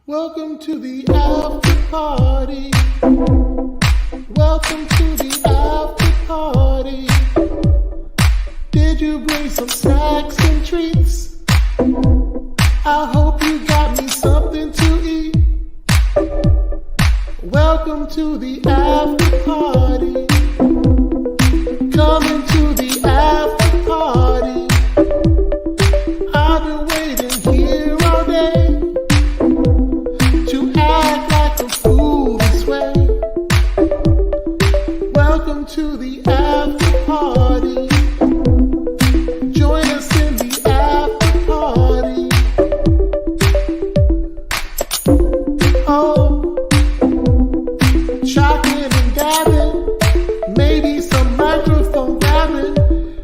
Welcome to the after party. Welcome to the after party. Did you bring some snacks and treats? I hope you got me something to eat. Welcome to the after party. Coming to the after party. I've been waiting here all day to act like a fool this way. Welcome to the after party. Join us in the after party. Oh, shocking and gabbing, maybe some microphone grabbing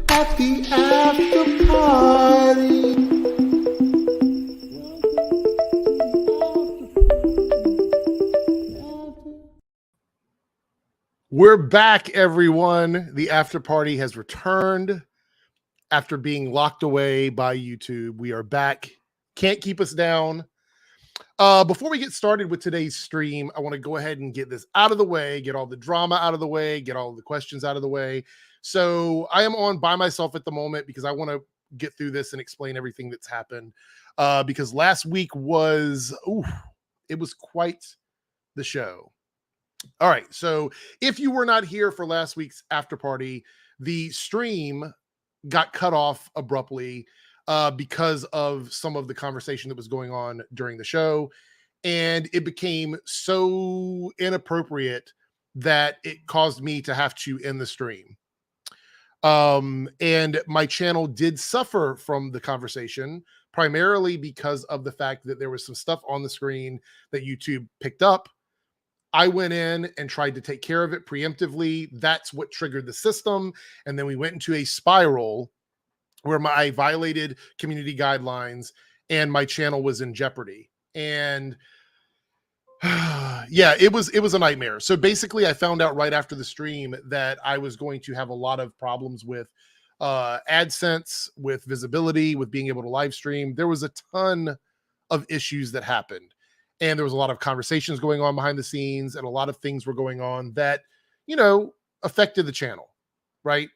at the after party. We're back, everyone. The after party has returned after being locked away by YouTube. We are back. Can't keep us down. Before we get started with today's stream, I want to go ahead and get this out of the way, get all the drama out of the way, get all the questions out of the way. So I am on by myself at the moment because I want to get through this and explain everything that's happened. Because last week was, it was quite the show. All right, so if you were not here for last week's after party, the stream got cut off abruptly because of some of the conversation that was going on during the show, and it became so inappropriate that it caused me to have to end the stream. And my channel did suffer from the conversation, primarily because of the fact that there was some stuff on the screen that YouTube picked up. I went in and tried to take care of it preemptively. That's what triggered the system. And then we went into a spiral where I violated community guidelines and my channel was in jeopardy. And yeah, it was a nightmare. So basically I found out right after the stream that I was going to have a lot of problems with AdSense, with visibility, with being able to live stream. There was a ton of issues that happened. And there was a lot of conversations going on behind the scenes and a lot of things were going on that, affected the channel, right?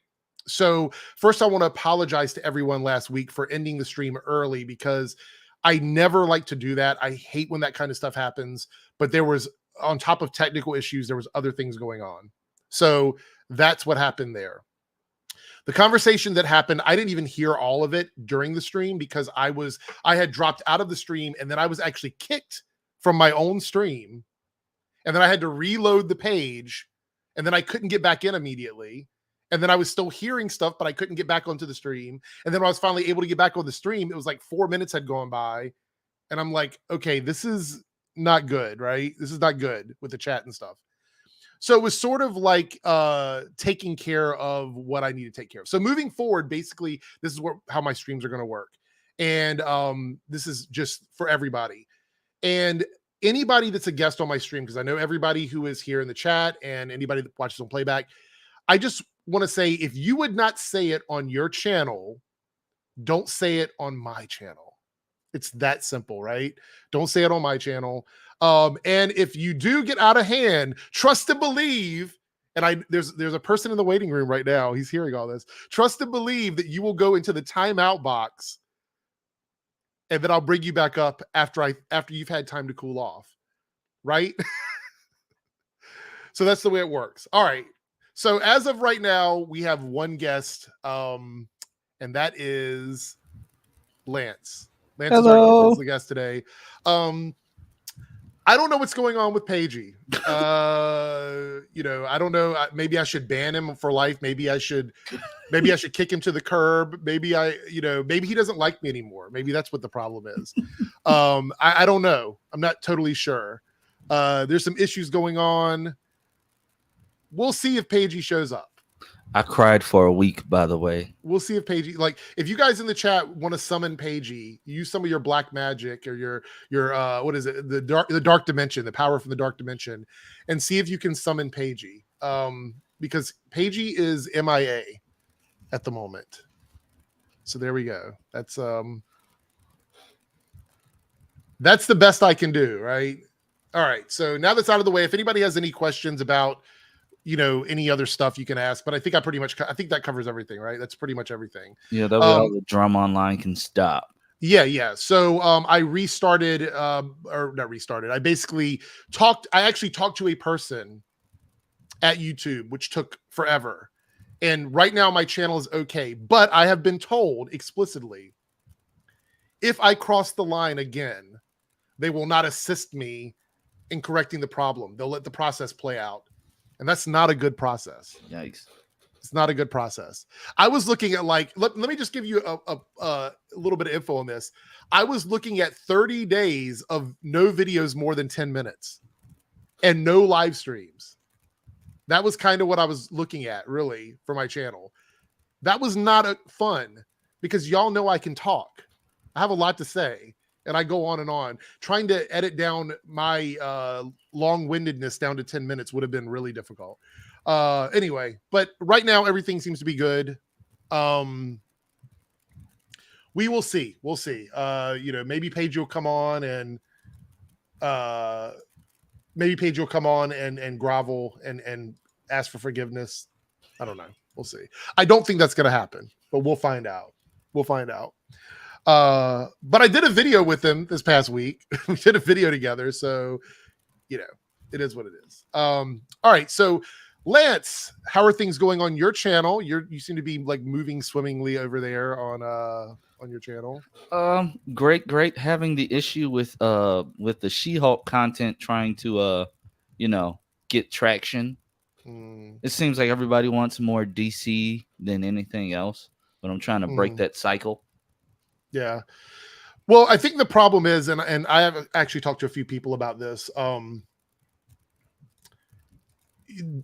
So first I want to apologize to everyone last week for ending the stream early because I never like to do that. I hate when that kind of stuff happens, but there was, on top of technical issues, there was other things going on. So that's what happened there. The conversation that happened, I didn't even hear all of it during the stream because I had dropped out of the stream and then I was actually kicked from my own stream, and then I had to reload the page, and then I couldn't get back in immediately, and then I was still hearing stuff, but I couldn't get back onto the stream, and then when I was finally able to get back on the stream, it was like 4 minutes had gone by, and I'm like, okay, this is not good, right? This is not good with the chat and stuff. So it was sort of like taking care of what I need to take care of. So moving forward, basically, this is how my streams are going to work, and this is just for everybody. And anybody that's a guest on my stream, because I know everybody who is here in the chat and anybody that watches on playback, I just want to say, if you would not say it on your channel, don't say it on my channel. It's that simple, right? Don't say it on my channel. And if you do get out of hand, trust and believe, and there's a person in the waiting room right now, he's hearing all this, trust and believe that you will go into the timeout box and then I'll bring you back up after you've had time to cool off, right? So that's the way it works. All right. So as of right now, we have one guest, and that is Lance. Lance is the guest today. I don't know what's going on with Paige. I don't know. Maybe I should ban him for life. Maybe I should kick him to the curb. Maybe maybe he doesn't like me anymore. Maybe that's what the problem is. I don't know. I'm not totally sure. There's some issues going on. We'll see if Paige shows up. I cried for a week, by the way. We'll see if Paige, if you guys in the chat want to summon Paige, use some of your black magic or your what is it? The dark dimension, the power from the dark dimension, and see if you can summon Paige. Because Paige is MIA at the moment. So there we go. That's That's the best I can do, right? All right. So now that's out of the way, if anybody has any questions about, any other stuff, you can ask. But I think I think that covers everything, right? That's pretty much everything. Yeah, that way all the drama online can stop. Yeah. So I restarted, or not restarted. I actually talked to a person at YouTube, which took forever. And right now my channel is okay. But I have been told explicitly, if I cross the line again, they will not assist me in correcting the problem. They'll let the process play out. And that's not a good process. Yikes. It's not a good process. I was looking at let me just give you a little bit of info on this. I was looking at 30 days of no videos more than 10 minutes and no live streams. That was kind of what I was looking at, really, for my channel. That was not fun because y'all know I can talk. I have a lot to say, and I go on and on. Trying to edit down my long-windedness down to 10 minutes would have been really difficult. Anyway, but right now everything seems to be good. We will see. We'll see. Maybe Paige will come on and grovel and ask for forgiveness. I don't know. We'll see. I don't think that's going to happen, but we'll find out. But I did a video with him this past week. We did a video together. So, it is what it is. All right. So Lance, how are things going on your channel? You seem to be like moving swimmingly over there on your channel. Great. Having the issue with the She-Hulk content trying to get traction. It seems like everybody wants more DC than anything else, but I'm trying to break that cycle. Yeah. Well, I think the problem is, and I have actually talked to a few people about this.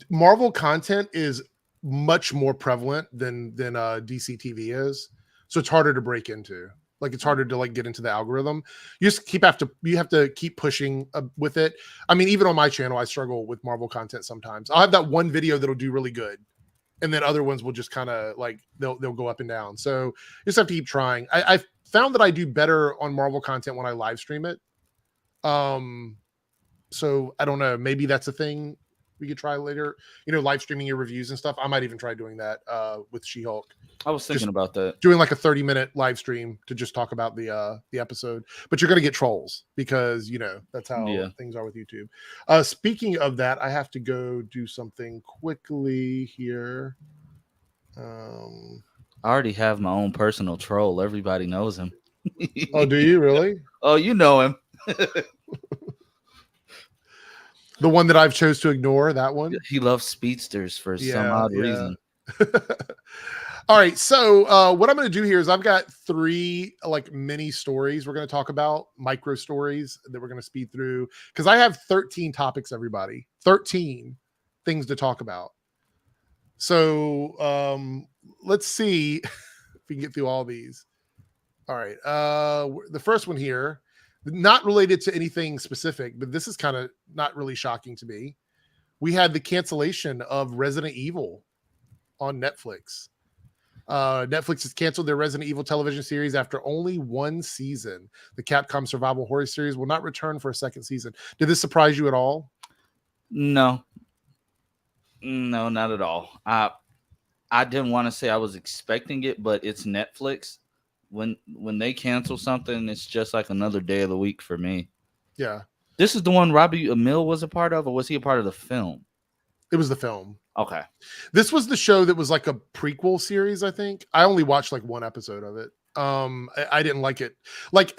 Marvel content is much more prevalent than DC TV is, so it's harder to break into. Like, it's harder to get into the algorithm. You have to keep pushing with it. I mean, even on my channel, I struggle with Marvel content sometimes. I'll have that one video that'll do really good, and then other ones will just kind of they'll go up and down. So you just have to keep trying. I've found that I do better on Marvel content when I live stream it. So I don't know. Maybe that's a thing we could try later. Live streaming your reviews and stuff. I might even try doing that with She-Hulk. I was thinking about that. Doing like a 30-minute live stream to just talk about the episode. But you're gonna get trolls because that's how things are with YouTube. Speaking of that, I have to go do something quickly here. I already have my own personal troll. Everybody knows him. Oh, do you really? Oh, you know him. The one that I've chose to ignore, that one? He loves speedsters for some odd reason. All right, so what I'm going to do here is I've got 3 mini stories we're going to talk about, micro stories that we're going to speed through, because I have 13 topics, everybody. 13 things to talk about. So let's see if we can get through all these. All right, the first one here, not related to anything specific, but this is kind of not really shocking to me. We had the cancellation of Resident Evil on Netflix. Netflix has canceled their Resident Evil television series after only 1 season. The Capcom survival horror series will not return for a 2nd season. Did this surprise you at all? No, not at all. I didn't want to say I was expecting it, but it's Netflix. When they cancel something, it's just like another day of the week for me. Yeah. This is the one Robbie Amell was a part of, or was he a part of the film? It was the film. Okay. This was the show that was like a prequel series, I think. I only watched 1 episode of it. I didn't like it.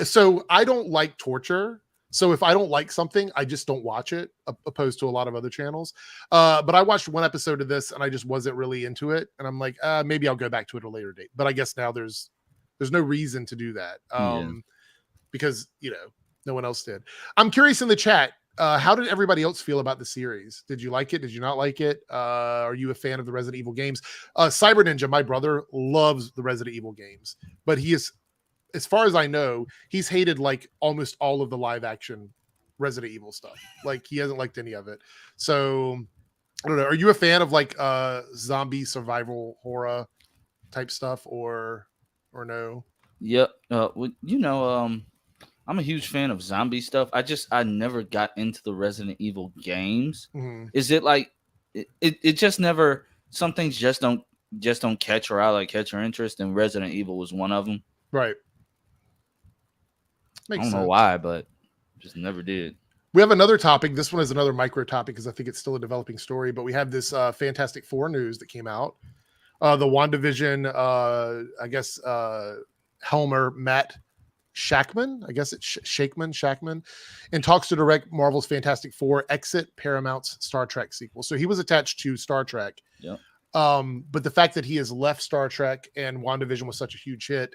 So I don't like torture. So if I don't like something, I just don't watch it, opposed to a lot of other channels. But I watched 1 episode of this and I just wasn't really into it. And I'm like, maybe I'll go back to it at a later date. But I guess now there's no reason to do that. Because, no one else did. I'm curious in the chat, how did everybody else feel about the series? Did you like it? Did you not like it? Are you a fan of the Resident Evil games? Cyber Ninja, my brother, loves the Resident Evil games, but he is, as far as I know, he's hated almost all of the live action Resident Evil stuff. He hasn't liked any of it. So I don't know. Are you a fan of zombie survival horror type stuff or no? Yep. I'm a huge fan of zombie stuff. I never got into the Resident Evil games. Mm-hmm. Is it like it just never some things just don't catch your eye, like catch your interest, and Resident Evil was one of them. Right. I Makes don't know sense. why, but just never did. We have another topic. This one is another micro topic because I think it's still a developing story, but we have this Fantastic Four news that came out. The WandaVision, I guess, Helmer Matt Shackman, I guess it's Shackman, in talks to direct Marvel's Fantastic Four exit Paramount's Star Trek sequel. So he was attached to Star Trek. Yep. But the fact that he has left Star Trek and WandaVision was such a huge hit,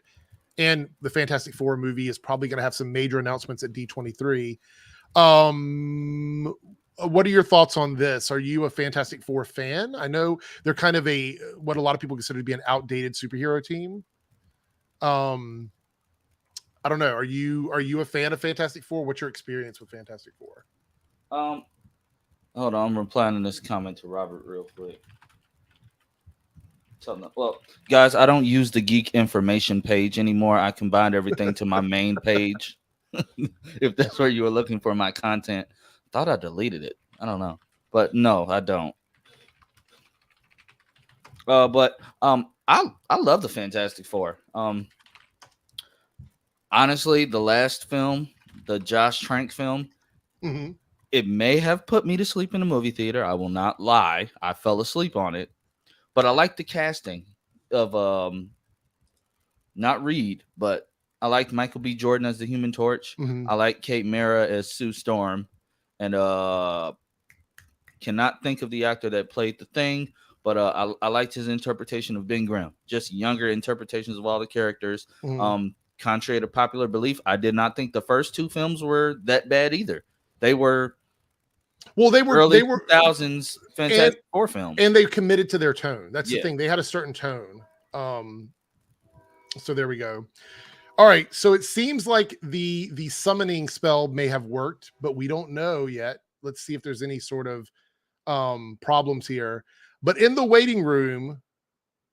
and the Fantastic Four movie is probably going to have some major announcements at D23. What are your thoughts on this? Are you a Fantastic Four fan? I know they're kind of what a lot of people consider to be an outdated superhero team. I don't know. Are you a fan of Fantastic Four? What's your experience with Fantastic Four? Hold on, I'm replying to this comment to Robert real quick. Well, guys, I don't use the geek information page anymore. I combined everything to my main page. If that's where you were looking for my content, thought I deleted it. I don't know, but no, I don't. But I love the Fantastic Four. Honestly, the last film, the Josh Trank film, Mm-hmm. it may have put me to sleep in the movie theater. I will not lie. I fell asleep on it. But I like the casting of not Reed, but I liked Michael B. Jordan as the Human Torch. Mm-hmm. I like Kate Mara as Sue Storm. And cannot think of the actor that played the Thing, but I liked his interpretation of Ben Grimm. Just younger interpretations of all the characters. Mm-hmm. Contrary to popular belief, I did not think the first two films were that bad either. They were early 2000s Fantastic Four films, and they committed to their tone. That's Yeah. the thing; they had a certain tone. So there we go. All right, so it seems like the summoning spell may have worked, but we don't know yet. Let's see if there's any sort of problems here. But in the waiting room,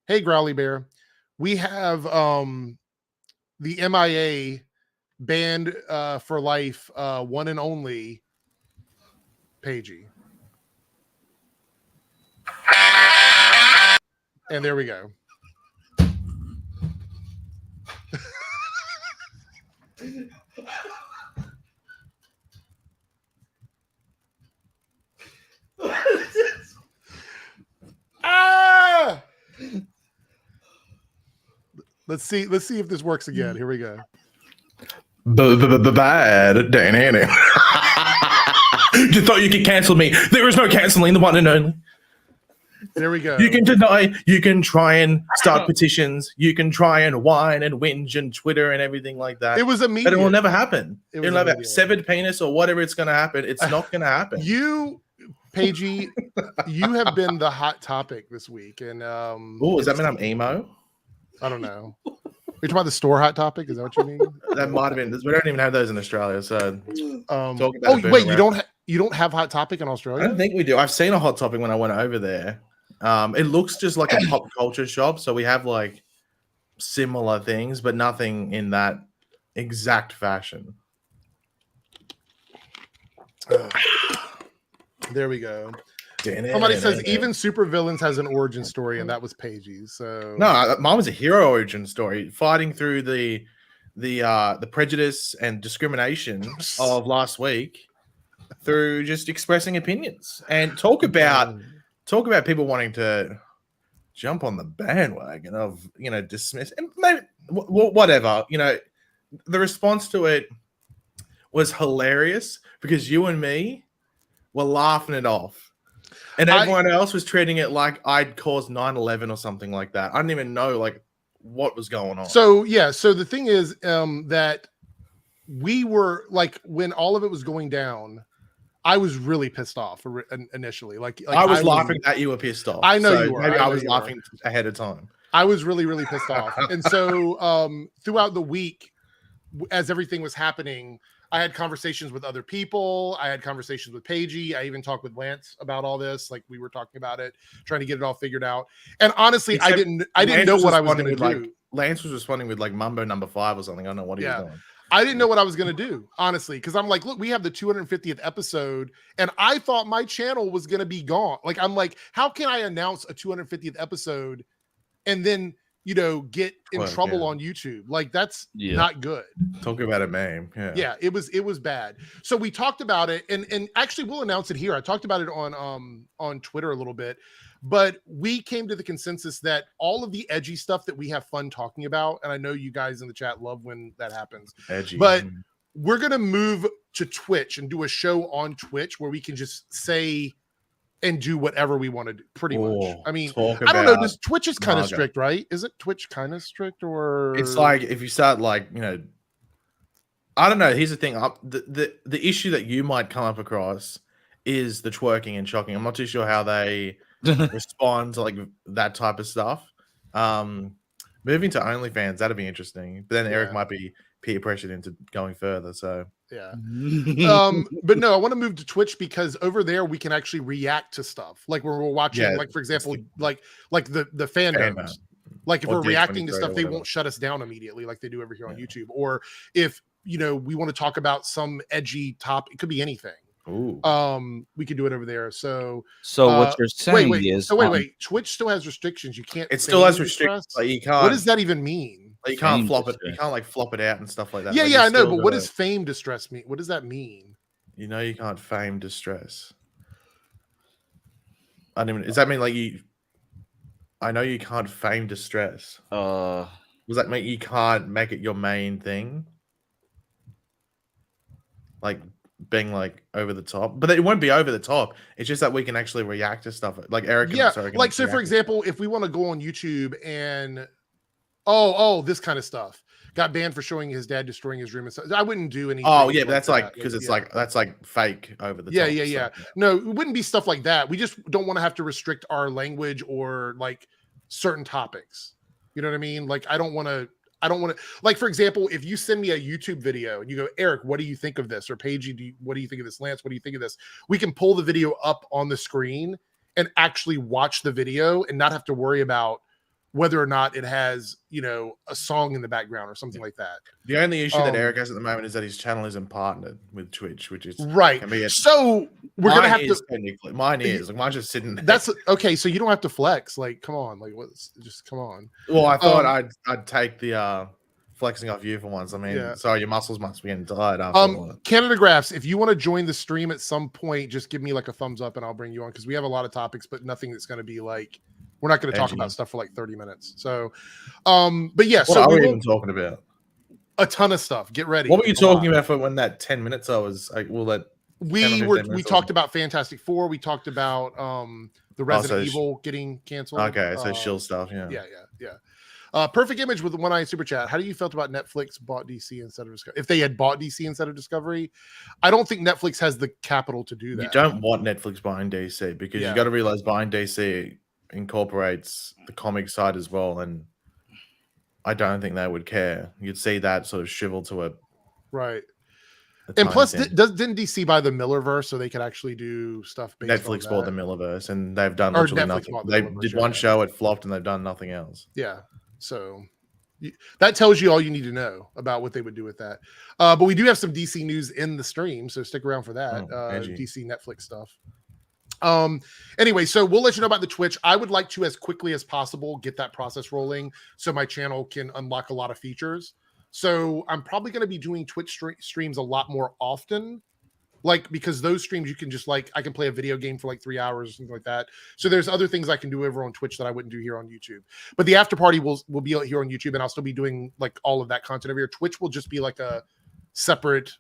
hey Growly Bear, we have the MIA banned for life, one and only Paige. And there we go. Ah! Let's see if this works again. Here we go. Bad Danny. You thought you could cancel me. There is no canceling the one and only. There we go. You can deny, you can try and start petitions, you can try and whine and whinge and Twitter and everything like that. It was immediate. But it will never happen. It It'll have a severed penis or whatever it's going to happen. It's not going to happen. You, Paige, you have been the hot topic this week. And oh, does that mean I'm emo? I don't know. You're talking about the store hot topic? Is that what you mean? That might have been. We don't even have those in Australia. So, wait, you don't have hot topic in Australia? I don't think we do. I've seen a hot topic when I went over there. It looks just like a pop culture shop. So we have like similar things, but nothing in that exact fashion. There we go. Somebody says even supervillains has an origin story, and that was Paige's. So no, mine was a hero origin story, fighting through the prejudice and discrimination of last week through just expressing opinions and talk about people wanting to jump on the bandwagon of dismiss and maybe whatever. The response to it was hilarious because you and me were laughing it off. And everyone else was treating it like I'd caused 9/11 or something like that. I didn't even know what was going on. So yeah, so the thing is that we were like, when all of it was going down, I was really pissed off initially. Like I was laughing that you were pissed off. I know you were. Maybe I was laughing ahead of time. I was really, really pissed off. And so throughout the week, as everything was happening, I had conversations with other people. I had conversations with Paige. I even talked with Lance about all this. Like we were talking about it, trying to get it all figured out. And honestly, I didn't know what I was going to do. Lance was responding with like Mumbo number 5 or something. I don't know what he was doing. I didn't know what I was going to do, honestly, because I'm like, look, we have the 250th episode, and I thought my channel was going to be gone. Like, I'm like, how can I announce a 250th episode and then, get in trouble on YouTube? Like, that's not good. Talk about a meme. Yeah, it was bad. So we talked about it, and actually we'll announce it here. I talked about it on Twitter a little bit, but we came to the consensus that all of the edgy stuff that we have fun talking about, and I know you guys in the chat love when that happens, edgy, but we're gonna move to Twitch and do a show on Twitch where we can just say and do whatever we want to do, pretty much. I mean, I don't know. Twitch is kind of strict, right? Is it Twitch kind of strict, or it's like if you start like I don't know. Here's the thing. The issue that you might come up across is the twerking and shocking. I'm not too sure how they respond to like that type of stuff. Moving to OnlyFans, that'd be interesting. But then Eric might be peer pressured into going further. So yeah. But no, I want to move to Twitch because over there we can actually react to stuff. Like when we're watching, like for example, like the fandoms. Like if we're reacting to stuff, they won't shut us down immediately like they do over here on YouTube. Or if we want to talk about some edgy topic, it could be anything. Ooh. We could do it over there. So what you're saying is wait. Twitch still has restrictions. You can't. It still has restrictions. Like you can't. What does that even mean? Like you can't flop it. You can't like flop it out and stuff like that. Yeah, I know. But what does fame distress mean? What does that mean? You can't fame distress. I don't even. Does that mean like you? I know you can't fame distress. Does that mean you can't make it your main thing? Like being like over the top, but it won't be over the top. It's just that we can actually react to stuff like Eric. Like so, for example, if we want to go on YouTube and this kind of stuff got banned for showing his dad destroying his room and stuff. I wouldn't do anything. Oh yeah, but that's like because it's like that's like fake over the top. Yeah. No, it wouldn't be stuff like that. We just don't want to have to restrict our language or like certain topics. You know what I mean? Like I don't want to. Like, for example, if you send me a YouTube video and you go, Eric, what do you think of this? Or Paige, what do you think of this? Lance, what do you think of this? We can pull the video up on the screen and actually watch the video and not have to worry about whether or not it has, a song in the background or something like that. The only issue that Eric has at the moment is that his channel isn't partnered with Twitch, which is right. So we're gonna have to. Mine is. Like, mine's just sitting there. That's okay. So you don't have to flex. Like, come on. Like, just come on. Well, I thought I'd take the flexing off you for once. I mean, sorry, your muscles must be getting tired after Canada Graphs, if you want to join the stream at some point, just give me like a thumbs up and I'll bring you on because we have a lot of topics, but nothing that's going to be like. We're not going to talk about stuff for like 30 minutes. So, but yeah. What are we even talking about? A ton of stuff. Get ready. What were you talking about for when that 10 minutes I was like, we talked about Fantastic Four. We talked about the Resident Evil getting canceled. Okay. So shill stuff. Yeah. Perfect Image with the one-eye super chat. How do you felt about Netflix bought DC instead of Discovery? If they had bought DC instead of Discovery, I don't think Netflix has the capital to do that. You don't want Netflix buying DC because you got to realize buying DC incorporates the comic side as well, and I don't think they would care. You'd see that sort of shrivel to it, right? And plus, didn't DC buy the Millerverse so they could actually do stuff? Netflix bought the Millerverse, and they've done literally nothing. They did one show, it flopped, and they've done nothing else. Yeah, so that tells you all you need to know about what they would do with that. But we do have some DC news in the stream, so stick around for that. DC Netflix stuff. Anyway, so we'll let you know about the Twitch. I would like to, as quickly as possible, get that process rolling so my channel can unlock a lot of features. So I'm probably going to be doing Twitch streams a lot more often, like because those streams you can just like I can play a video game for like 3 hours or something like that. So there's other things I can do over on Twitch that I wouldn't do here on YouTube. But the after party will be here on YouTube, and I'll still be doing like all of that content over here. Twitch will just be like a separate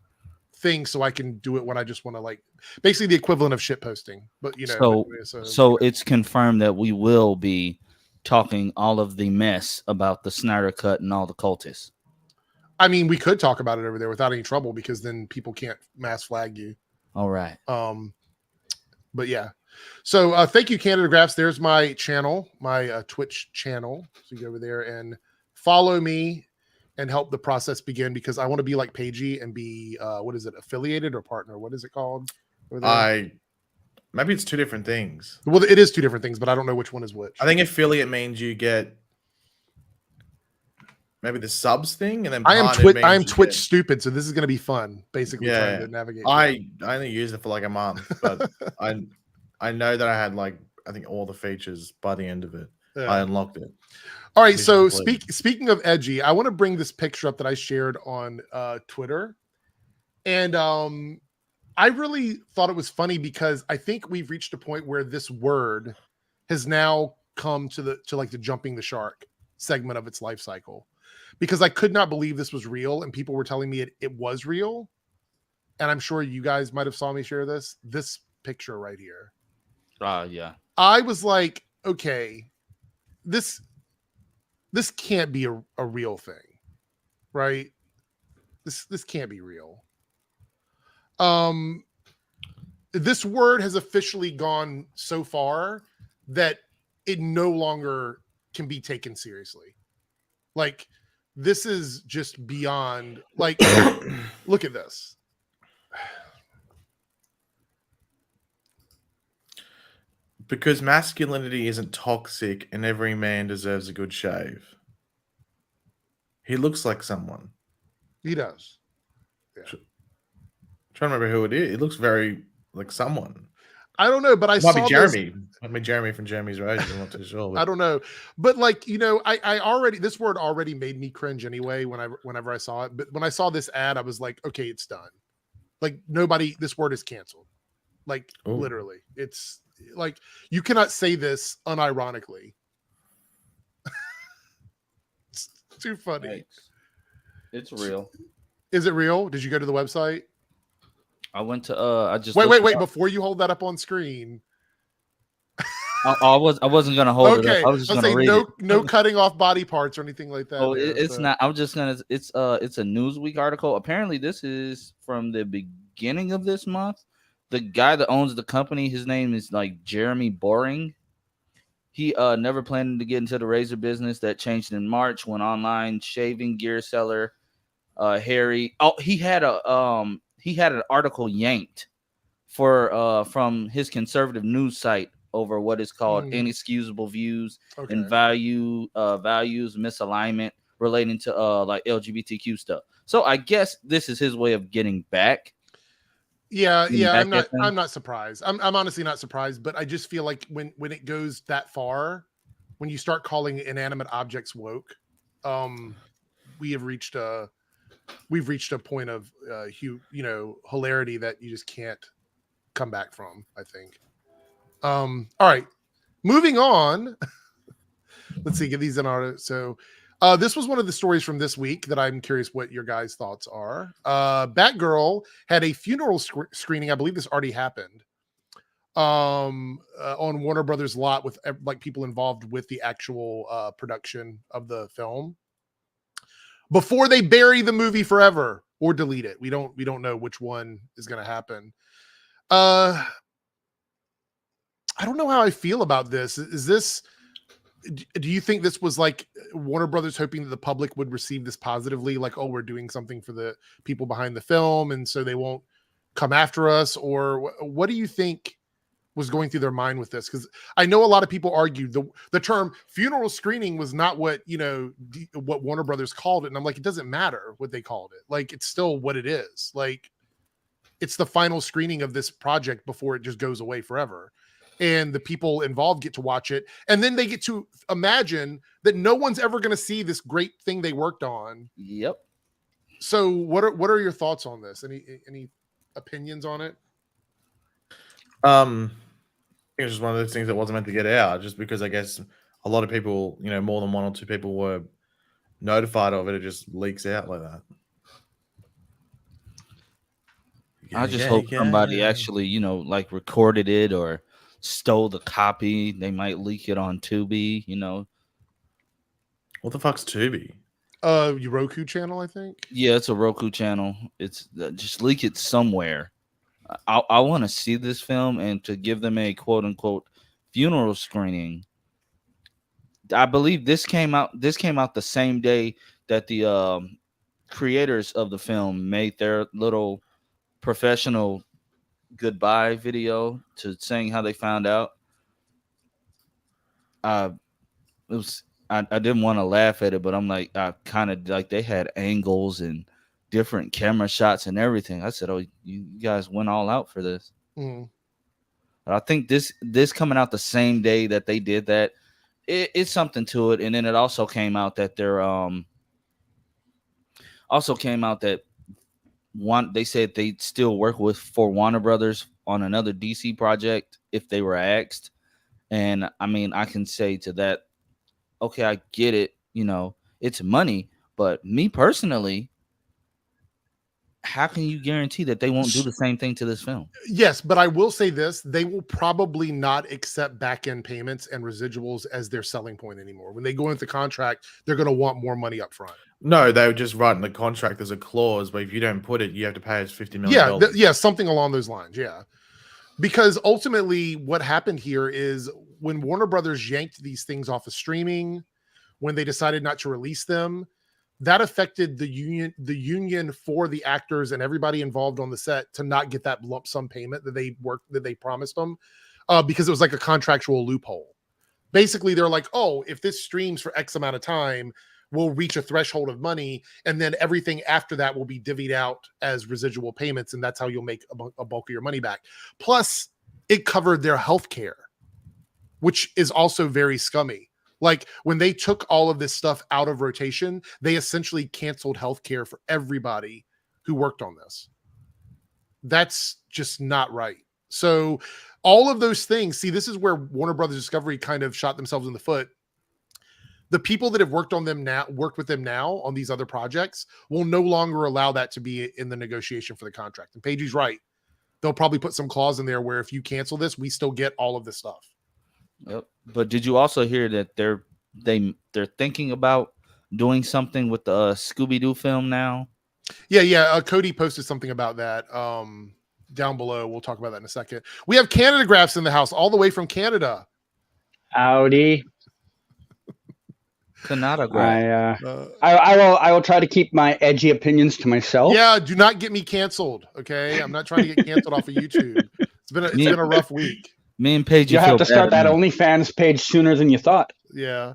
thing, so I can do it when I just want to like basically the equivalent of shit posting. But so it's confirmed that we will be talking all of the mess about the Snyder Cut and all the cultists. I mean, we could talk about it over there without any trouble because then people can't mass flag you. All right. But yeah. So thank you, Canada Graphs. There's my channel, my Twitch channel. So you go over there and follow me and help the process begin because I want to be like Paige and be what is it, affiliated or partner? What is it called? Maybe it's two different things. Well, it is two different things, but I don't know which one is which. I think affiliate means you get maybe the subs thing, and then I am partnered means I am you Twitch get- stupid, so this is going to be fun. Basically, trying Yeah, to navigate. I only used it for like a month, but I know that I had like I think all the features by the end of it. Yeah. I unlocked it. All right, Mission so completed. speaking of edgy, I want to bring this picture up that I shared on Twitter, and I really thought it was funny because I think we've reached a point where this word has now come to like the jumping the shark segment of its life cycle, because I could not believe this was real, and people were telling me it was real, and I'm sure you guys might have saw me share this picture right here. Yeah. I was like, okay, this can't be a real thing, right? This can't be real. This word has officially gone so far that it no longer can be taken seriously. Like, this is just beyond, like, look at this. Because masculinity isn't toxic and every man deserves a good shave. He looks like someone. He does. Trying to remember who it is. It looks very like someone. I don't know, but I It might saw be Jeremy. Might be Jeremy from Jeremy's Roses. I'm not too sure. But I don't know, but like, you know, I already, this word already made me cringe anyway whenever I saw it. But when I saw this ad, I was like, okay, it's done. Like, nobody, this word is canceled. Like, Ooh. literally, it's like, you cannot say this unironically. It's too funny. It's real. Is it real? Did you go to the website? I went to I just wait before you hold that up on screen. I wasn't gonna hold it up. I was just gonna read it. No cutting off body parts or anything like that. Oh, it's not. I'm just gonna. It's a Newsweek article. Apparently, this is from the beginning of this month. The guy that owns the company, his name is like Jeremy Boring. He never planned to get into the razor business. That changed in March when online shaving gear seller Harry. Oh, he had an article yanked from his conservative news site over what is called inexcusable views and values misalignment relating to like LGBTQ stuff. So I guess this is his way of getting back. Yeah. I'm not surprised. I'm honestly not surprised, but I just feel like when it goes that far, when you start calling inanimate objects woke, we've reached a point of hilarity that you just can't come back from, I think. All right, moving on. Let's see, get these in order. So this was one of the stories from this week that I'm curious what your guys' thoughts are. Batgirl had a funeral screening. I believe this already happened on Warner Brothers lot with like people involved with the actual production of the film before they bury the movie forever or delete it. We don't know which one is going to happen. I don't know how I feel about this. Do you think this was like Warner Brothers hoping that the public would receive this positively? Like, oh, we're doing something for the people behind the film, and so they won't come after us? Or what do you think was going through their mind with this? Because I know a lot of people argued the term funeral screening was not what, what Warner Brothers called it. And I'm like, it doesn't matter what they called it. Like, it's still what it is. Like, it's the final screening of this project before it just goes away forever. And the people involved get to watch it. And then they get to imagine that no one's ever going to see this great thing they worked on. Yep. So what are your thoughts on this? Any opinions on it? I think it's just one of those things that wasn't meant to get out, just because I guess a lot of people, more than one or two people were notified of it. It just leaks out like that. I just hope somebody actually, like recorded it or stole the copy. They might leak it on Tubi, What the fuck's Tubi? Your Roku channel, I think. Yeah, it's a Roku channel. It's just leak it somewhere. I want to see this film and to give them a quote unquote funeral screening. I believe this came out the same day that the creators of the film made their little professional goodbye video to saying how they found out. I didn't want to laugh at it, but I'm like, I kind of like they had angles and different camera shots and everything. I said, "Oh, you guys went all out for this." Mm. But I think this coming out the same day that they did that, it's something to it. And then it also came out that they said they'd still work for Warner Brothers on another DC project if they were asked. And I mean, I can say to that, okay, I get it. You know, it's money, but me personally, how can you guarantee that they won't do the same thing to this film? Yes, but I will say this: they will probably not accept back-end payments and residuals as their selling point anymore. When they go into the contract, they're going to want more money up front. No, they would just write in the contract there's a clause, but if you don't put it, you have to pay us $50 million. Yeah, something along those lines. Yeah, because ultimately, what happened here is when Warner Brothers yanked these things off of streaming, when they decided not to release them, that affected the union for the actors and everybody involved on the set to not get that lump sum payment that they promised them, because it was like a contractual loophole. Basically, they're like, oh, if this streams for X amount of time, we'll reach a threshold of money, and then everything after that will be divvied out as residual payments, and that's how you'll make a bulk of your money back. Plus, it covered their health care, which is also very scummy. Like when they took all of this stuff out of rotation, they essentially canceled healthcare for everybody who worked on this. That's just not right. So all of those things, see, this is where Warner Brothers Discovery kind of shot themselves in the foot. The people that have worked with them now on these other projects will no longer allow that to be in the negotiation for the contract. And Paige's right. They'll probably put some clause in there where if you cancel this, we still get all of this stuff. Yep. But did you also hear that they're thinking about doing something with the Scooby-Doo film now? Yeah. Cody posted something about that down below. We'll talk about that in a second. We have Canada Graphs in the house, all the way from Canada. Howdy. Canada Graph. I will try to keep my edgy opinions to myself. Yeah, do not get me canceled. Okay, I'm not trying to get canceled off of YouTube. It's been a rough week. Me and Paige, you have to start that OnlyFans page sooner than you thought. Yeah.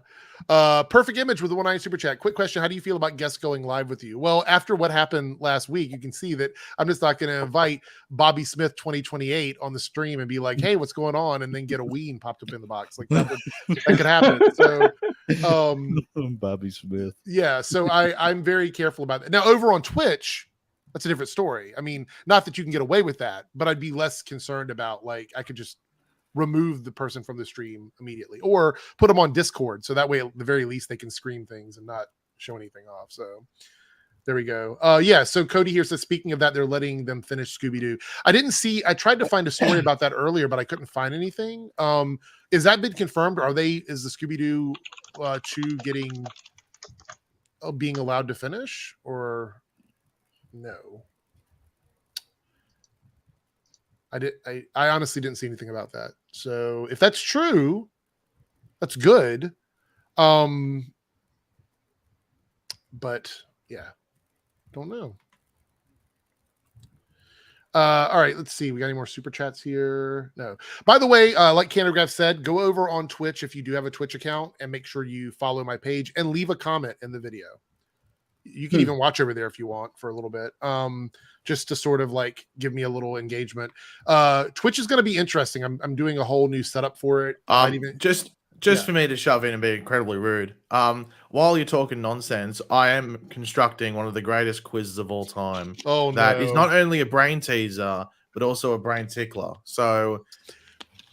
Perfect Image with the 1-9 super chat. Quick question: how do you feel about guests going live with you? Well, after what happened last week, you can see that I'm just not going to invite Bobby Smith 2028 on the stream and be like, "Hey, what's going on?" and then get a ween popped up in the box. Like that could happen. So, Bobby Smith. Yeah. So I'm very careful about that. Now, over on Twitch, that's a different story. I mean, not that you can get away with that, but I'd be less concerned about like I could just remove the person from the stream immediately or put them on Discord. So that way, at the very least, they can scream things and not show anything off. So there we go. Yeah. So Cody here says, speaking of that, they're letting them finish Scooby-Doo. I tried to find a story about that earlier, but I couldn't find anything. Is that been confirmed? Is the Scooby-Doo 2 being allowed to finish or no? I honestly didn't see anything about that. So if that's true, that's good. But yeah, don't know. All right, let's see. We got any more super chats here? No. By the way, like Canograph said, go over on Twitch if you do have a Twitch account and make sure you follow my page and leave a comment in the video. You can even watch over there if you want for a little bit. Just to sort of like give me a little engagement. Twitch is going to be interesting. I'm doing a whole new setup for it. Just for me to shove in and be incredibly rude. While you're talking nonsense, I am constructing one of the greatest quizzes of all time. Oh, that is not only a brain teaser but also a brain tickler. So,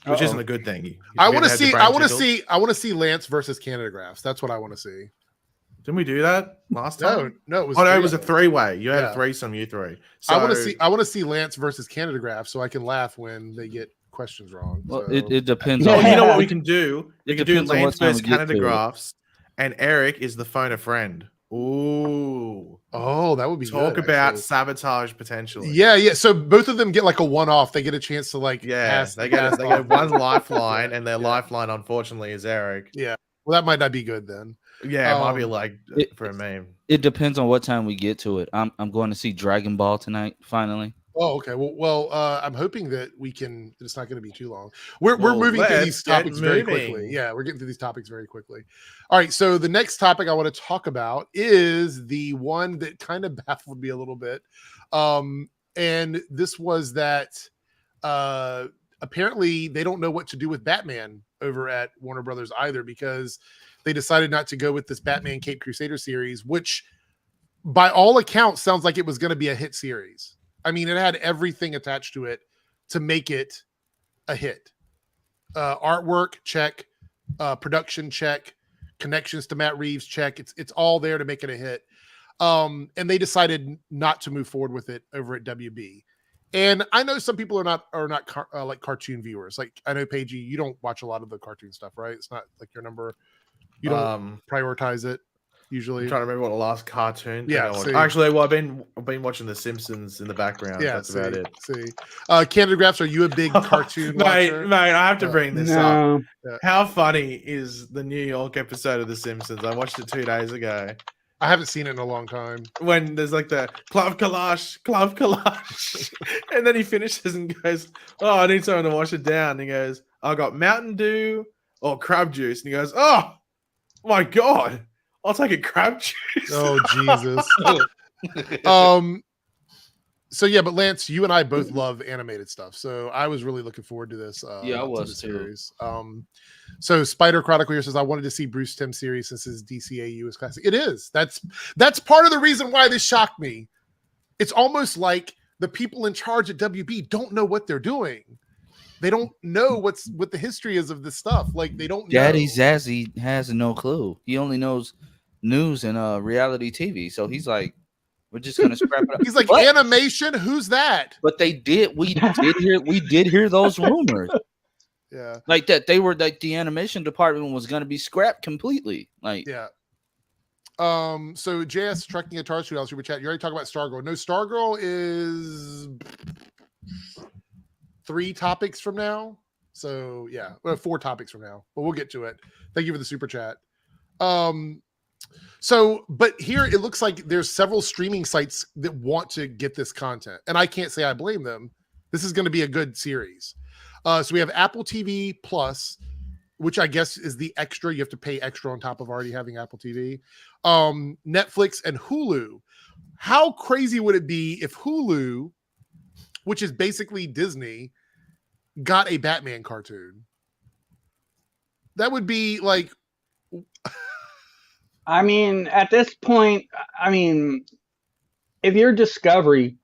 which isn't a good thing. I want to see Lance versus Canada Graphs. That's what I want to see. Didn't we do that last time? No, it was. It was a three-way. You had a threesome, you three. So I want to see Lance versus Canada Graphs so I can laugh when they get questions wrong. Well, so. it depends. Oh, you know what we can do? You can do depends on Lance what time versus we get Canada to it. Graphs, and Eric is the phone a friend. Ooh. Oh, that would be Talk good, about actually. Sabotage potentially. Yeah. So both of them get like a one-off. They get a chance to like they get one lifeline, and their lifeline, unfortunately, is Eric. Yeah. Well, that might not be good then. Yeah, it might be like for a meme. It depends on what time we get to it. I'm going to see Dragon Ball tonight, finally. Oh, okay. Well, I'm hoping that it's not going to be too long. We're Well, moving through let's these get topics very quickly. moving. Yeah, we're getting through these topics very quickly. All right. So the next topic I want to talk about is the one that kind of baffled me a little bit. And this was that apparently they don't know what to do with Batman over at Warner Brothers either, because they decided not to go with this Batman Caped Crusader series, which by all accounts sounds like it was going to be a hit series. I mean, it had everything attached to it to make it a hit. Artwork, check. Production, check. Connections to Matt Reeves, check. It's all there to make it a hit. And they decided not to move forward with it over at WB. And I know some people are not like cartoon viewers. Like I know Paige, you don't watch a lot of the cartoon stuff, right? It's not like your number. You don't prioritize it usually. I'm trying to remember what the last cartoon. Yeah, I watched. Actually, well, I've been watching The Simpsons in the background. Yeah, that's about it. Canada Graphs, are you a big cartoon watcher? Mate, I have to bring this No. up. Yeah. How funny is the New York episode of The Simpsons? I watched it 2 days ago. I haven't seen it in a long time. When there's like the Club Kalash, and then he finishes and goes, "Oh, I need someone to wash it down." And he goes, "I got Mountain Dew or crab juice," and he goes, "Oh my god, I'll take a crab juice." Oh Jesus. So yeah, but Lance, you and I both love animated stuff, so I was really looking forward to this. Yeah, I was this too. series. So Spider Chronicle here says, I wanted to see Bruce Timm series since his DCAU is classic. It is. That's part of the reason why this shocked me. It's almost like the people in charge at WB don't know what they're doing. They don't know what the history is of this stuff. Like they don't know. Daddy Zazzy has no clue. He only knows news and reality TV. So he's like, we're just gonna scrap it up. He's like, what? Animation? Who's that? But we did hear those rumors. Yeah. Like that they were like the animation department was gonna be scrapped completely. Like yeah. So JS Trucking Guitar Shoot Super Chat. You already talked about Stargirl. No, Stargirl is 3 topics from now. So yeah, 4 topics from now. But we'll get to it. Thank you for the super chat. So, but here it looks like there's several streaming sites that want to get this content, and I can't say I blame them. This is going to be a good series. So we have Apple TV Plus, which I guess is the extra. You have to pay extra on top of already having Apple TV. Netflix and Hulu. How crazy would it be if Hulu, which is basically Disney, got a Batman cartoon? That would be like... I mean, at this point, I mean, if you're Discovery,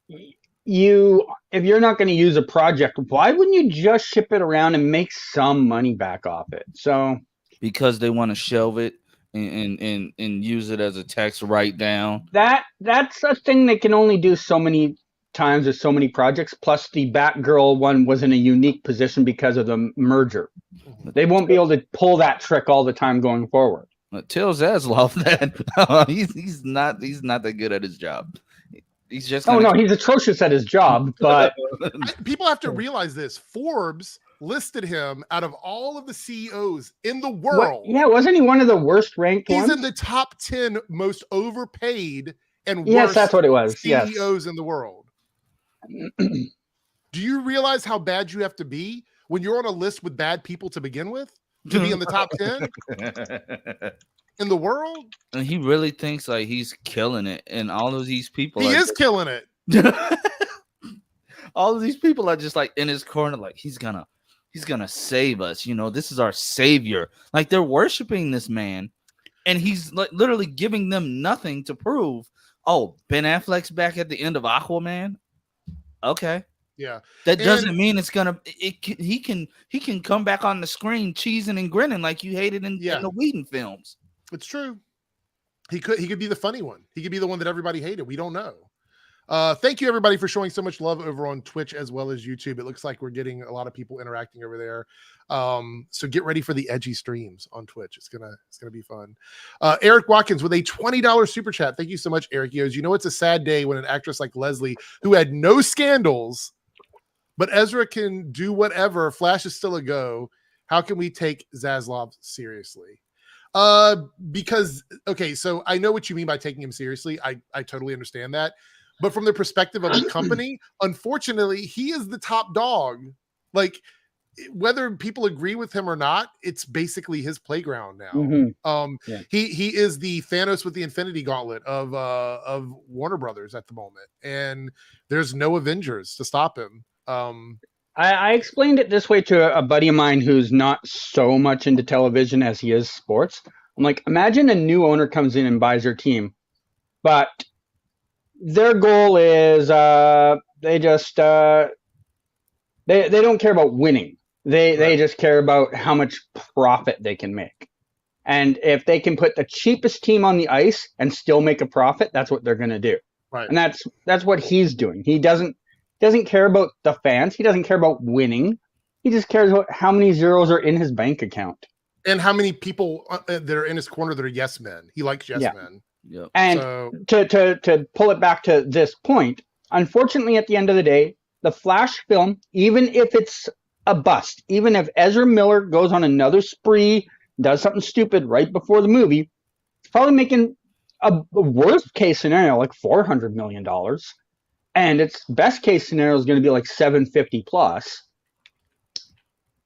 if you're not going to use a project, why wouldn't you just ship it around and make some money back off it? So because they want to shelve it and use it as a tax write down. That's a thing they can only do so many times with so many projects. Plus, the Batgirl one was in a unique position because of the merger. They won't be able to pull that trick all the time going forward. Tell Zaslav that he's not that good at his job. He's just he's atrocious at his job. But people have to realize this. Forbes listed him out of all of the CEOs in the world. Wasn't he one of the worst ranked ones? He's in the top 10 most overpaid and worst yes, that's what it was. CEOs in the world. Do you realize how bad you have to be when you're on a list with bad people to begin with to be in the top 10 in the world? And he really thinks like he's killing it, and all of these people is killing it. All of these people are just like in his corner, like he's gonna save us. You know, this is our savior. Like they're worshiping this man, and he's like literally giving them nothing to prove. Oh, Ben Affleck's back at the end of Aquaman. Okay. Yeah. That doesn't mean it's gonna. He can come back on the screen cheesing and grinning like you hated in the Whedon films. It's true. He could be the funny one. He could be the one that everybody hated. We don't know. Thank you everybody for showing so much love over on Twitch as well as YouTube. It looks like we're getting a lot of people interacting over there. So get ready for the edgy streams on Twitch. It's gonna be fun. Eric Watkins with a $20 super chat. Thank you so much, Eric. He goes, you know, it's a sad day when an actress like Leslie, who had no scandals, but Ezra can do whatever. Flash is still a go. How can we take Zaslav seriously? Because, okay, so I know what you mean by taking him seriously. I totally understand that. But from the perspective of the company, unfortunately, he is the top dog. Like, whether people agree with him or not, it's basically his playground now. He is the Thanos with the Infinity Gauntlet of Warner Brothers at the moment, and there's no Avengers to stop him. I explained it this way to a buddy of mine who's not so much into television as he is sports. I'm like, imagine a new owner comes in and buys your team, but their goal is they just they don't care about winning. They just care about how much profit they can make. And if they can put the cheapest team on the ice and still make a profit, that's what they're going to do. Right. And that's what he's doing. He doesn't care about the fans. He doesn't care about winning. He just cares about how many zeros are in his bank account. And how many people that are in his corner that are yes men. He likes yes men. Yep. And to pull it back to this point, unfortunately, at the end of the day, the Flash film, even if it's a bust, even if Ezra Miller goes on another spree, does something stupid right before the movie, it's probably making a worst case scenario like $400 million. And its best case scenario is going to be like 750 plus.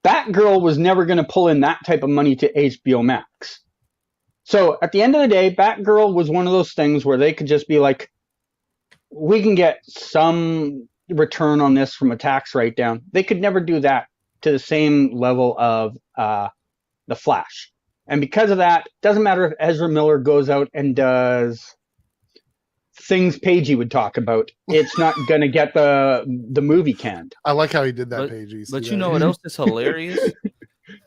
Batgirl was never going to pull in that type of money to HBO Max. So at the end of the day, Batgirl was one of those things where they could just be like, we can get some return on this from a tax write-down. They could never do that to the same level of the Flash. And because of that, it doesn't matter if Ezra Miller goes out and does things Paige would talk about. It's not going to get the movie canned. I like how he did that, Paige. But you know what else is hilarious?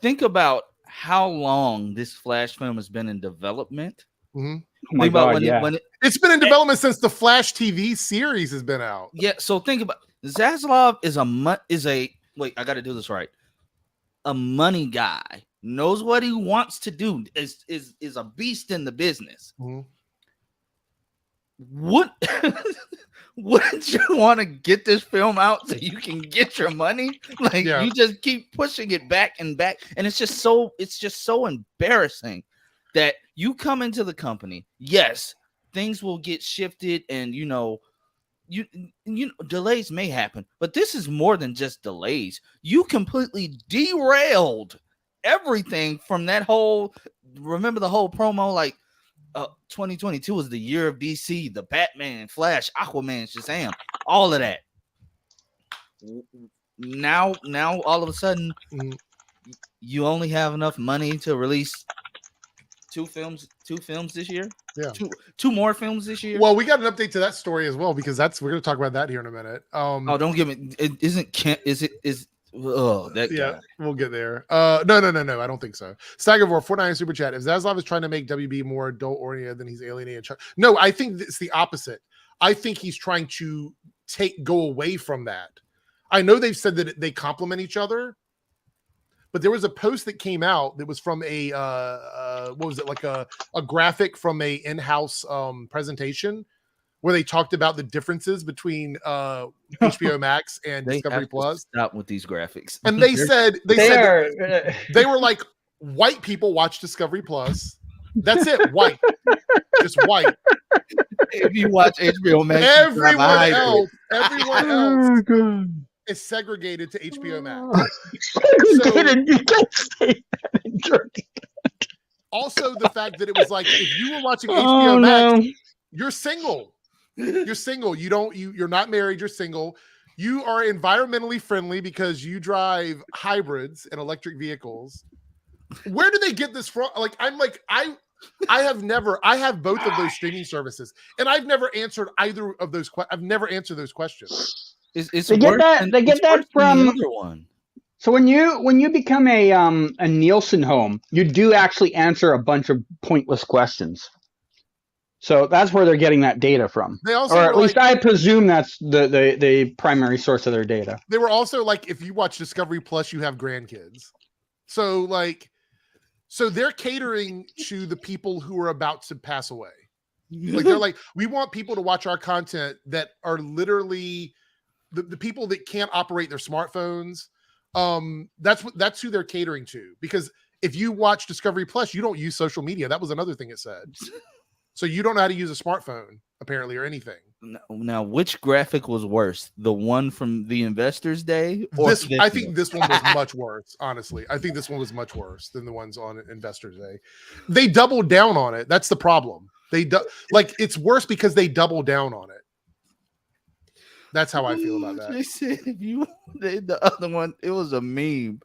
Think about how long this Flash film has been in development. Mm-hmm. Oh my God, it's been in development since the Flash TV series has been out. Yeah, so think about Zaslav is a wait, I got to do this right. A money guy, knows what he wants to do, is a beast in the business. Mm-hmm. Wouldn't you want to get this film out so you can get your money? Like you just keep pushing it back and back, and it's just so embarrassing that you come into the company. Yes, things will get shifted, and you know delays may happen, but this is more than just delays. You completely derailed everything from that whole. Remember the whole promo, like 2022 was the year of DC, the Batman, Flash, Aquaman, Shazam, all of that. Now all of a sudden, you only have enough money to release two films this year. Yeah, two more films this year. Well, we got an update to that story as well, because we're going to talk about that here in a minute. Don't give me. We'll get there. No, I don't think so. Staggervore 49 super chat. If Zaslav is trying to make WB more adult oriented, then he's alienating. No, I think it's the opposite. I think he's trying to go away from that. I know they've said that they complement each other, but there was a post that came out that was from a what was it, like a graphic from a in-house presentation where they talked about the differences between HBO Max and Discovery Plus. Stop with these graphics. And they said they were like, white people watch Discovery Plus. That's it, white, just white. If you watch HBO Max, everyone else is segregated to HBO Max. Also, the fact that it was like, if you were watching HBO Max, you're single. You're single. You're not married. You're single. You are environmentally friendly because you drive hybrids and electric vehicles. Where do they get this from? I have both of those streaming services, and I've never answered either of those. I've never answered those questions. They get that from the other one. So when you become a Nielsen home, you do actually answer a bunch of pointless questions. So that's where they're getting that data from. They also, or at least I presume that's the primary source of their data. They were also like, if you watch Discovery Plus, you have grandkids. So they're catering to the people who are about to pass away. Like they're like, we want people to watch our content that are literally the people that can't operate their smartphones. That's who they're catering to. Because if you watch Discovery Plus, you don't use social media. That was another thing it said. So you don't know how to use a smartphone, apparently, or anything. Now, which graphic was worse? The one from the Investors Day? Or I think this one was much worse, honestly. I think this one was much worse than the ones on Investors Day. They doubled down on it. That's the problem. It's worse because they doubled down on it. That's how I feel about that. They said the other one, it was a meme.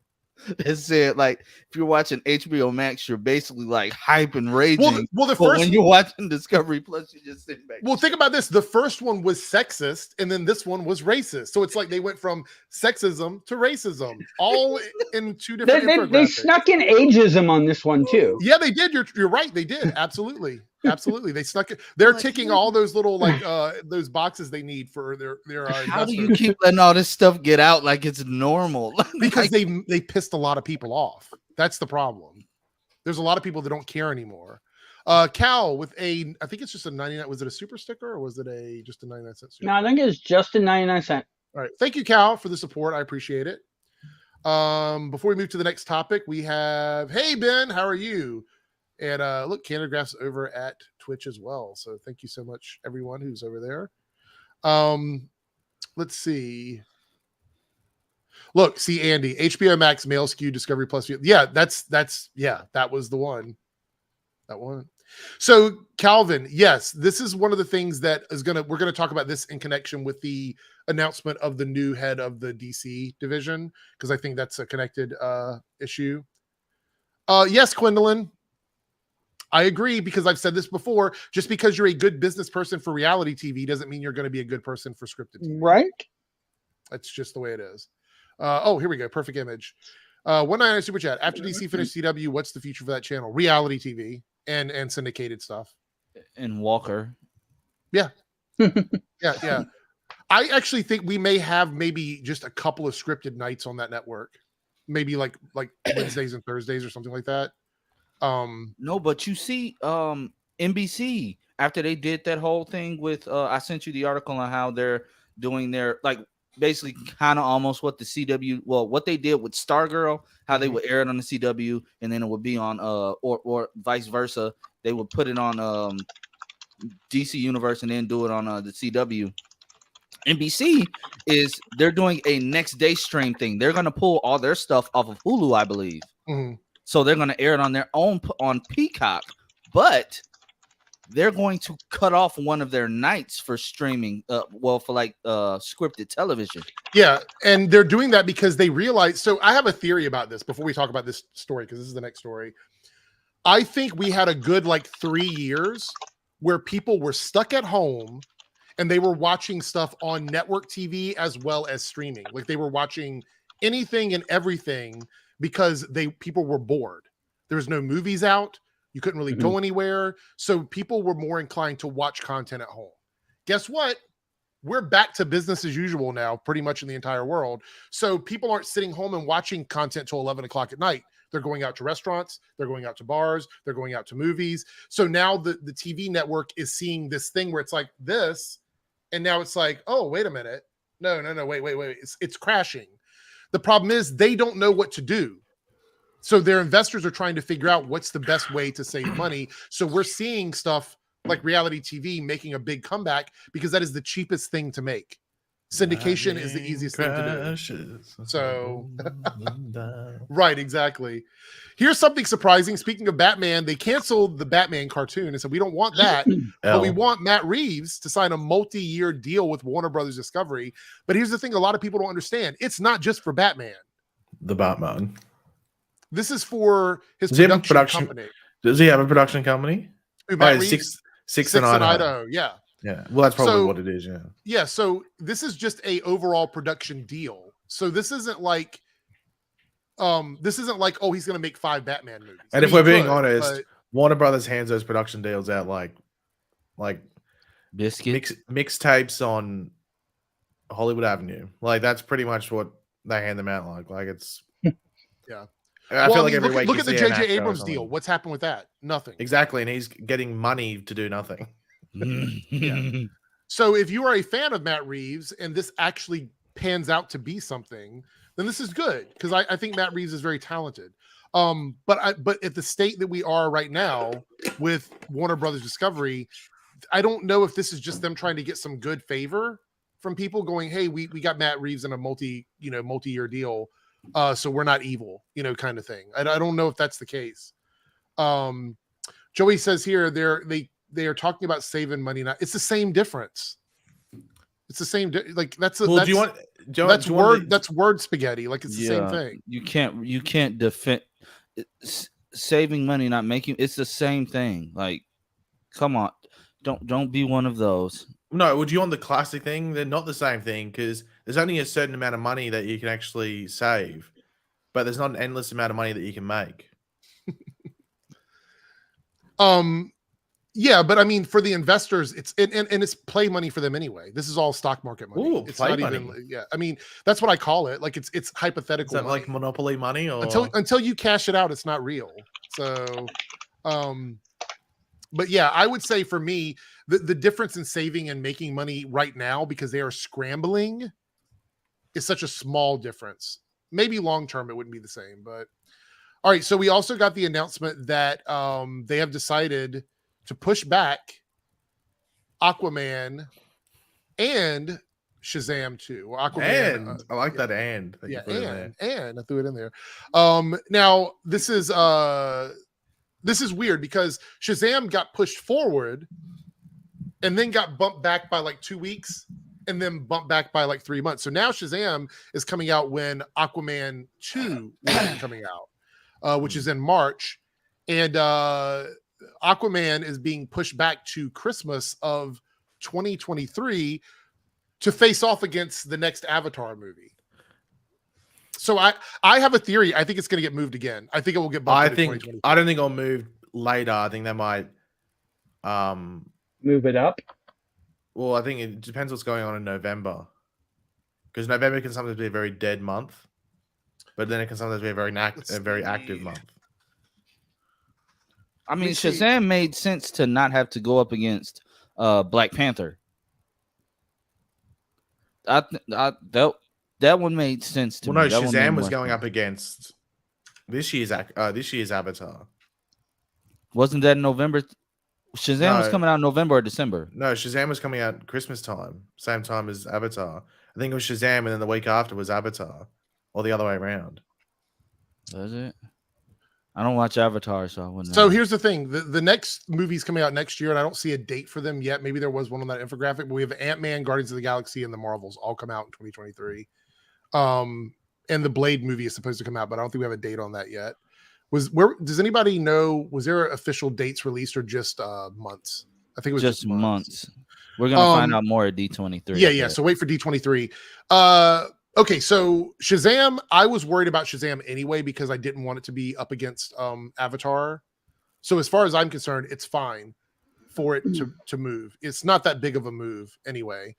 It said, like, if you're watching HBO Max, you're basically like hype and raging. Well, the but first when you're watching Discovery Plus, you're just sitting back. Well, think about this. The first one was sexist, and then this one was racist. So it's like they went from sexism to racism, all in two different. They snuck in ageism on this one too. Yeah, they did. You're right. They did. Absolutely. They snuck it. They're ticking all those little those boxes they need for their. How do you keep letting all this stuff get out like it's normal? Because they pissed a lot of people off. That's the problem. There's a lot of people that don't care anymore. Cal with I think it's just a 99. Was it a super sticker or was it just a 99-cent super? No, I think it's just a 99-cent. All right. Thank you, Cal, for the support. I appreciate it. Before we move to the next topic, we have, hey, Ben, how are you? And look, Canadagraph's over at Twitch as well. So thank you so much, everyone who's over there. Let's see. Look, see Andy, HBO Max male skew Discovery Plus. Yeah, that was the one. That one. So Calvin, yes, this is one of the things that we're gonna talk about this in connection with the announcement of the new head of the DC division, because I think that's a connected issue. Yes, Gwendolyn. I agree, because I've said this before. Just because you're a good business person for reality TV doesn't mean you're going to be a good person for scripted TV. Right? That's just the way it is. Here we go. Perfect image. 199 super chat. After DC finished CW, what's the future for that channel? Reality TV and syndicated stuff. And Walker. Yeah. Yeah. I actually think we may have maybe just a couple of scripted nights on that network. Maybe like Wednesdays and Thursdays or something like that. No, but you see, NBC, after they did that whole thing with I sent you the article on how they're doing their, like, basically kind of almost what the CW, well, what they did with Stargirl, how they would air it on the CW and then it would be on or vice versa. They would put it on DC Universe and then do it on the CW. NBC they're doing a next day stream thing. They're going to pull all their stuff off of Hulu, I believe. Mm-hmm. So they're going to air it on their own on Peacock, but they're going to cut off one of their nights for streaming. For scripted television. Yeah, and they're doing that because they realize. So I have a theory about this before we talk about this story, because this is the next story. I think we had a good 3 years where people were stuck at home and they were watching stuff on network TV as well as streaming. Like they were watching anything and everything, because people were bored. There was no movies out. You couldn't really go anywhere. So people were more inclined to watch content at home. Guess what? We're back to business as usual now, pretty much in the entire world. So people aren't sitting home and watching content till 11 o'clock at night. They're going out to restaurants. They're going out to bars. They're going out to movies. So now the TV network is seeing this thing where it's like this. And now it's like, oh, wait a minute. No, wait. It's crashing. The problem is they don't know what to do. So their investors are trying to figure out what's the best way to save money. So we're seeing stuff like reality TV making a big comeback because that is the cheapest thing to make. Syndication is the easiest thing to do. So, right, exactly. Here's something surprising. Speaking of Batman, they canceled the Batman cartoon and said, we don't want that, but we want Matt Reeves to sign a multi-year deal with Warner Brothers Discovery. But here's the thing a lot of people don't understand. It's not just for Batman. The Batman. This is for his production company. Does he have a production company? Matt Reeves? Six and Idaho. Yeah. Yeah. Well, that's probably what it is. Yeah. Yeah. So this is just a overall production deal. So this isn't like, oh, he's going to make 5 Batman movies. And if we're being honest, Warner Brothers hands those production deals out like biscuits, mixtapes on Hollywood Avenue. Like that's pretty much what they hand them out like. Like it's yeah. I feel like every week. Look at the J.J. Abrams deal. What's happened with that? Nothing. Exactly, and he's getting money to do nothing. Yeah. So if you are a fan of Matt Reeves and this actually pans out to be something, then this is good because I think Matt Reeves is very talented. But at the state that we are right now with Warner Brothers Discovery, I don't know if this is just them trying to get some good favor from people going, hey, we got Matt Reeves in a multi-year deal. So we're not evil, kind of thing. I don't know if that's the case. Joey says here they are talking about saving money. It's the same difference. It's the same. That's word spaghetti. Like it's the same thing. You can't defend saving money, not making. It's the same thing. Like, come on, don't be one of those. No, would you want the classic thing? They're not the same thing because there's only a certain amount of money that you can actually save, but there's not an endless amount of money that you can make. Yeah, but I mean, for the investors, it's it's play money for them anyway. This is all stock market money. Ooh, it's play not money. Even. Yeah, I mean, that's what I call it. Like it's hypothetical. Is that money. like monopoly money, or until you cash it out, it's not real. So, but yeah, I would say for me, the difference in saving and making money right now because they are scrambling is such a small difference. Maybe long term it wouldn't be the same, but all right. So we also got the announcement that they have decided to push back Aquaman and Shazam 2. Or Aquaman. And I like that and. That yeah, you put in there. and I threw it in there. Now this is weird because Shazam got pushed forward and then got bumped back by like 2 weeks and then bumped back by like 3 months. So now Shazam is coming out when Aquaman 2 will be coming out, which is in March. And Aquaman is being pushed back to Christmas of 2023 to face off against the next Avatar movie. So I have a theory. I think it's going to get moved again. I think it will get bumped. I don't think it'll move later. I think they might move it up. Well, I think it depends what's going on in November, because November can sometimes be a very dead month, but then it can sometimes be a very active month. I mean, Shazam made sense to not have to go up against Black Panther. That one made sense to me. Well, no, Shazam was going up against this year's Avatar. Wasn't that in November? Shazam was coming out in November or December. No, Shazam was coming out Christmas time, same time as Avatar. I think it was Shazam, and then the week after was Avatar, or the other way around. Was it? I don't watch Avatar, so I wouldn't. So here's the thing: the next movie's coming out next year, and I don't see a date for them yet. Maybe there was one on that infographic, but we have Ant-Man, Guardians of the Galaxy, and the Marvels all come out in 2023. And the Blade movie is supposed to come out, but I don't think we have a date on that yet. Does anybody know? Was there official dates released or just months? I think it was just months. We're gonna find out more at D23. Yeah. So wait for D23. Okay, so Shazam, I was worried about Shazam anyway because I didn't want it to be up against Avatar. So as far as I'm concerned, it's fine for it to move. It's not that big of a move anyway.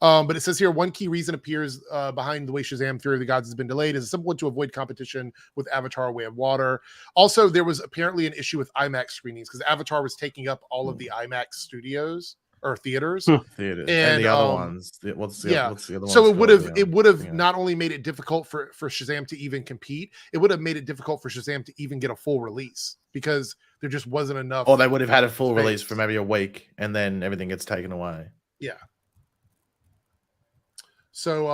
But it says here, one key reason appears behind the way Shazam Fury of the Gods has been delayed is a simple one to avoid competition with Avatar Way of Water. Also, there was apparently an issue with IMAX screenings because Avatar was taking up all of the IMAX studios or theaters. Theaters. And the other ones. What's the other one? So it would have not only made it difficult for Shazam to even compete, it would have made it difficult for Shazam to even get a full release because there just wasn't enough. Or they would have had a full release for maybe a week and then everything gets taken away. Yeah. So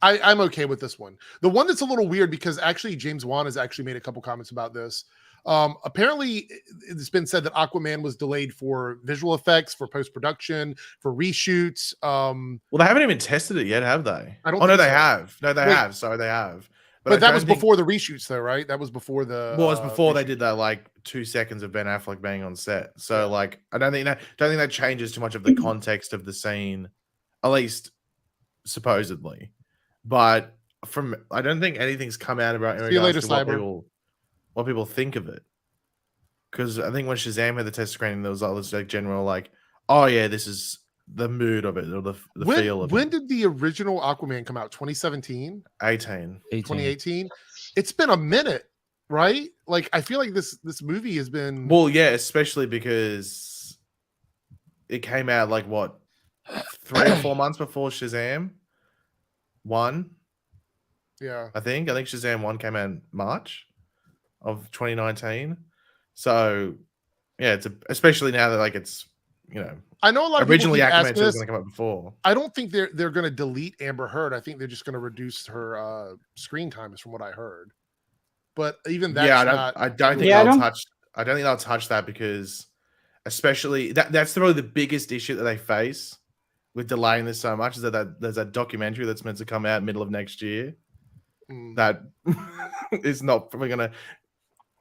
I'm okay with this one. The one that's a little weird because actually James Wan has actually made a couple comments about this. Apparently it's been said that Aquaman was delayed for visual effects, for post-production, for reshoots. Well, they haven't even tested it yet, have they? I don't. Oh no, they have. No, they have. Sorry, they have. But that was before the reshoots, though, right? That was before the. Well, it was before they did that, like 2 seconds of Ben Affleck being on set. So, like, I don't think that changes too much of the context of the scene, at least supposedly. But I don't think anything's come out about in regards to what people think of it. Because I think when Shazam had the test screening, there was all this like general like, oh yeah, this is the mood of it or the feel of it. When did the original Aquaman come out? 2017? 2018? It's been a minute, right? Like I feel like this movie has been. Well, yeah, especially because it came out like what 3 or 4 months before Shazam 1. Yeah, I think Shazam 1 came out in March of 2019. So Yeah, especially now that like it's I know a lot of originally people keep Aquaman asking 2 was this. going to come out before. I don't think they're going to delete Amber Heard. I think they're just going to reduce her screen time, is from what I heard. But even that's I don't think they'll touch that because especially that's probably the biggest issue that they face with delaying this so much is that there's a documentary that's meant to come out middle of next year that is not probably going to.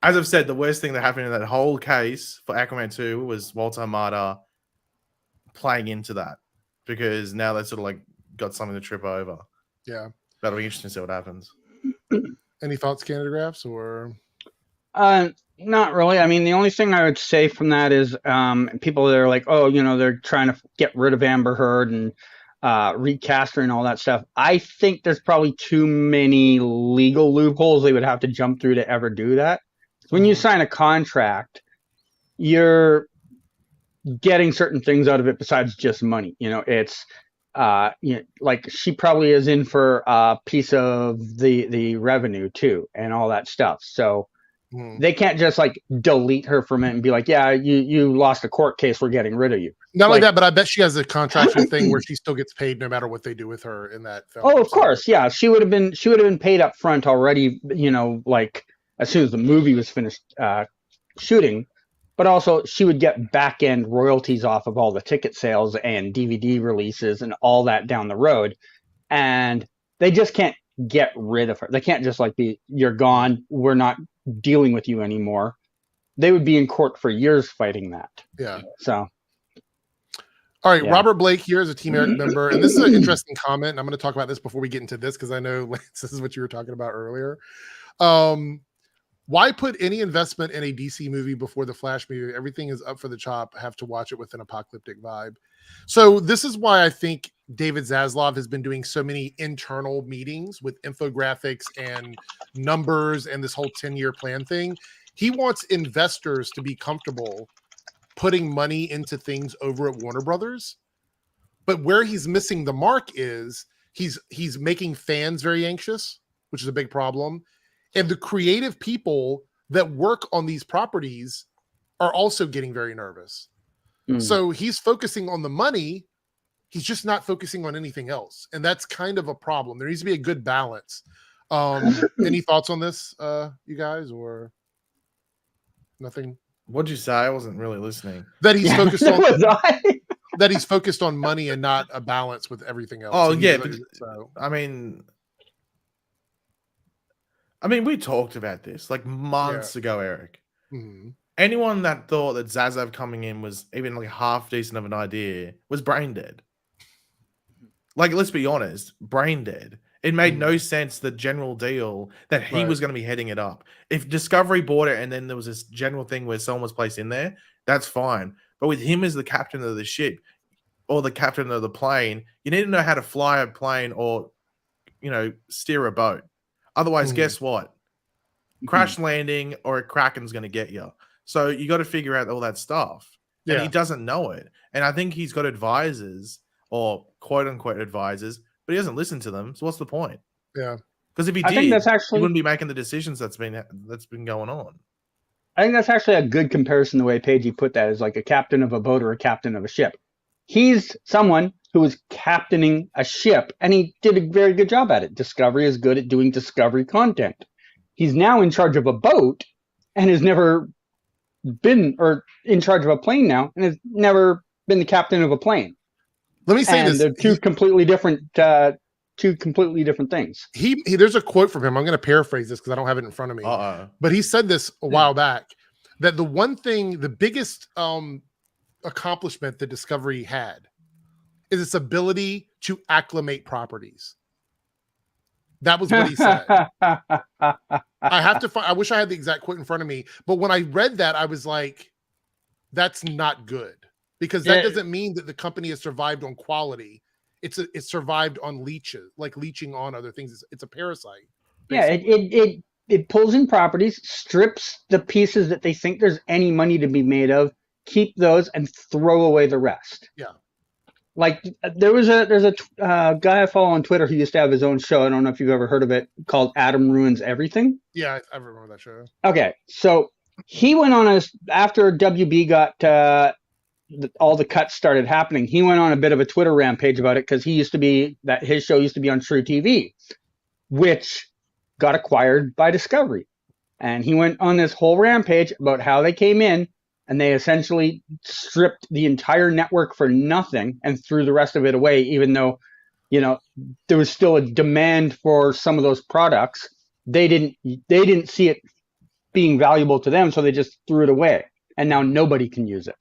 As I've said, the worst thing that happened in that whole case for Aquaman 2 was Walter Amada playing into that because now they sort of like got something to trip over. Yeah. That'll be interesting to see what happens. Any thoughts, Canada Graphs, or? Not really. I mean, the only thing I would say from that is people that are like, oh, they're trying to get rid of Amber Heard and recast her and all that stuff. I think there's probably too many legal loopholes they would have to jump through to ever do that. When you sign a contract, you're getting certain things out of it besides just money. It's like she probably is in for a piece of the revenue too and all that stuff. So they can't just like delete her from it and be like, yeah, you lost a court case, we're getting rid of you. Not only that, but I bet she has a contractual thing where she still gets paid no matter what they do with her in that film. Oh, of course, yeah. She would have been paid up front already, like as soon as the movie was finished shooting, but also she would get back end royalties off of all the ticket sales and DVD releases and all that down the road. And they just can't get rid of her. They can't just like you're gone, we're not dealing with you anymore. They would be in court for years fighting that. Yeah. So. All right, yeah. Robert Blake here is a Team Eric member, and this is an interesting comment. And I'm going to talk about this before we get into this because I know, Lance, this is what you were talking about earlier. Why put any investment in a DC movie before the Flash movie? Everything is up for the chop. Have to watch it with an apocalyptic vibe. So this is why I think David Zaslav has been doing so many internal meetings with infographics and numbers and this whole 10-year plan thing. He wants investors to be comfortable putting money into things over at Warner Brothers. But where he's missing the mark is he's making fans very anxious, which is a big problem. And the creative people that work on these properties are also getting very nervous. So he's focusing on the money. He's just not focusing on anything else. And that's kind of a problem. There needs to be a good balance. Any thoughts on this, you guys, or nothing? What'd you say? I wasn't really listening. That he's focused on that he's focused on money and not a balance with everything else. Oh, yeah. But, I mean, we talked about this like months ago, Eric. Mm-hmm. Anyone that thought that Zaslav coming in was even like half decent of an idea was brain dead. Like, let's be honest, brain dead. It made no sense, the general deal, that he was going to be heading it up. If Discovery bought it and then there was this general thing where someone was placed in there, that's fine. But with him as the captain of the ship or the captain of the plane, you need to know how to fly a plane or, steer a boat. Otherwise, guess what? Crash landing or a Kraken's going to get you. So you got to figure out all that stuff. And he doesn't know it. And I think he's got advisors or quote unquote advisors, but he doesn't listen to them. So what's the point? Yeah. Because if he did, he wouldn't be making the decisions that's been going on. I think that's actually a good comparison. The way Paige put that is like a captain of a boat or a captain of a ship. He's someone who was captaining a ship, and he did a very good job at it. Discovery is good at doing Discovery content. He's now in charge of a boat and has never been, or in charge of a plane now, and has never been the captain of a plane. Let me say this: they're two completely different things. There's a quote from him. I'm going to paraphrase this because I don't have it in front of me. But he said this a while back that the one thing, the biggest accomplishment that Discovery had is its ability to acclimate properties. That was what he said. I wish I had the exact quote in front of me, but when I read that, I was like, that's not good, because that doesn't mean that the company has survived on quality. It's survived on leeching on other things. It's a parasite. Basically. Yeah, it pulls in properties, strips the pieces that they think there's any money to be made of, keep those, and throw away the rest. Yeah. Like there's a guy I follow on Twitter who used to have his own show. I don't know if you've ever heard of it, called Adam Ruins Everything. Yeah, I remember that show. Okay, so he went on after WB got all the cuts started happening. He went on a bit of a Twitter rampage about it because his show used to be on True TV, which got acquired by Discovery. And he went on this whole rampage about how they came in and they essentially stripped the entire network for nothing and threw the rest of it away, even though, there was still a demand for some of those products. They didn't see it being valuable to them, so they just threw it away. And now nobody can use it,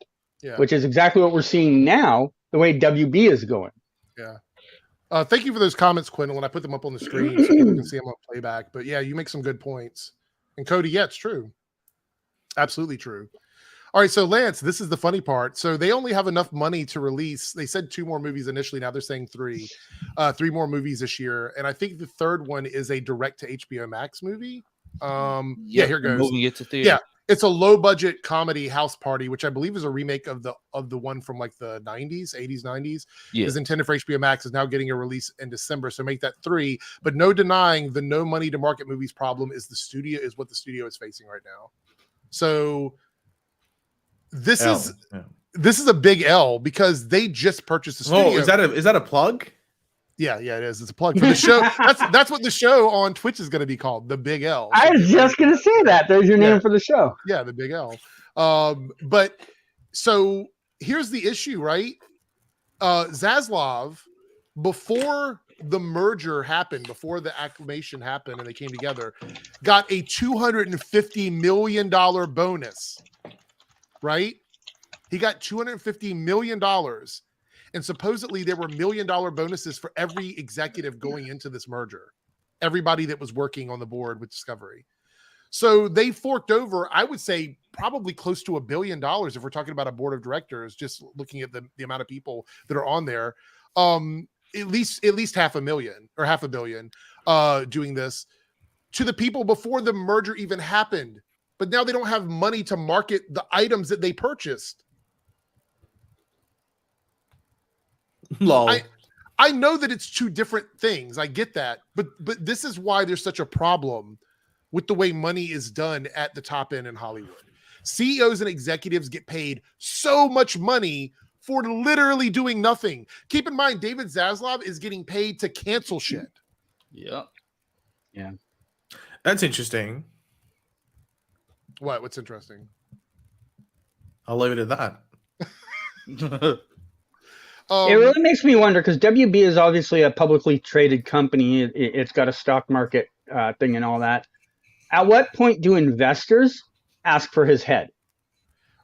which is exactly what we're seeing now, the way WB is going. Yeah. Thank you for those comments, Quinn. When I put them up on the screen so people can see them on playback. But yeah, you make some good points. And Cody, yeah, it's true. Absolutely true. All right, so Lance, this is the funny part. So they only have enough money to release. They said 2 more movies initially. Now they're saying 3. 3 more movies this year. And I think the third one is a direct to HBO Max movie. Here it goes. Moving it to theater. Yeah, it's a low budget comedy house party, which I believe is a remake of the one from like the 90s, 80s, 90s. Is intended for HBO Max, is now getting a release in December. So make that 3. But no denying the no money to market movies problem is what the studio is facing right now. So this is a big L because they just purchased the studio. Oh, is that a plug? Yeah, it is. It's a plug for the show. That's what the show on Twitch is going to be called, The Big L. I was just going to say that. There's your name for the show. Yeah, The Big L. But so here's the issue, right? Zaslav, before the merger happened, before the acclamation happened and they came together, got a $250 million bonus, right? He got $250 million. And supposedly there were $1 million bonuses for every executive going into this merger. Everybody that was working on the board with Discovery. So they forked over, I would say, probably close to $1 billion if we're talking about a board of directors, just looking at the amount of people that are on there. At least $500,000 or $500 million doing this to the people before the merger even happened. But now they don't have money to market the items that they purchased. Lol. I know that it's 2 different things. I get that. But this is why there's such a problem with the way money is done at the top end in Hollywood. CEOs and executives get paid so much money for literally doing nothing. Keep in mind, David Zaslav is getting paid to cancel shit. Yeah. That's interesting. What's interesting? I'll leave it at that. It really makes me wonder because WB is obviously a publicly traded company. It's got a stock market thing and all that. At what point do investors ask for his head?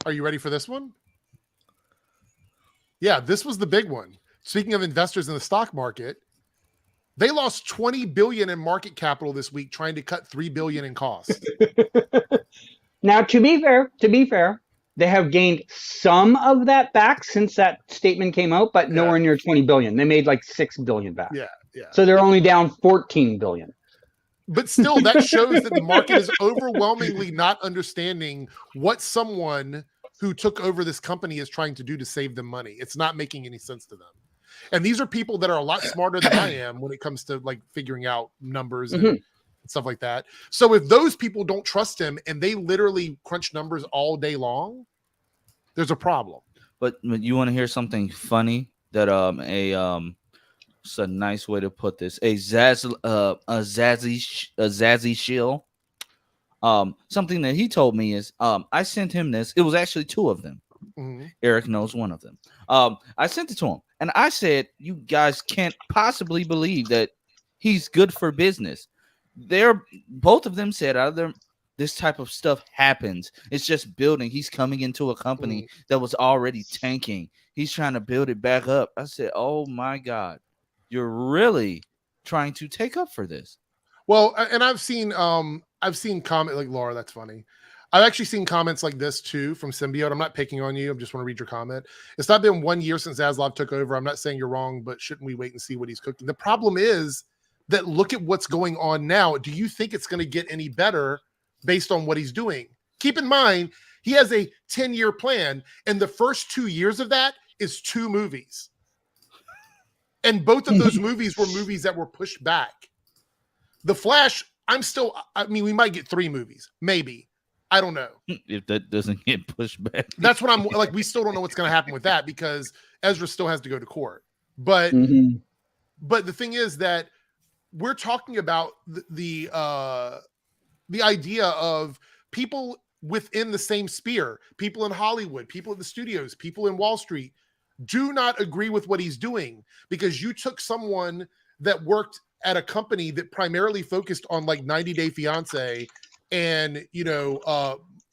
Are you ready for this one? Yeah, this was the big one. Speaking of investors in the stock market, they lost $20 billion in market capital this week trying to cut $3 billion in costs. Now, to be fair, they have gained some of that back since that statement came out, but nowhere near 20 billion. They made like 6 billion back. Yeah. So they're only down 14 billion. But still, that shows that the market is overwhelmingly not understanding what someone who took over this company is trying to do to save them money. It's not making any sense to them. And these are people that are a lot smarter than I am when it comes to like figuring out numbers and stuff like that. So if those people don't trust him and they literally crunch numbers all day long, there's a problem. But you want to hear something funny that it's a nice way to put this. A Zazzy shill. Something that he told me is I sent him this. It was actually 2 of them. Mm-hmm. Eric knows one of them. I sent it to him and I said, you guys can't possibly believe that he's good for business. Both of them said this type of stuff happens. It's just building. He's coming into a company that was already tanking. He's trying to build it back up. I said, oh my God, you're really trying to take up for this. Well, and I've seen comment like Laura, that's funny. I've actually seen comments like this too from Symbiote. I'm not picking on you. I just want to read your comment. It's not been 1 year since Zaslav took over. I'm not saying you're wrong, but shouldn't we wait and see what he's cooking? The problem is that look at what's going on now. Do you think it's going to get any better based on what he's doing? Keep in mind, he has a 10-year plan, and the first 2 years of that is 2 movies. And both of those movies were movies that were pushed back. The Flash, we might get 3 movies, maybe. I don't know if that doesn't get pushed back. That's what I'm like. We still don't know what's going to happen with that because Ezra still has to go to court. But but the thing is that we're talking about the idea of people within the same sphere, people in Hollywood, people at the studios, people in Wall Street do not agree with what he's doing because you took someone that worked at a company that primarily focused on like 90 Day Fiance and, you know,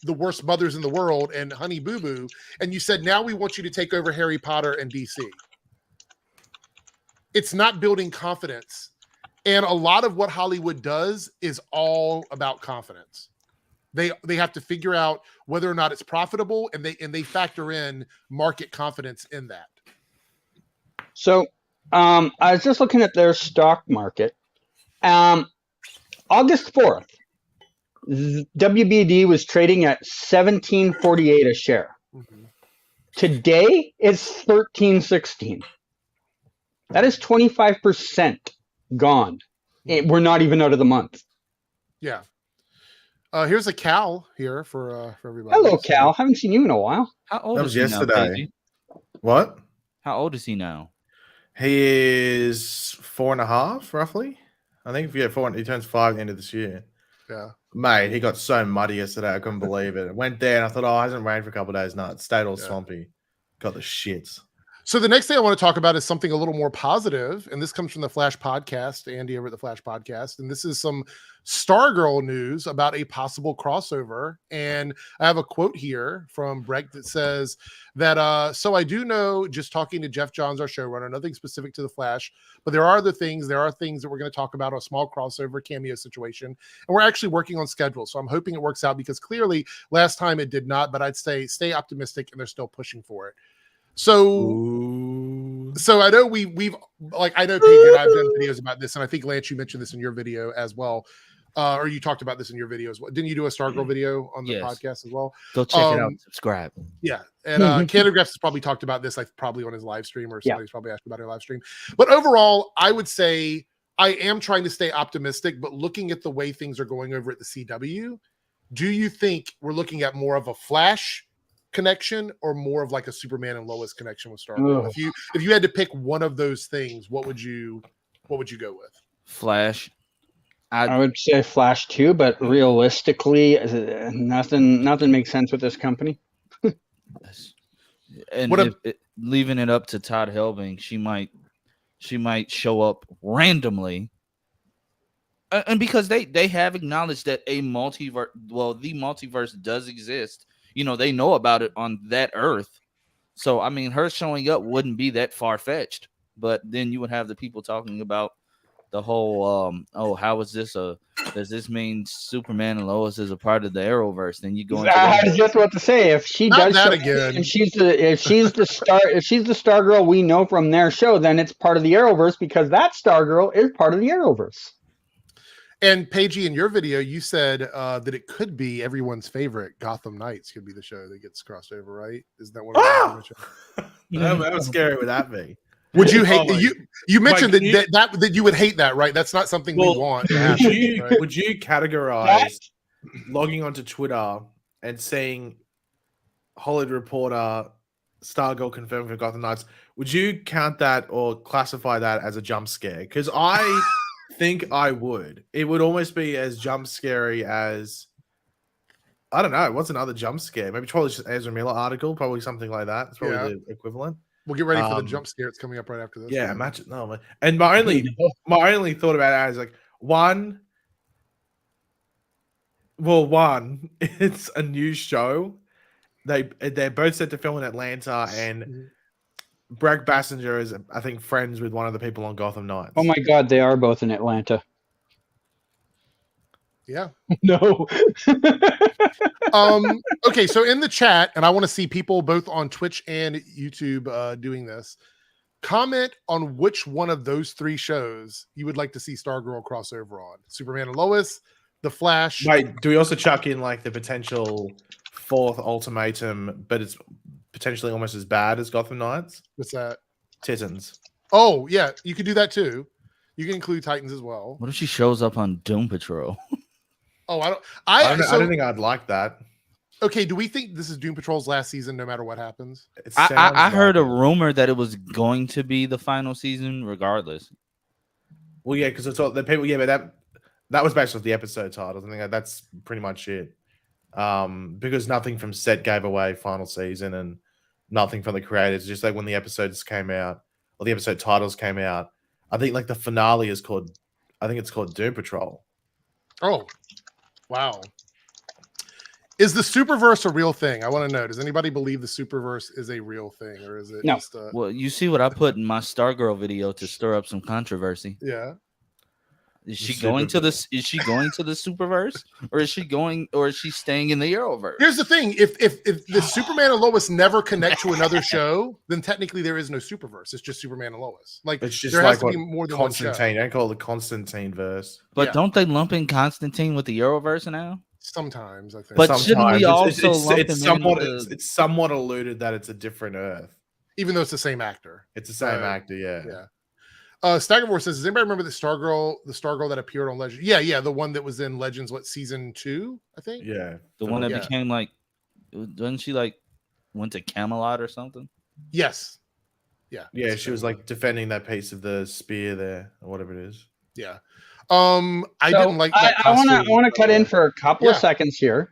The Worst Mothers in the World and Honey Boo Boo. And you said, now we want you to take over Harry Potter and DC. It's not building confidence. And a lot of what Hollywood does is all about confidence. They have to figure out whether or not it's profitable, and they factor in market confidence in that. So I was just looking at their stock market. August 4th, WBD was trading at $17.48 a share. Today, it's $13.16. That is 25% gone. We're not even out of the month. Yeah. Here's a Cal here for everybody. Hello, Cal. Haven't seen you in a while. How old That is was he now, yesterday. Paige? What? How old is he now? He is 4.5, roughly. I think if you get 4, he turns 5 at the end of this year. Yeah. Mate, he got so muddy yesterday. I couldn't believe it. I went there and I thought, oh, it hasn't rained for a couple of days. No, it stayed all swampy. Got the shits. So the next thing I want to talk about is something a little more positive, and this comes from the Flash Podcast, Andy over at the Flash Podcast, and this is some Stargirl news about a possible crossover. And I have a quote here from Breck that says that, so I do know, just talking to Jeff Johns, our showrunner, nothing specific to the Flash, but there are other things. There are things that we're going to talk about, a small crossover cameo situation, and we're actually working on schedule. So I'm hoping it works out because clearly last time it did not, but I'd say stay optimistic, and they're still pushing for it. So I know we've like, I know Paige and I've done videos about this, and I think Lance, you mentioned this in your video as well, or you talked about this in your video as well. Didn't you do a Stargirl video on the podcast as well? Go check it out. Subscribe. Yeah, and Canada Graphs has probably talked about this, like probably on his live stream, or somebody's probably asked about our live stream. But overall, I would say I am trying to stay optimistic. But looking at the way things are going over at the CW, do you think we're looking at more of a Flash connection or more of like a Superman and Lois connection with Stargirl? If you had to pick one of those things, what would you go with? Flash. I would say Flash too, but realistically, nothing makes sense with this company. And leaving it up to Todd Helbing, she might show up randomly. And because they have acknowledged that the multiverse does exist. You know, they know about it on that Earth. So, I mean, her showing up wouldn't be that far-fetched. But then you would have the people talking about the whole, how is this does this mean Superman and Lois is a part of the Arrowverse? Then you go into I was just about to say, if she does that again, if she's the Stargirl we know from their show, then it's part of the Arrowverse because that Stargirl is part of the Arrowverse. And Paige, in your video, you said that it could be everyone's favorite Gotham Knights could be the show that gets crossed over, right? Isn't that one of How scary would that be? Would you hate you mentioned that you would hate that, right? That's not something we want to happen, would you categorize logging onto Twitter and seeing Hollywood Reporter Stargirl confirmed for Gotham Knights? Would you count that or classify that as a jump scare? Because I think I would. It would almost be as jump scary as, I don't know, what's another jump scare? Maybe probably just Ezra Miller article, probably something like that. It's probably the equivalent. We'll get ready for the jump scare. It's coming up right after this. Yeah, imagine. No, man. And my only thought about it is like one, it's a new show. They're both set to film in Atlanta, and Bragg Bassinger is, I think, friends with one of the people on Gotham Knights. Oh my God, they are both in Atlanta. Yeah. No. Okay, so in the chat, and I want to see people both on Twitch and YouTube doing this. Comment on which one of those three shows you would like to see Stargirl crossover on. Superman and Lois, The Flash. Wait, do we also chuck in like the potential fourth ultimatum, but it's potentially almost as bad as Gotham Knights? What's that? Titans. Oh, yeah, you could do that too. You can include Titans as well. What if she shows up on Doom Patrol? Oh, I don't. I don't think I'd like that. Okay, do we think this is Doom Patrol's last season, no matter what happens? I heard a rumor that it was going to be the final season, regardless. Well, yeah, because it's all the people. Yeah, but that was based off the episode titles. I think that's pretty much it. Because nothing from set gave away final season, and nothing from the creators. Just like when the episodes came out, or the episode titles came out, I think like the finale is called. I think it's called Doom Patrol. Oh, wow. Is the Superverse a real thing? I want to know. Does anybody believe the Superverse is a real thing, or is it No. just a... Well, you see what I put in my Stargirl video to stir up some controversy. Yeah. Is she going to this? Is she going to the Superverse, or is she staying in the Arrowverse? Here's the thing: if the Superman and Lois never connect to another show, then technically there is no Superverse. It's just Superman and Lois. Like It's just there like has to be more than one show. Constantine. I call it the Constantine verse. But Yeah. don't they lump in Constantine with the Arrowverse now? Sometimes I think. But shouldn't we also lump it's him in somewhat with the- it's somewhat alluded that it's a different Earth. even though it's the same actor. It's the same actor, yeah. Yeah. Staggermore says, does anybody remember the Stargirl that appeared on Legends? Yeah, the one that was in Legends, season 2, I think? Yeah. The one that Yeah. became like, didn't she like went to Camelot or something? Yes. Yeah. Yeah, she was like defending that piece of the spear there, or whatever it is. Yeah. I didn't like that. I want costume. to cut in for a couple of seconds here,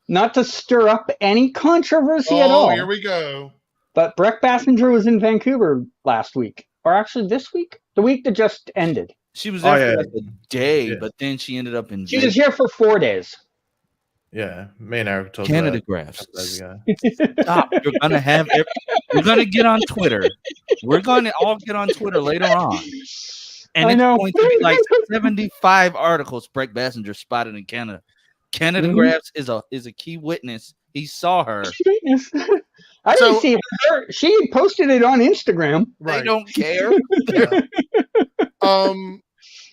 not to stir up any controversy at all. Oh, here we go. But Brett Bassinger was in Vancouver last week, or actually this week, the week that just ended. She was there yeah. for like a day, Yeah. but then she ended up in She was here for 4 days. Yeah, me and Eric talked Canada about graphs. it a couple days ago. Stop. We're gonna get on Twitter. We're gonna all get on Twitter later on. And I it's know. going to be like 75 articles Brett Bassinger spotted in Canada. Canada Mhm. Graphs is a key witness. He saw her. I didn't see her. She posted it on Instagram. They don't care.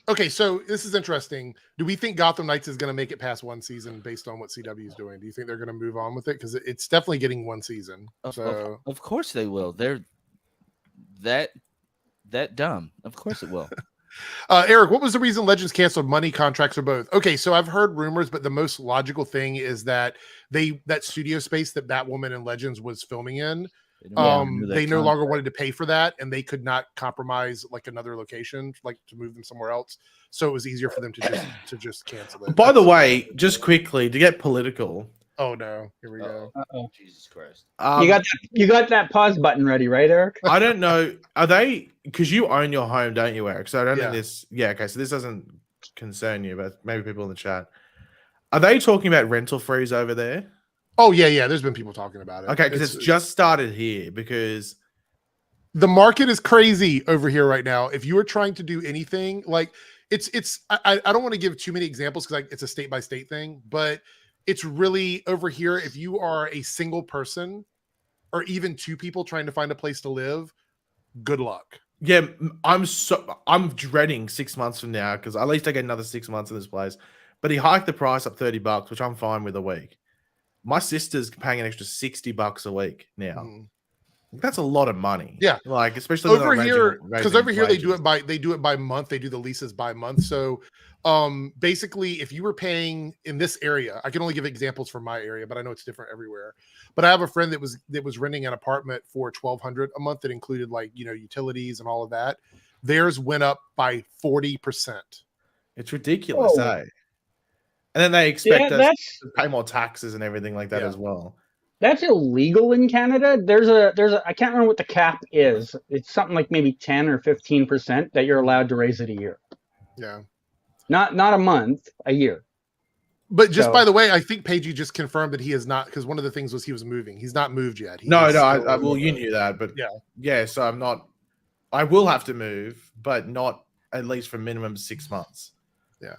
Okay, so this is interesting. Do we think Gotham Knights is going to make it past one season based on what CW is doing? Do you think they're going to move on with it? Because it's definitely getting one season. Of course they will. They're that dumb. Of course it will. Eric, what was the reason Legends canceled money contracts or both? Okay, so I've heard rumors, but the most logical thing is that that studio space that Batwoman and Legends was filming in, they no longer wanted to pay for that, and they could not compromise like another location, like to move them somewhere else. So it was easier for them to just cancel it. By the way, just quickly to get political. Oh no, here we go. Uh-oh. Jesus Christ. You got that pause button ready, right, Eric? I don't know. Are they, because you own your home, don't you, Eric? So I don't think this. Yeah, okay. So this doesn't concern you, but maybe people in the chat. Are they talking about rental freeze over there? Oh yeah. There's been people talking about it. Okay, because it's just started here. Because the market is crazy over here right now. If you are trying to do anything, like I don't want to give too many examples because it's a state by state thing, but it's really over here. If you are a single person or even two people trying to find a place to live, good luck. yeah, I'm dreading 6 months from now because at least I get another 6 months in this place. But he hiked the price up $30, which I'm fine with a week. My sister's paying an extra $60 a week now. That's a lot of money. Yeah, like especially over here, because over here they do it by month. They do the leases by month. So basically, if you were paying in this area, I can only give examples from my area, but I know it's different everywhere. But I have a friend that was renting an apartment for $1,200 a month that included like utilities and all of that. Theirs went up by 40%. It's ridiculous, eh? And then they expect us to pay more taxes and everything like that as well. That's illegal in Canada. There's a I can't remember what the cap is. It's something like maybe 10 or 15% that you're allowed to raise it a year. Yeah. Not a month, a year. But just by the way, I think Paige just confirmed that he is not, because one of the things was he was moving. He's not moved yet. Well, you knew that, but yeah. So I'm not. I will have to move, but not at least for minimum 6 months. Yeah.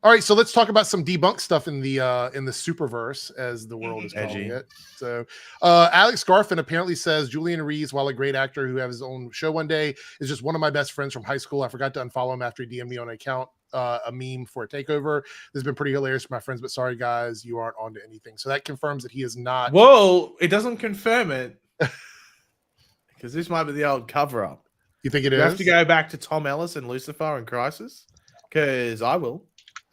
All right, so let's talk about some debunked stuff in the Superverse, as the world is calling it. So, Alex Garfin apparently says Julian Reeves, while a great actor who has his own show one day, is just one of my best friends from high school. I forgot to unfollow him after he DM'd me on an account, a meme for a takeover. This has been pretty hilarious for my friends, but sorry guys, you aren't onto anything. So that confirms that he is not. Well, it doesn't confirm it because this might be the old cover up. You think it is? You have to go back to Tom Ellis and Lucifer and Crisis, because I will.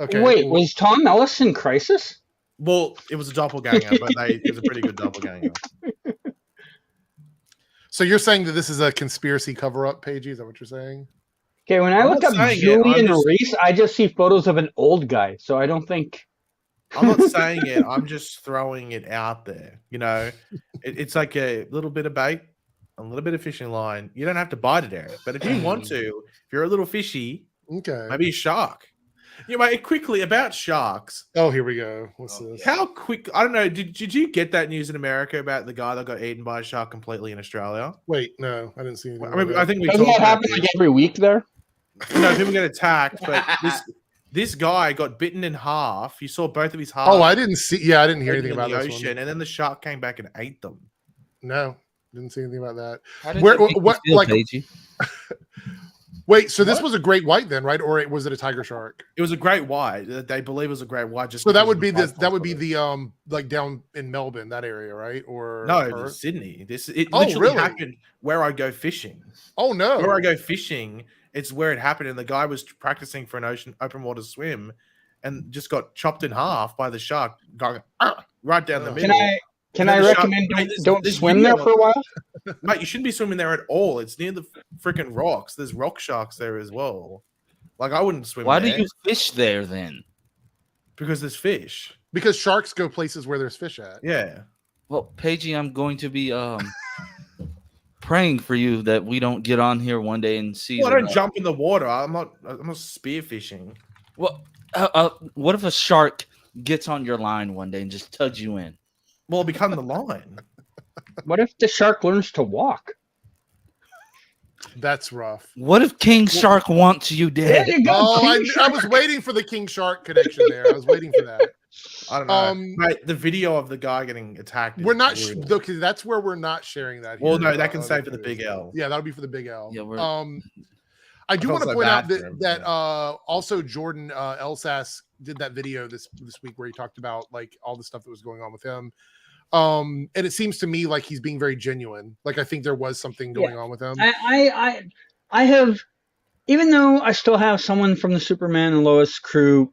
Okay. Wait, well, was Tom Ellis in Crisis? Well, it was a doppelganger, but it was a pretty good doppelganger. so you're saying that this is a conspiracy cover-up, Paige? Is that what you're saying? Okay, when I I'm look not up saying it, Julian I'm just- Reese, I just see photos of an old guy. So I don't think. I'm not saying it. I'm just throwing it out there. You know, it's like a little bit of bait, a little bit of fishing line. You don't have to bite it, Eric. But if you want to, if you're a little fishy, Okay. maybe a shark. You know, quickly about sharks. Oh, here we go. What's this? How quick? I don't know. Did you get that news in America about the guy that got eaten by a shark completely in Australia? Wait, no, I didn't see anything. I mean, I think we Doesn't talked that about happen this. like every week there? No, people get attacked, but this guy got bitten in half. You saw both of his halves. Oh, I didn't see. Yeah, I didn't hear anything in about the this ocean, one. and then the shark came back and ate them. No, didn't see anything about that. How did Where- that make you what- feel, like- Paigey? Wait, so this What? was a great white then, right? Or was it a tiger shark? It was a great white. They believe it was a great white. Just So that because would of be the the bite that would be of it. the like down in Melbourne, that area, right? Or No, it Perth? was Sydney. It Oh, literally really? happened where I go fishing. Oh no. Where I go fishing, it's where it happened, and the guy was practicing for an open water swim, and just got chopped in half by the shark, going right down the Can middle. Can And I then the shark- recommend Hey, don't there's swim video there for a while? Mate, you shouldn't be swimming there at all. It's near the freaking rocks. There's rock sharks there as well. Like I wouldn't swim Why there do you fish there then? because there's fish. Because sharks go places where there's fish at. Yeah. Well, Paigey, I'm going to be praying for you that we don't get on here one day and see. Well, I the- don't jump in the water. I'm not spear fishing. Well, what if a shark gets on your line one day and just tugs you in? Well, become the line. What if the shark learns to walk? That's rough. What if King Shark wants you There dead? you go. Oh, King I Shark. was waiting for the King Shark connection there. I was waiting for that. I don't know. Mate, the video of the guy getting attacked. We're is not brutal. okay. That's where we're not sharing that. Well, here. no, that can stay for the videos. big L. Yeah, that'll be for the big L. Yeah, we're- I do felt want to so point out bad for that him, that yeah. also Jordan Elsas did that video this week where he talked about like all the stuff that was going on with him. And it seems to me like he's being very genuine. Like I think there was something going on with him. I have, even though I still have someone from the Superman and Lois crew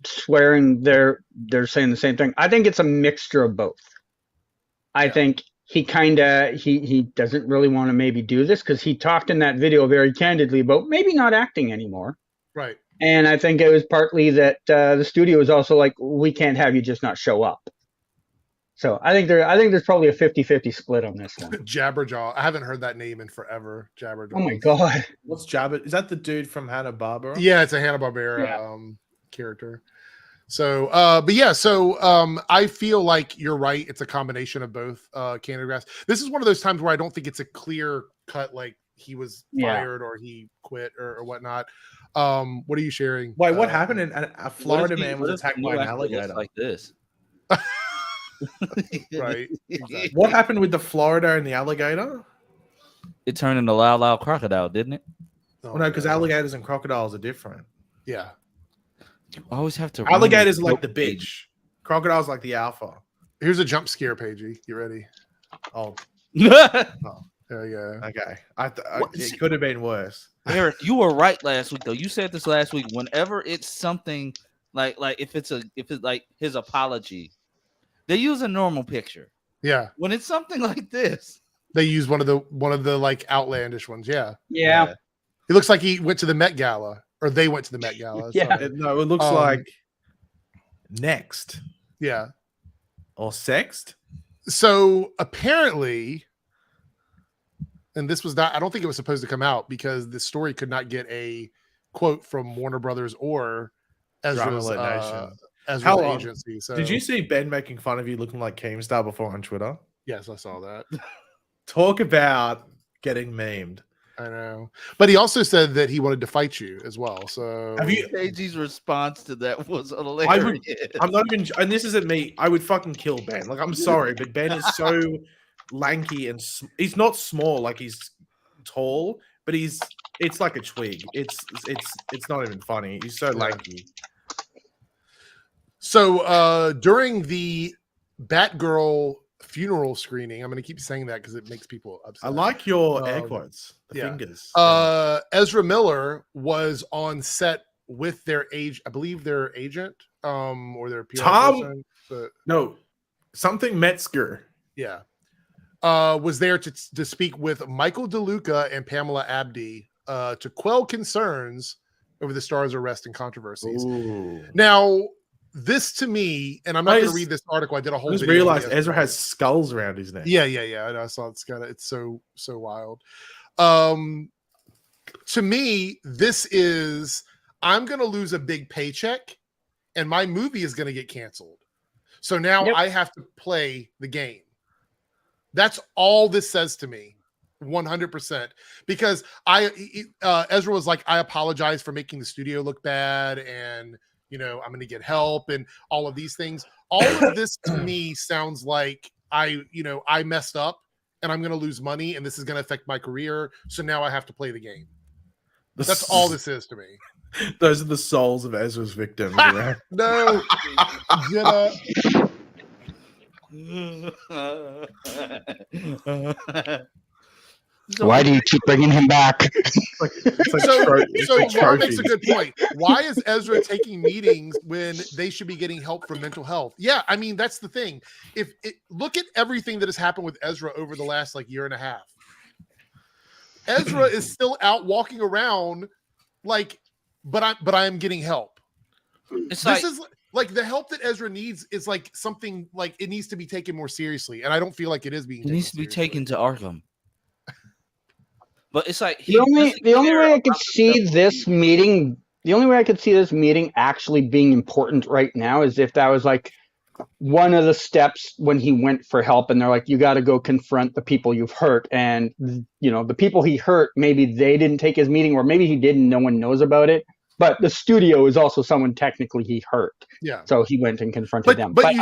swearing they're saying the same thing. I think it's a mixture of both. I think he doesn't really want to maybe do this because he talked in that video very candidly about maybe not acting anymore. Right. And I think it was partly that the studio was also like, we can't have you just not show up. So I think there's probably a 50-50 split on this one. Jabberjaw. I haven't heard that name in forever. Jabberjaw. Oh my god. What's Jabba? Is that the dude from Hanna-Barbera? Yeah, it's a Hanna-Barbera character. So, but yeah, so I feel like you're right. It's a combination of both Canada Grass. This is one of those times where I don't think it's a clear cut, like he was fired or he quit or whatnot. What are you sharing? Wait, what happened? A Florida What if he- man was what if the attacked new by an actor looks alligator. like this. Right. Exactly. What happened with the Florida and the alligator? It turned into Loud Loud Crocodile, didn't it? Oh, Well, no, because God. alligators and crocodiles are different. Yeah. You always have to. Alligators are like the remember- bitch. Crocodiles like the alpha. Here's a jump scare, Paigey. You ready? Oh, There you go. okay. What- It could have been worse. Eric, you were right last week though. You said this last week. Whenever it's something like if it's like his apology, they use a normal picture. Yeah. When it's something like this, They use one of the like outlandish ones. Yeah. Yeah. It looks like he went to the Met Gala, or they went to the Met Gala. Yeah. Sorry. No, it looks like next Yeah. or sexed. So apparently, and this was not, I don't think it was supposed to come out because the story could not get a quote from Warner Brothers or Ezra's, Drama Nation. Ezra's How long? agency. So Did you see Ben making fun of you looking like Keemstar before on Twitter? Yes, I saw that. Talk about getting memed. I know. But he also said that he wanted to fight you as well. So Have you? Paigey's response to that was I hilarious. would, I'm not even, and this isn't me. I would fucking kill Ben. Like, I'm sorry, but Ben is so lanky and he's not small. Like he's tall, but it's like a twig. It's not even funny. He's so lanky. So during the Batgirl funeral screening, I'm going to keep saying that because it makes people upset. I like your air quotes. The yeah. fingers. Ezra Miller was on set with their age, I believe their agent, or their PR Tom- person, but No, something Metzger. yeah, was there to speak with Michael DeLuca and Pamela Abdi to quell concerns over the star's arrest and controversies. Ooh. Now, this to me, and I'm not going to read this article. I did a whole. I just video realized yesterday. Ezra has skulls around his neck. Yeah. I know. I saw it's so wild. To me, this is I'm going to lose a big paycheck, and my movie is going to get canceled. So now I have to play the game. That's all this says to me. 100%, because Ezra was like, I apologize for making the studio look bad, and I'm going to get help and all of these things. All of this to me sounds like I messed up and I'm going to lose money, and this is going to affect my career. So now I have to play the game. That's all this is to me. Those are the souls of Ezra's victims. Right? No, Jenna. Why do you keep bringing him back? So Laura makes a good point. Why is Ezra taking meetings when they should be getting help from mental health? Yeah, I mean, that's the thing. Look at everything that has happened with Ezra over the last year and a half. Ezra is still out walking around but I am getting help. This is the help that Ezra needs is something it needs to be taken more seriously, and I don't feel like it is being. It needs to be taken to Arkham. But it's the only way I could see this meeting. The only way I could see this meeting actually being important right now is if that was one of the steps when he went for help, and they're like, you got to go confront the people you've hurt, and the people he hurt, maybe they didn't take his meeting, or maybe he didn't. No one knows about it. But the studio is also someone technically he hurt. Yeah. So he went and confronted them. But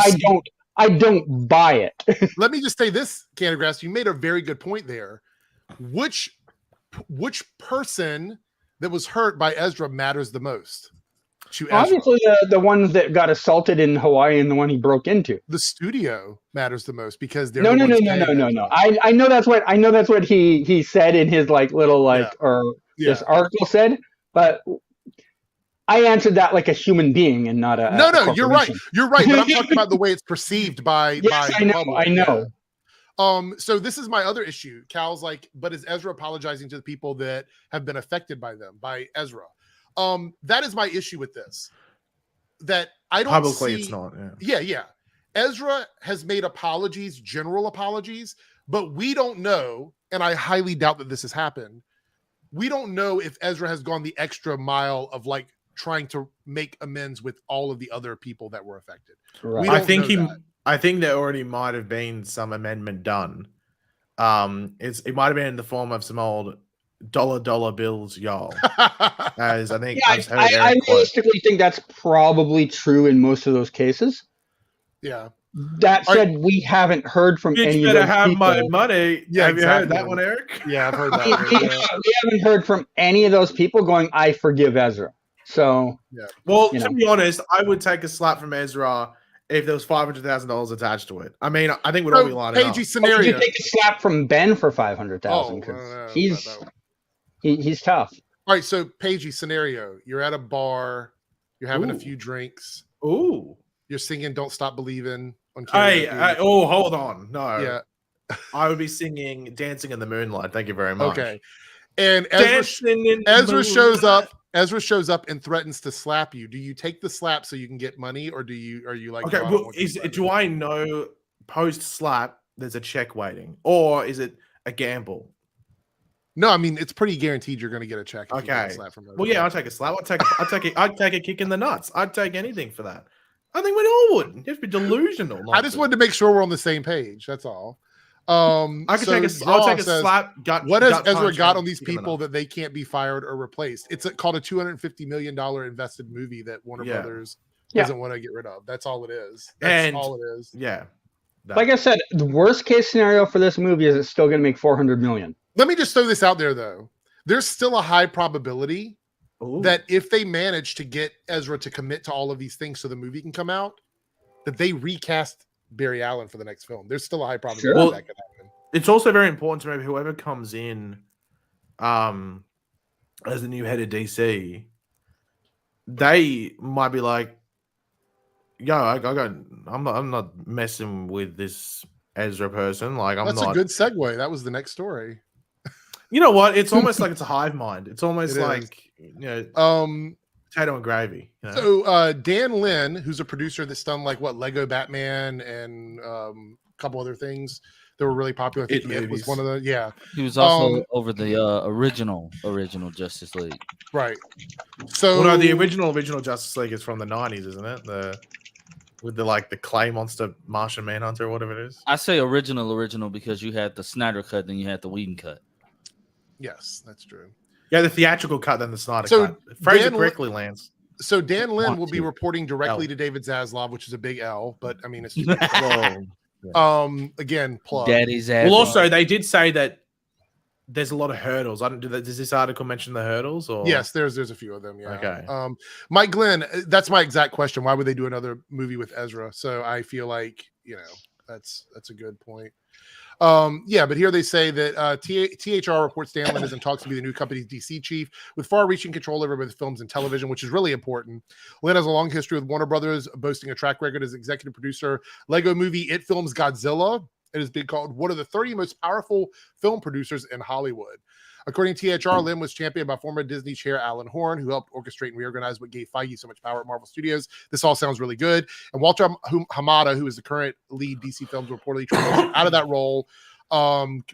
I don't buy it. Let me just say this, Cantergrass, you made a very good point there. Which person that was hurt by Ezra matters the most to Ezra? Obviously the ones that got assaulted in Hawaii and the one he broke into. The studio matters the most because they're no. I know that's what he said in his this article said, but I answered that like a human being and not a no. You're right. But I'm talking about the way it's perceived by. Yes, by I know. So this is my other issue. Cal's but is Ezra apologizing to the people that have been affected by Ezra? That is my issue with this. That I don't publicly it's not. Yeah. Ezra has made apologies, general apologies, but we don't know, and I highly doubt that this has happened. We don't know if Ezra has gone the extra mile of trying to make amends with all of the other people that were affected. Right. I think there already might have been some amendment done. It might have been in the form of some old dollar bills, y'all. As I think I realistically think that's probably true in most of those cases. Yeah. That said, we haven't heard from any of those people. My money. Yeah, have you heard that one, Eric? Yeah, I've heard that. We haven't heard from any of those people going, I forgive Ezra. So, well, to be honest, I would take a slap from Ezra if there was $500,000 attached to it. I mean, I think we'd all be lining up. Scenario. Would you take a slap from Ben for $500,000? Because he's tough. All right, so Paige scenario: you're at a bar, you're having a few drinks. Ooh, you're singing "Don't Stop Believing" on karaoke. Hold on, no. Yeah, I would be singing "Dancing in the Moonlight." Thank you very much. Okay, and Ezra shows up. Ezra shows up and threatens to slap you. Do you take the slap so you can get money, or are you like? Okay, well, do I know post slap there's a check waiting, or is it a gamble? No, I mean it's pretty guaranteed you're going to get a check. If you get a slap from well, yeah, I'll take a slap. I'd take a kick in the nuts. I'd take anything for that. I think we all would. You have to be delusional. I just wanted to make sure we're on the same page. That's all. I'll take a slap. What has Ezra got on these people that they can't be fired or replaced? It's called a $250 million invested movie that Warner Brothers doesn't want to get rid of. That's all it is. That's all it is. Yeah. Like I said, the worst case scenario for this movie is it's still going to make $400 million. Let me just throw this out there, though. There's still a high probability that if they manage to get Ezra to commit to all of these things so the movie can come out, that they recast Barry Allen for the next film. There's still a high probability that could happen. It's also very important to maybe whoever comes in as the new head of DC, they might be like, "Yo, I'm not messing with this Ezra person. Like, I'm That's not." a good segue. That was the next story. You know what? It's almost like it's a hive mind. It's almost It is. like potato and gravy. You know? So Dan Lin, who's a producer that's done like Lego Batman and a couple other things that were really popular. I think It was one of the He was also over the original Justice League. Right. So well, no, the original Justice League is from the 90s, isn't it? With the clay monster Martian Manhunter or whatever it is. I say original because you had the Snyder cut, then you had the Whedon cut. Yes, that's true. Yeah, the theatrical cut, then the Snyder cut. Phrase it correctly, Lance. So Dan Lin will be reporting directly to David Zaslav, which is a big L, but I mean it's too big. Again, plug. Daddy's ass. Well, also they did say that there's a lot of hurdles. Does this article mention the hurdles? Or yes, there's a few of them. Yeah. Okay. Mike Glenn, that's my exact question. Why would they do another movie with Ezra? So I feel like that's a good point. But here they say that THR reports Dan Lin is in talks to be the new company's DC chief with far-reaching control over both films and television, which is really important. Lin has a long history with Warner Brothers, boasting a track record as executive producer. Lego Movie It Films Godzilla. It has been called one of the 30 most powerful film producers in Hollywood. According to THR, Lin was championed by former Disney chair Alan Horn, who helped orchestrate and reorganize what gave Feige so much power at Marvel Studios. This all sounds really good. And Walter Hamada, who is the current lead DC Films, reportedly transitioned out of that role.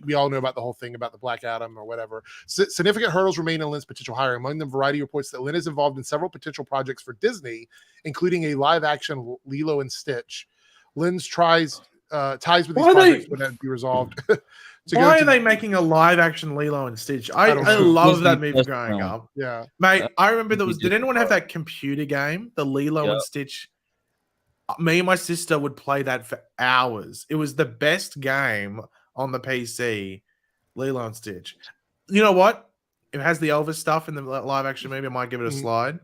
We all know about the whole thing about the Black Adam or whatever. Significant hurdles remain in Lin's potential hiring. Among them, Variety reports that Lin is involved in several potential projects for Disney, including a live-action Lilo and Stitch. Lin's ties with these projects would have to be resolved. Why are they making a live-action Lilo and Stitch? I love that movie growing up. Yeah, mate. I remember there was. Did anyone have that computer game, the Lilo and Stitch? Me and my sister would play that for hours. It was the best game on the PC, Lilo and Stitch. You know what? It has the Elvis stuff in the live action movie. I might give it a slide,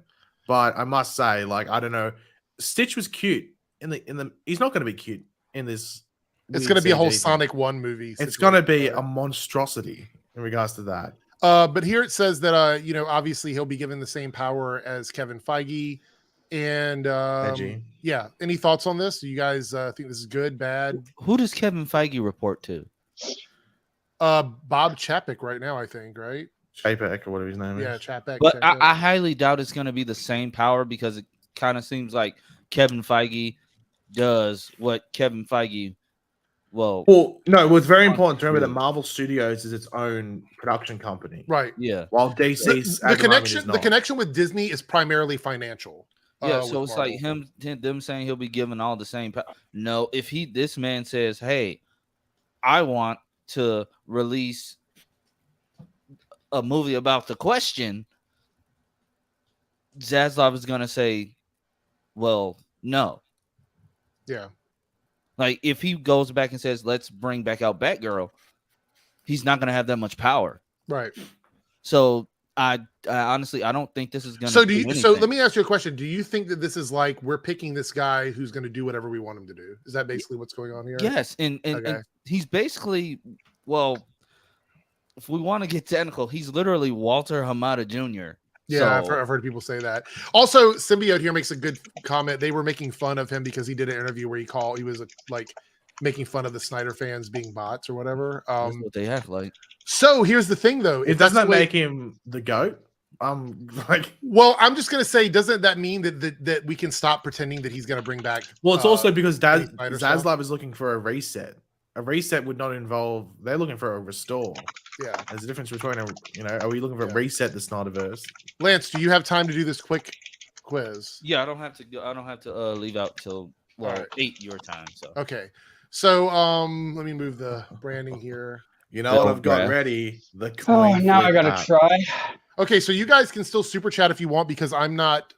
but I must say, I don't know. Stitch was cute in the. He's not going to be cute in this. It's going to be a whole Sonic 1 movie. It's going to be a monstrosity in regards to that. But here it says that obviously he'll be given the same power as Kevin Feige. And any thoughts on this? You guys think this is good, bad? Who does Kevin Feige report to? Bob Chapek right now, I think, right? Chapek or whatever his name is. Yeah, Chapek. But I highly doubt it's going to be the same power because it kind of seems like Kevin Feige does what Kevin Feige. Well, no, it was very important to remember that Marvel Studios is its own production company, right? Yeah. While DC's the connection with Disney is primarily financial. Yeah, so it's Marvel. Like them saying he'll be given all the same power. No, if this man says, "Hey, I want to release a movie about the Question," Zaslav is gonna say, "Well, no." Yeah. Like if he goes back and says, "Let's bring back out Batgirl," he's not gonna have that much power, right? So I honestly don't think this is gonna. So let me ask you a question. Do you think that this is like we're picking this guy who's going to do whatever we want him to do? Is that basically what's going on here? Yes, and he's basically, well, if we want to get technical, he's literally Walter Hamada Jr. Yeah, I've heard people say that. Also, Symbiote here makes a good comment. They were making fun of him because he did an interview where he was making fun of the Snyder fans being bots or whatever. That's what they act like. So here's the thing, though. It doesn't make him the GOAT. Well, I'm just gonna say, doesn't that mean that we can stop pretending that he's gonna bring back? Well, it's also because Zaslav is looking for a reset. A reset would not involve. They're looking for a restore. Yeah, there's a difference between are we looking for a reset the Snyderverse? Lance, do you have time to do this quick quiz? Yeah, I don't have to leave out till 8 your time. So okay, so let me move the branding here. You know what I've got ready? The coin. Now I gotta try. Okay, so you guys can still super chat if you want because I'm not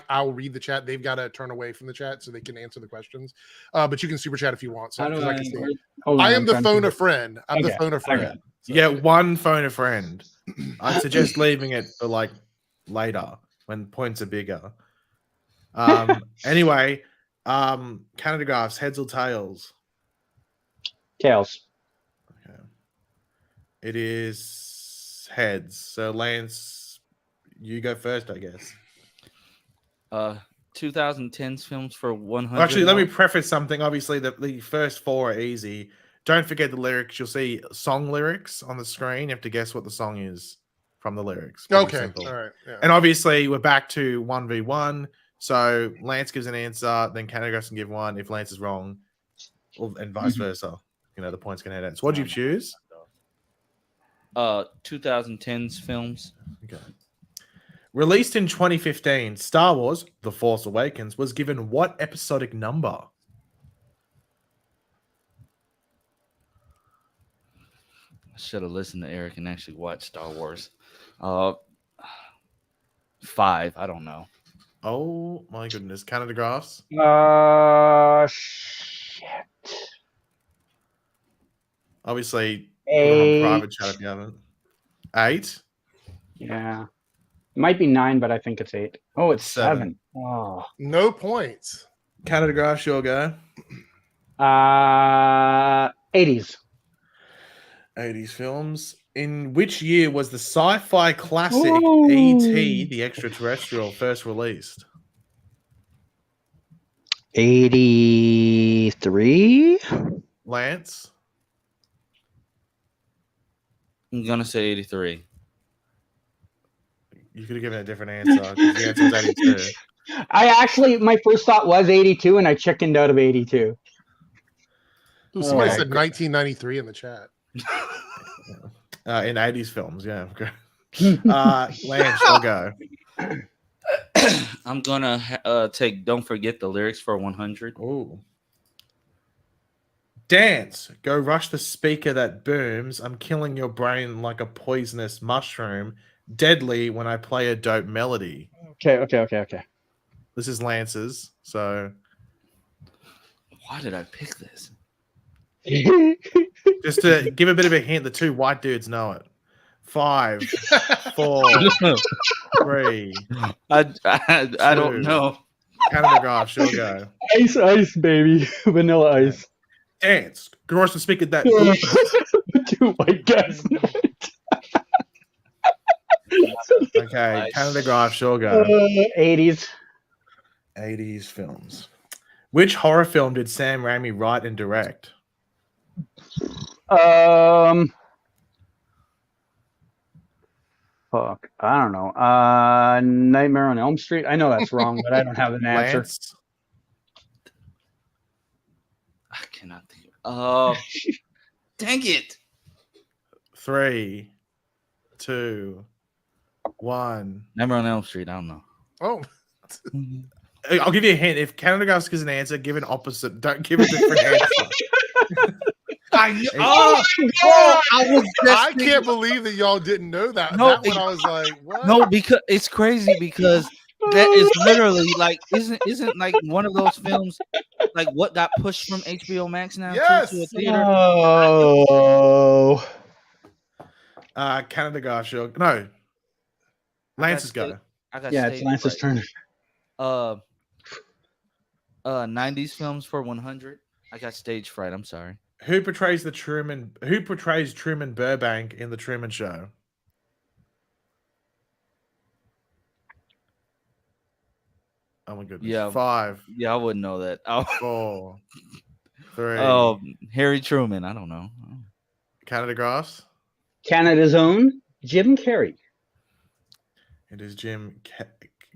I'll read the chat. They've got to turn away from the chat so they can answer the questions. But you can super chat if you want. So I am the phone a friend. I'm the phone a friend. So. Yeah, one phone a friend. I suggest leaving it for later when points are bigger. Anyway, Canada graphs, heads or tails? Tails. Okay. It is heads. So Lance, you go first, I guess. 2010s films for 100. Actually, let me preface something. Obviously, the first 4 are easy. Don't forget the lyrics. You'll see song lyrics on the screen. You have to guess what the song is from the lyrics. Pretty Okay. simple. All right. Yeah. And obviously, we're back to 1v1. So Lance gives an answer, then Canada can give one. If Lance is wrong, and vice versa. You know, the points can head out. So what do you choose? 2010s films. Okay. Released in 2015, Star Wars The Force Awakens was given what episodic number? I should have listened to Eric and actually watched Star Wars. 5. I don't know. Oh my goodness. Canada Graphs? Shit. Obviously, put it on private chat if you haven't. 8? Yeah. Might be 9, but I think it's 8. Oh, it's 7. Oh. No points. Canada Graphs, your go. 80s. 80s films. In which year was the sci-fi classic Ooh. E.T. the Extraterrestrial first released? 83. Lance? I'm gonna say 83. You could have given a different answer because the answer was 82. My first thought was 82, and I chickened out of 82. Somebody Oh, said 1993 in the chat. In 80s films, yeah. Lance, I'll go. I'm gonna take Don't Forget the Lyrics for 100. Ooh. Dance. Go rush the speaker that booms. I'm killing your brain like a poisonous mushroom. Deadly when I play a dope melody. Okay. This is Lance's, so Why did I pick this? just to give a bit of a hint, the 2 white dudes know it. 5, 4, 3. I don't know. Canada Graphs, she'll go. Ice, baby. Vanilla ice. Dance. Go rush the speaker that 2 white guys. Okay, Nice. Canada Graphs, she'll go. 80s. 80s films. Which horror film did Sam Raimi write and direct? Fuck. I don't know. Nightmare on Elm Street. I know that's wrong, but I don't have an answer. Lance? I cannot think. Dang it! 3, 2, 1. Nightmare on Elm Street. I don't know. Oh, I'll give you a hint. If Canada Graphs gives an answer, give an opposite. Don't give a different answer. I can't believe that y'all didn't know that. No, That one I was like, what? No, because it's crazy because that is literally like isn't like one of those films like what got pushed from HBO Max now Yes. to a theater. Oh. Canada Graphs, she'll no. Lance's go. I got Yeah, it's stage Lance's fright. turn. 90s films for 100. I got stage fright. I'm sorry. Who portrays Truman Burbank in the Truman Show? Oh my goodness. Yeah. 5, Yeah, I wouldn't know that. 4, 3. Oh, Harry Truman. I don't know. Canada Graphs. Canada's own Jim Carrey. It is Jim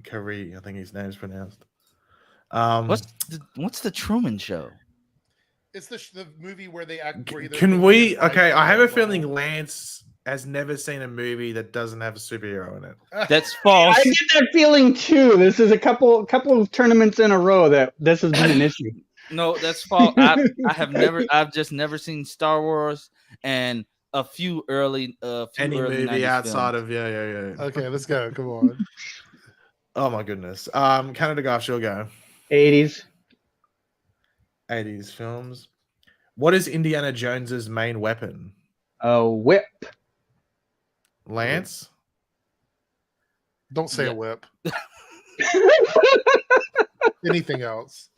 Carrey. I think his name is pronounced. What's the Truman Show? It's the movie where they act. Where Can we? Okay, I have a feeling Lance has never seen a movie that doesn't have a superhero in it. That's false. I get that feeling too. This is a couple of tournaments in a row that this has been an issue. No, that's false. I've just never seen Star Wars and a few early Any early movie 90s outside films. of yeah. Okay, let's go. Come on. Oh my goodness. Canada Graphs, she'll go. 80s. 80s films. What is Indiana Jones's main weapon? A whip. Lance? Don't say Yeah. a whip. Anything else?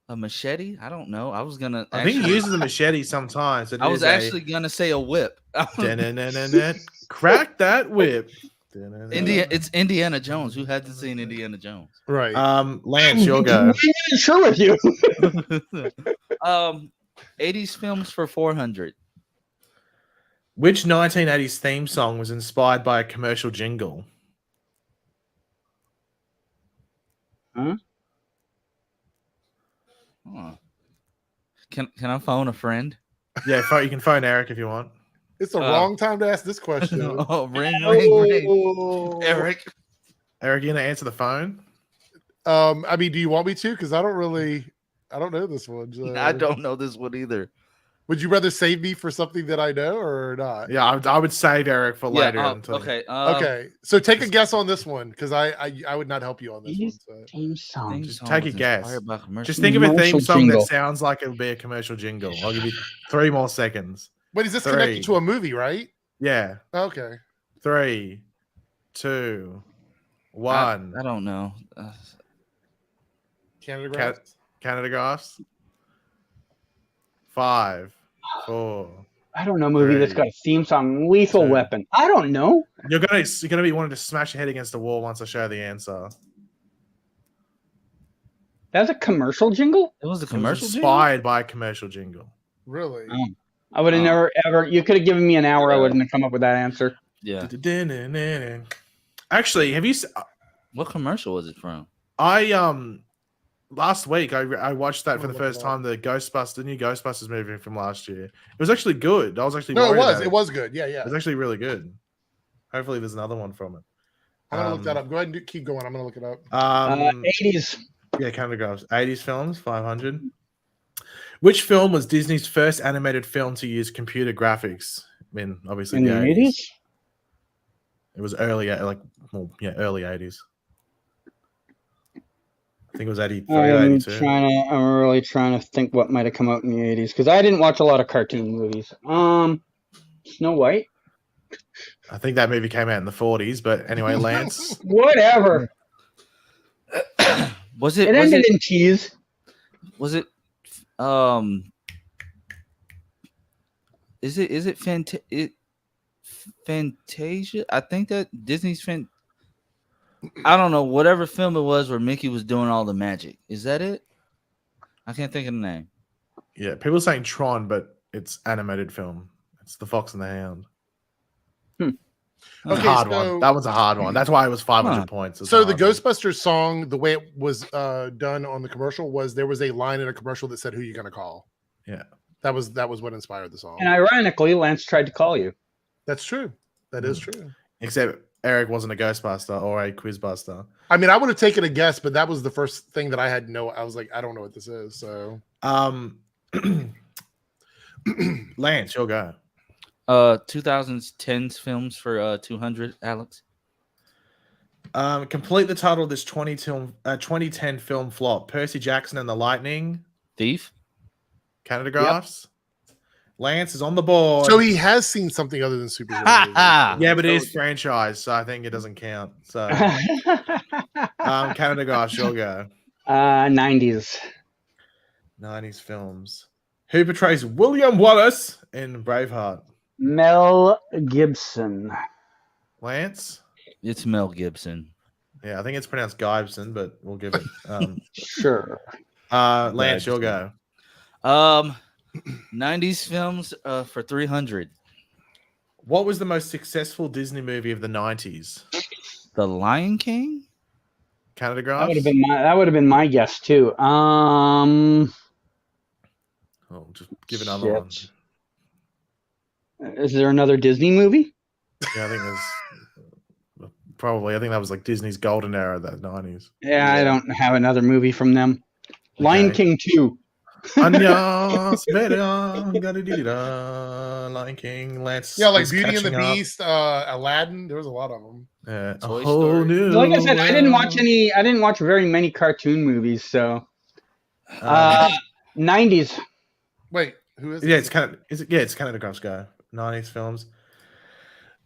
A machete? I don't know. I was gonna. I think he uses a machete sometimes. I was actually gonna say a whip. Crack that whip. It's Indiana Jones. Who hasn't seen Indiana Jones? Right. Lance, you'll go. I'm not sure with you. 80s films for 400. Which 1980s theme song was inspired by a commercial jingle? Huh? Huh. Can I phone a friend? Yeah, you can phone Eric if you want. It's the wrong time to ask this question. Oh, ring. Eric. Eric, you gonna answer the phone? I mean, do you want me to? Because I don't know this one. So. I don't know this one either. Would you rather save me for something that I know or not? Yeah, I would save Eric for later. Okay. Okay. So take a guess on this one because I would not help you on this one. So. Theme song. Just take a guess. Just Just think of a theme Commercial song jingle. that sounds like it would be a commercial jingle. I'll give you 3 more seconds. Wait, is this 3. connected to a movie, right? Yeah. Okay. 3, 2, 1. I don't know. Canada Grass? Canada Grass. 5, 4. I don't know a movie that's 3, got a theme song. Lethal 2. Weapon. I don't know. You're gonna be wanting to smash your head against the wall once I show the answer. That's a commercial jingle? It was a It was commercial. inspired by a commercial jingle. Really? I would have never ever. You could have given me an hour. I wouldn't have come up with that answer. Yeah. Actually, have you? What commercial was it from? Last week I watched that for the first time. The new Ghostbusters movie from last year. It was actually good. I was actually No, it worried was. about It was good. Yeah, yeah. It was actually really good. Hopefully, there's another one from it. I'm gonna look that up. Go ahead and keep going. I'm gonna look it up. 80s. Yeah, Canada Graphs. 80s films, 500. Which film was Disney's first animated film to use computer graphics? I mean, obviously In the 80s? It was early 80s. I think it was 83 or 82. I'm really trying to think what might have come out in the 80s because I didn't watch a lot of cartoon movies. Snow White. I think that movie came out in the 40s, but anyway, Lance. Whatever. Was It ended in cheese. Was it is it Fantasia? I think that Disney's I don't know, whatever film it was where Mickey was doing all the magic. Is that it? I can't think of the name. Yeah, people are saying Tron, but it's animated film. It's The Fox and the Hound. Okay, Hard one. That was a hard one. That's why it was 500 points. So the Ghostbusters song, the way it was done on the commercial was there was a line in a commercial that said, "Who you gonna call?" Yeah, that was what inspired the song. And ironically, Lance tried to call you. That's true. That is true. Except Eric wasn't a Ghostbuster or a Quizbuster. I mean, I would have taken a guess, but that was the first thing that I had no. I was like, I don't know what this is. So, Lance, you'll go. 2010s films for 200, Alex. Complete the title of this 2010 film flop: Percy Jackson and the Lightning Thief. Canada Graphs. Yep. Lance is on the board. So he has seen something other than superheroes. Yeah, but it is franchise, so I think it doesn't count. So, Canada Graphs, you'll go. 90s. 90s films. Who portrays William Wallace in Braveheart? Mel Gibson. Lance? It's Mel Gibson. Yeah, I think it's pronounced Gibson, but we'll give it. Sure. Lance, you'll go. 90s films for 300. What was the most successful Disney movie of the 90s? The Lion King? Canada Graphs? That would have been my guess too. Just give another one. Is there another Disney movie? Yeah, I think there's probably. I think that was like Disney's golden era of the 90s. Yeah, I don't have another movie from them. Okay. Lion King 2. Lion King, Lance. Yeah, like Beauty and the Beast, Aladdin. There was a lot of them. Yeah, Toy Story. Like I said, I didn't watch very many cartoon movies. So, 90s. Wait, who is? Yeah, it's Canada Graphs go. 90s films.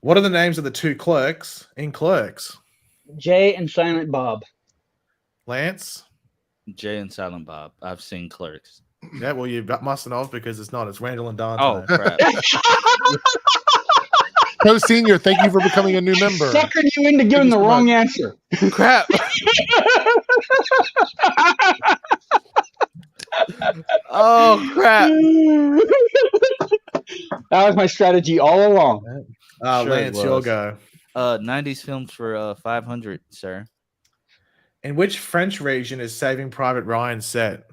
What are the names of the two clerks in Clerks? Jay and Silent Bob. Lance? Jay and Silent Bob. I've seen Clerks. Yeah, well, you mustn't have because it's not. It's Randall and Dante. Oh, crap. Poe Senior, thank you for becoming a new member. Suckered you into giving the wrong answer. Crap. Oh crap. That was my strategy all along. Sure Lance, it your was. go. 90s films for 500, sir. In which French region is Saving Private Ryan set?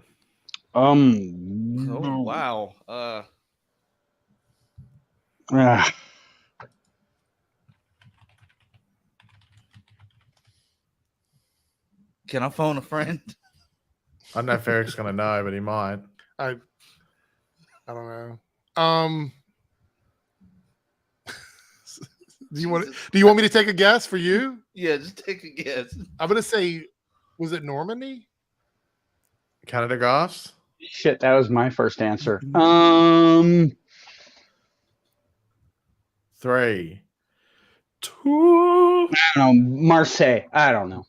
Oh wow. Can I phone a friend? I don't know if Eric's gonna know, but he might. I don't know. Do you want me to take a guess for you? Yeah, just take a guess. I'm gonna say, was it Normandy? Canada Graphs? Shit, that was my first answer. 3, 2. I don't know. Marseille. I don't know.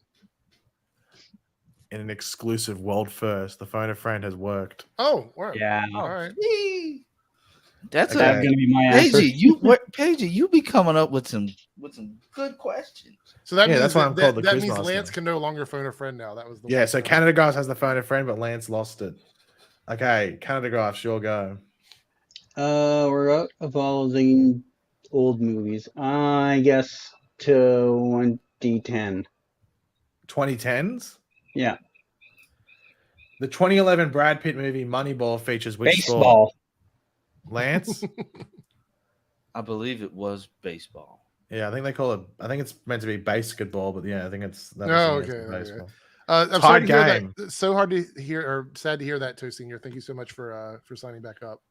In an exclusive world first, the phone a friend has worked. Oh, wow. Yeah. All right. That's Okay. That's gonna be my answer. Paige, you be coming up with some good questions. So that Yeah, means that's why I'm called the that quiz means master. Lance can no longer phone a friend now. That was the Yeah, one so thing. Canada Graphs has the phone a friend, but Lance lost it. Okay, Canada Graphs, your go. We're out of all the old movies. I guess 2010. 2010s? Yeah. The 2011 Brad Pitt movie Moneyball features which sport? Baseball. Lance? I believe it was baseball. Yeah, I think they call it. I think it's meant to be basketball, but yeah, I think it's. That Oh, was okay. baseball. I'm Tied sorry to hear game. that. So hard to hear, or sad to hear that, Toe Senior. Thank you so much for signing back up.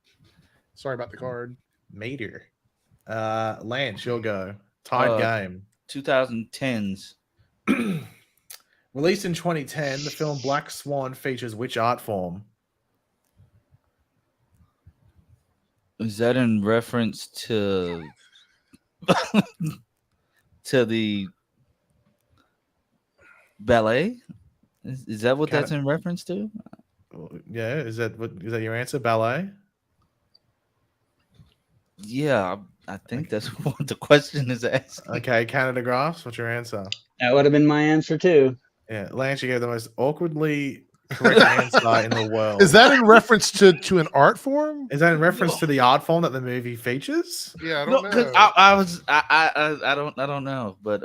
Sorry about the card. Meteor. Lance, you'll go. Tied game. 2010s. Released in 2010, the film Black Swan features which art form? Is that in reference to to the ballet? Is that what that's in reference to? Yeah, is that your answer? Ballet? Yeah, I think that's what the question is asking. Okay, Canada Graphs, what's your answer? That would have been my answer too. Yeah, Lance, you gave the most awkwardly correct answer in the world. Is that in reference to an art form? Is that in reference to the art form that the movie features? Yeah, I don't know. I don't know, but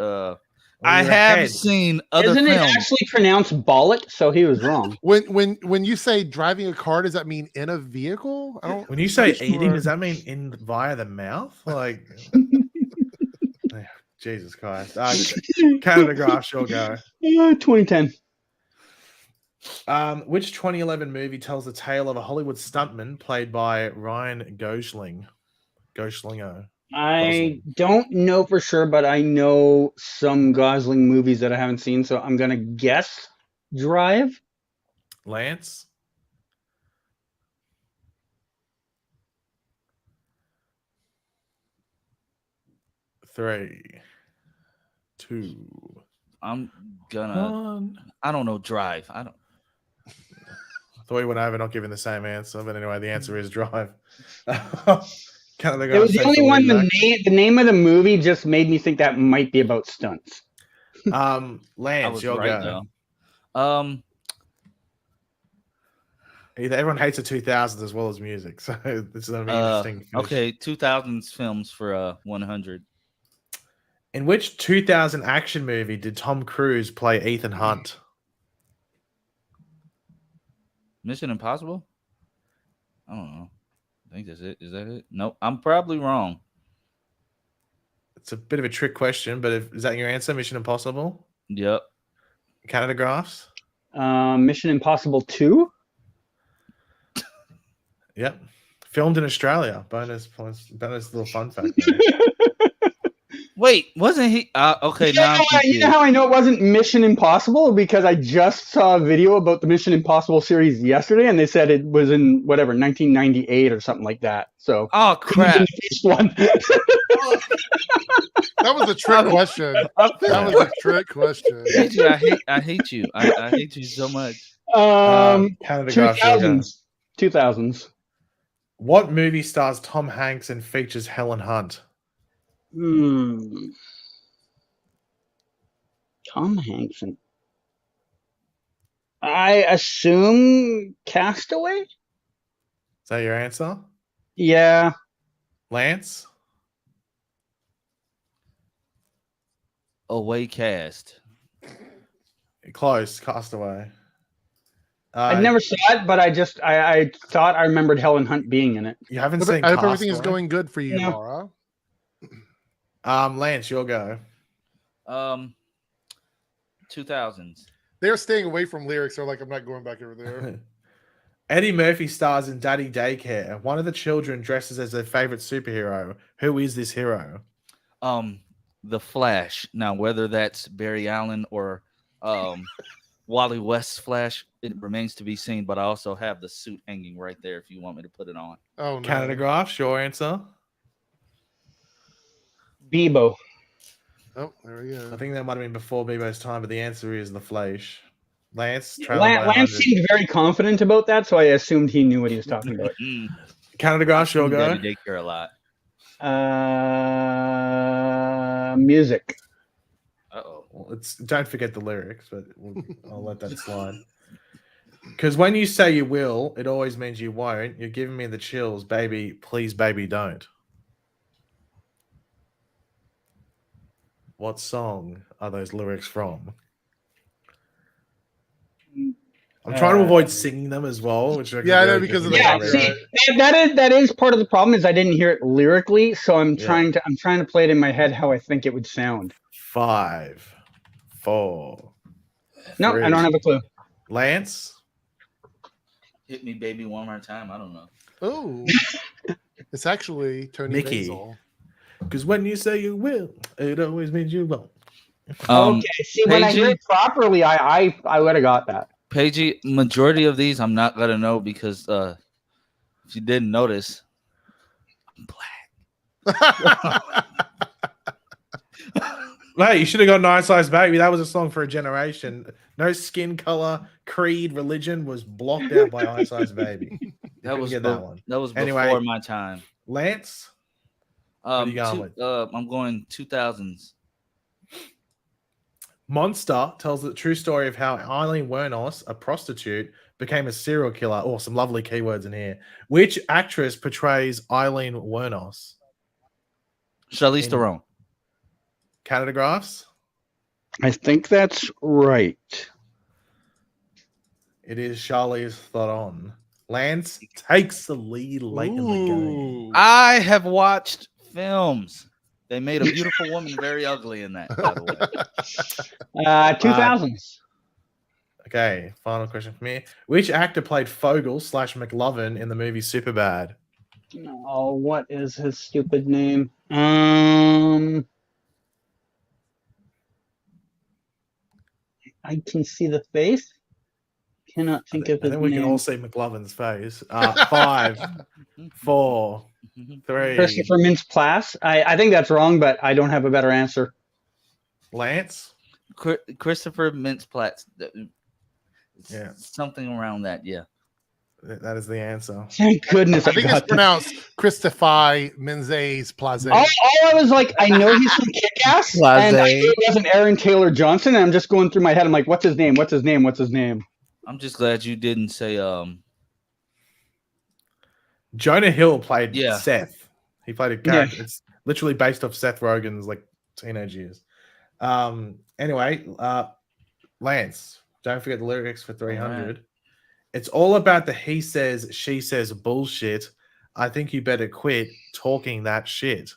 I have seen other Isn't films. it actually pronounced bollet? So he was wrong. When you say driving a car, does that mean in a vehicle? I don't. When you say pretty eating, sure- does that mean in via the mouth? Like, Jesus Christ! Canada Graphs, you'll go. 2010. Which 2011 movie tells the tale of a Hollywood stuntman played by Ryan Gosling? Goslingo. I don't know for sure, but I know some Gosling movies that I haven't seen, so I'm gonna guess Drive. Lance? Three, 2. I'm gonna. I don't know. Drive. I don't. I thought we went over not giving the same answer, but anyway, the answer is Drive. Canada It was Graphs the takes only lead one. back. The name of the movie just made me think that might be about stunts. I Lance, was you'll right go. though. Everyone hates the 2000s as well as music, so this is going to be interesting. Finish. Okay, 2000s films for 100. In which 2000 action movie did Tom Cruise play Ethan Hunt? Mission Impossible? I don't know. I think that's it. Is that it? Nope. I'm probably wrong. It's a bit of a trick question, but is that your answer? Mission Impossible? Yep. Canada Graphs? Mission Impossible 2. Yep. Filmed in Australia. Bonus little fun fact. There. Wait, wasn't he? Okay, now You know how I know it wasn't Mission Impossible? Because I just saw a video about the Mission Impossible series yesterday, and they said it was in whatever 1998 or something like that. So, oh crap! the first one. That was a trick question. That was a trick question. Paige, I hate you. I hate you so much. Canada Graphs. 2000s. What movie stars Tom Hanks and features Helen Hunt? Tom Hanks and I assume Castaway? Is that your answer? Yeah. Lance? Away cast. Close. Castaway. I never saw it, but I thought I remembered Helen Hunt being in it. You haven't I seen hope everything is Castaway? going good for you, No. Laura. Lance, you'll go. 2000s. They're staying away from lyrics. They're like, I'm not going back over there. Eddie Murphy stars in Daddy Daycare. One of the children dresses as their favorite superhero. Who is this hero? The Flash. Now, whether that's Barry Allen or Wally West's Flash, it remains to be seen. But I also have the suit hanging right there if you want me to put it on. Oh, no. Canada Graph, your answer? Bebo. Oh, there we go. I think that might have been before Bebo's time, but the answer is the Flash. Lance, Lance seemed very confident about that, so I assumed he knew what he was talking about. Canada Graph, your go. Daddy Daycare a lot. Music. Uh-oh. Well, don't forget the lyrics, but I'll let that slide. Because when you say you will, it always means you won't. You're giving me the chills, baby. Please, baby, don't. What song are those lyrics from? I'm trying to avoid singing them as well. Which I know because of the see, that is part of the problem is I didn't hear it lyrically, so I'm trying to play it in my head how I think it would sound. 5, 4. No, 3. I don't have a clue. Lance, Hit me, baby, one more time. I don't know. Oh, it's actually Tony Mickey. Basil. because when you say you will, it always means you won't. Okay, see, when I heard it properly, I would have got that. Paige, majority of these I'm not gonna know because if you didn't notice, I'm black. Hey, you should have got Nice Size Baby. That was a song for a generation. No skin color, creed, religion was blocked out by Nice Size Baby. That was that one. That was Anyway, before my time. Lance, what are you going with? I'm going 2000s. Monster tells the true story of how Eileen Wuornos, a prostitute, became a serial killer. Oh, some lovely keywords in here. Which actress portrays Eileen Wuornos? Charlize Theron. Canada Graphs? I think that's right. It is Charlize Theron. Lance takes the lead late in the game. I have watched films. They made a beautiful woman very ugly in that, by the way. 2000s. Okay, final question for me. Which actor played Fogel / McLovin in the movie Superbad? Oh, what is his stupid name? I can see the face. Cannot think of his name. I think we can all see McLovin's face. 5, 4, 3. Christopher Mintz-Plasse. I think that's wrong, but I don't have a better answer. Lance? Christopher Mintz-Plasse. Yeah. Something around that, yeah. That is the answer. Thank goodness. I think it's pronounced Christopher Mintz-Plasse. All I was like, I know he's from Kick-Ass, and I knew it wasn't Aaron Taylor Johnson, and I'm just going through my head. I'm like, what's his name? What's his name? What's his name? I'm just glad you didn't say Jonah Hill played Yeah. Seth. He played a character. It's literally based off Seth Rogen's like teenage years. Anyway, Lance, don't forget the lyrics for 300. Right. It's all about the he says, she says bullshit. I think you better quit talking that shit.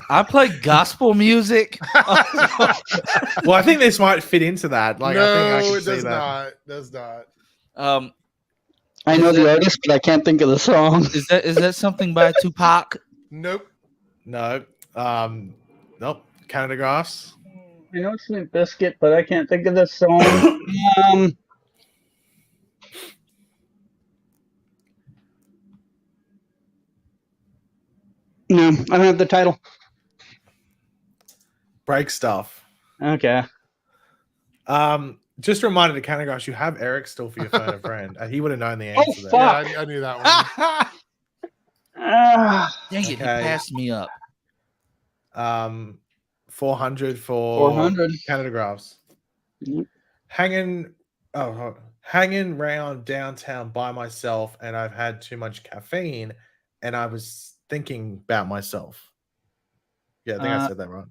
I play gospel music. Well, I think this might fit into that. Like, I think I No, can it see does that. not. Does not. I know the artist, but I can't think of the song. Is that something by Tupac? Nope. No. Nope. Canada Graphs. I know it's Limp Bizkit, but I can't think of the song. No, I don't have the title. Break Stuff. Okay. Just a reminder to Canadagraphs, you have Eric still for your phone friend. He would have known the Oh, answer there. fuck. Yeah, I knew that one. Dang it, he Okay. passed me up. 400 for 400. Canadagraphs. Yep. Hanging around downtown by myself, and I've had too much caffeine, and I was thinking about myself. Yeah, I think I said that right.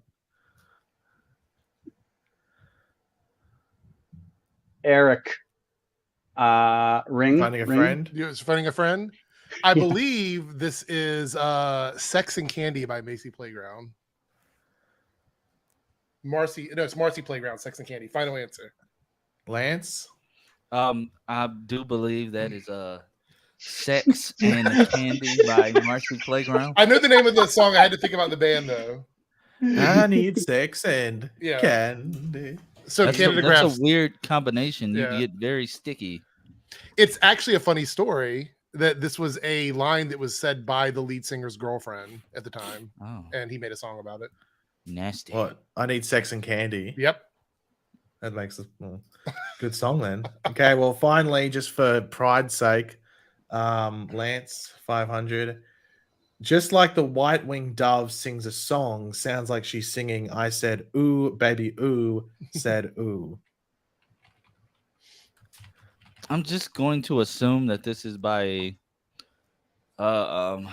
Eric. Ring. Finding a friend. You're finding a friend. I believe this is "Sex and Candy" by Macy Playground. It's Marcy Playground, "Sex and Candy." Final answer. Lance. I do believe that is "Sex and Candy" by Marcy Playground. I know the name of the song. I had to think about the band though. I need sex and Yeah. candy. So That's Canadagraphs. a weird combination. Yeah. You get very sticky. It's actually a funny story that this was a line that was said by the lead singer's girlfriend at the time, Oh, and he made a song about it. nasty. What? I need sex and candy. Yep. That makes a good song then. Okay, well, finally, just for pride's sake, Lance 500. Just like the white-winged dove sings a song, sounds like she's singing. I said, "Ooh, baby, ooh," said, "Ooh." I'm just going to assume that this is by I'll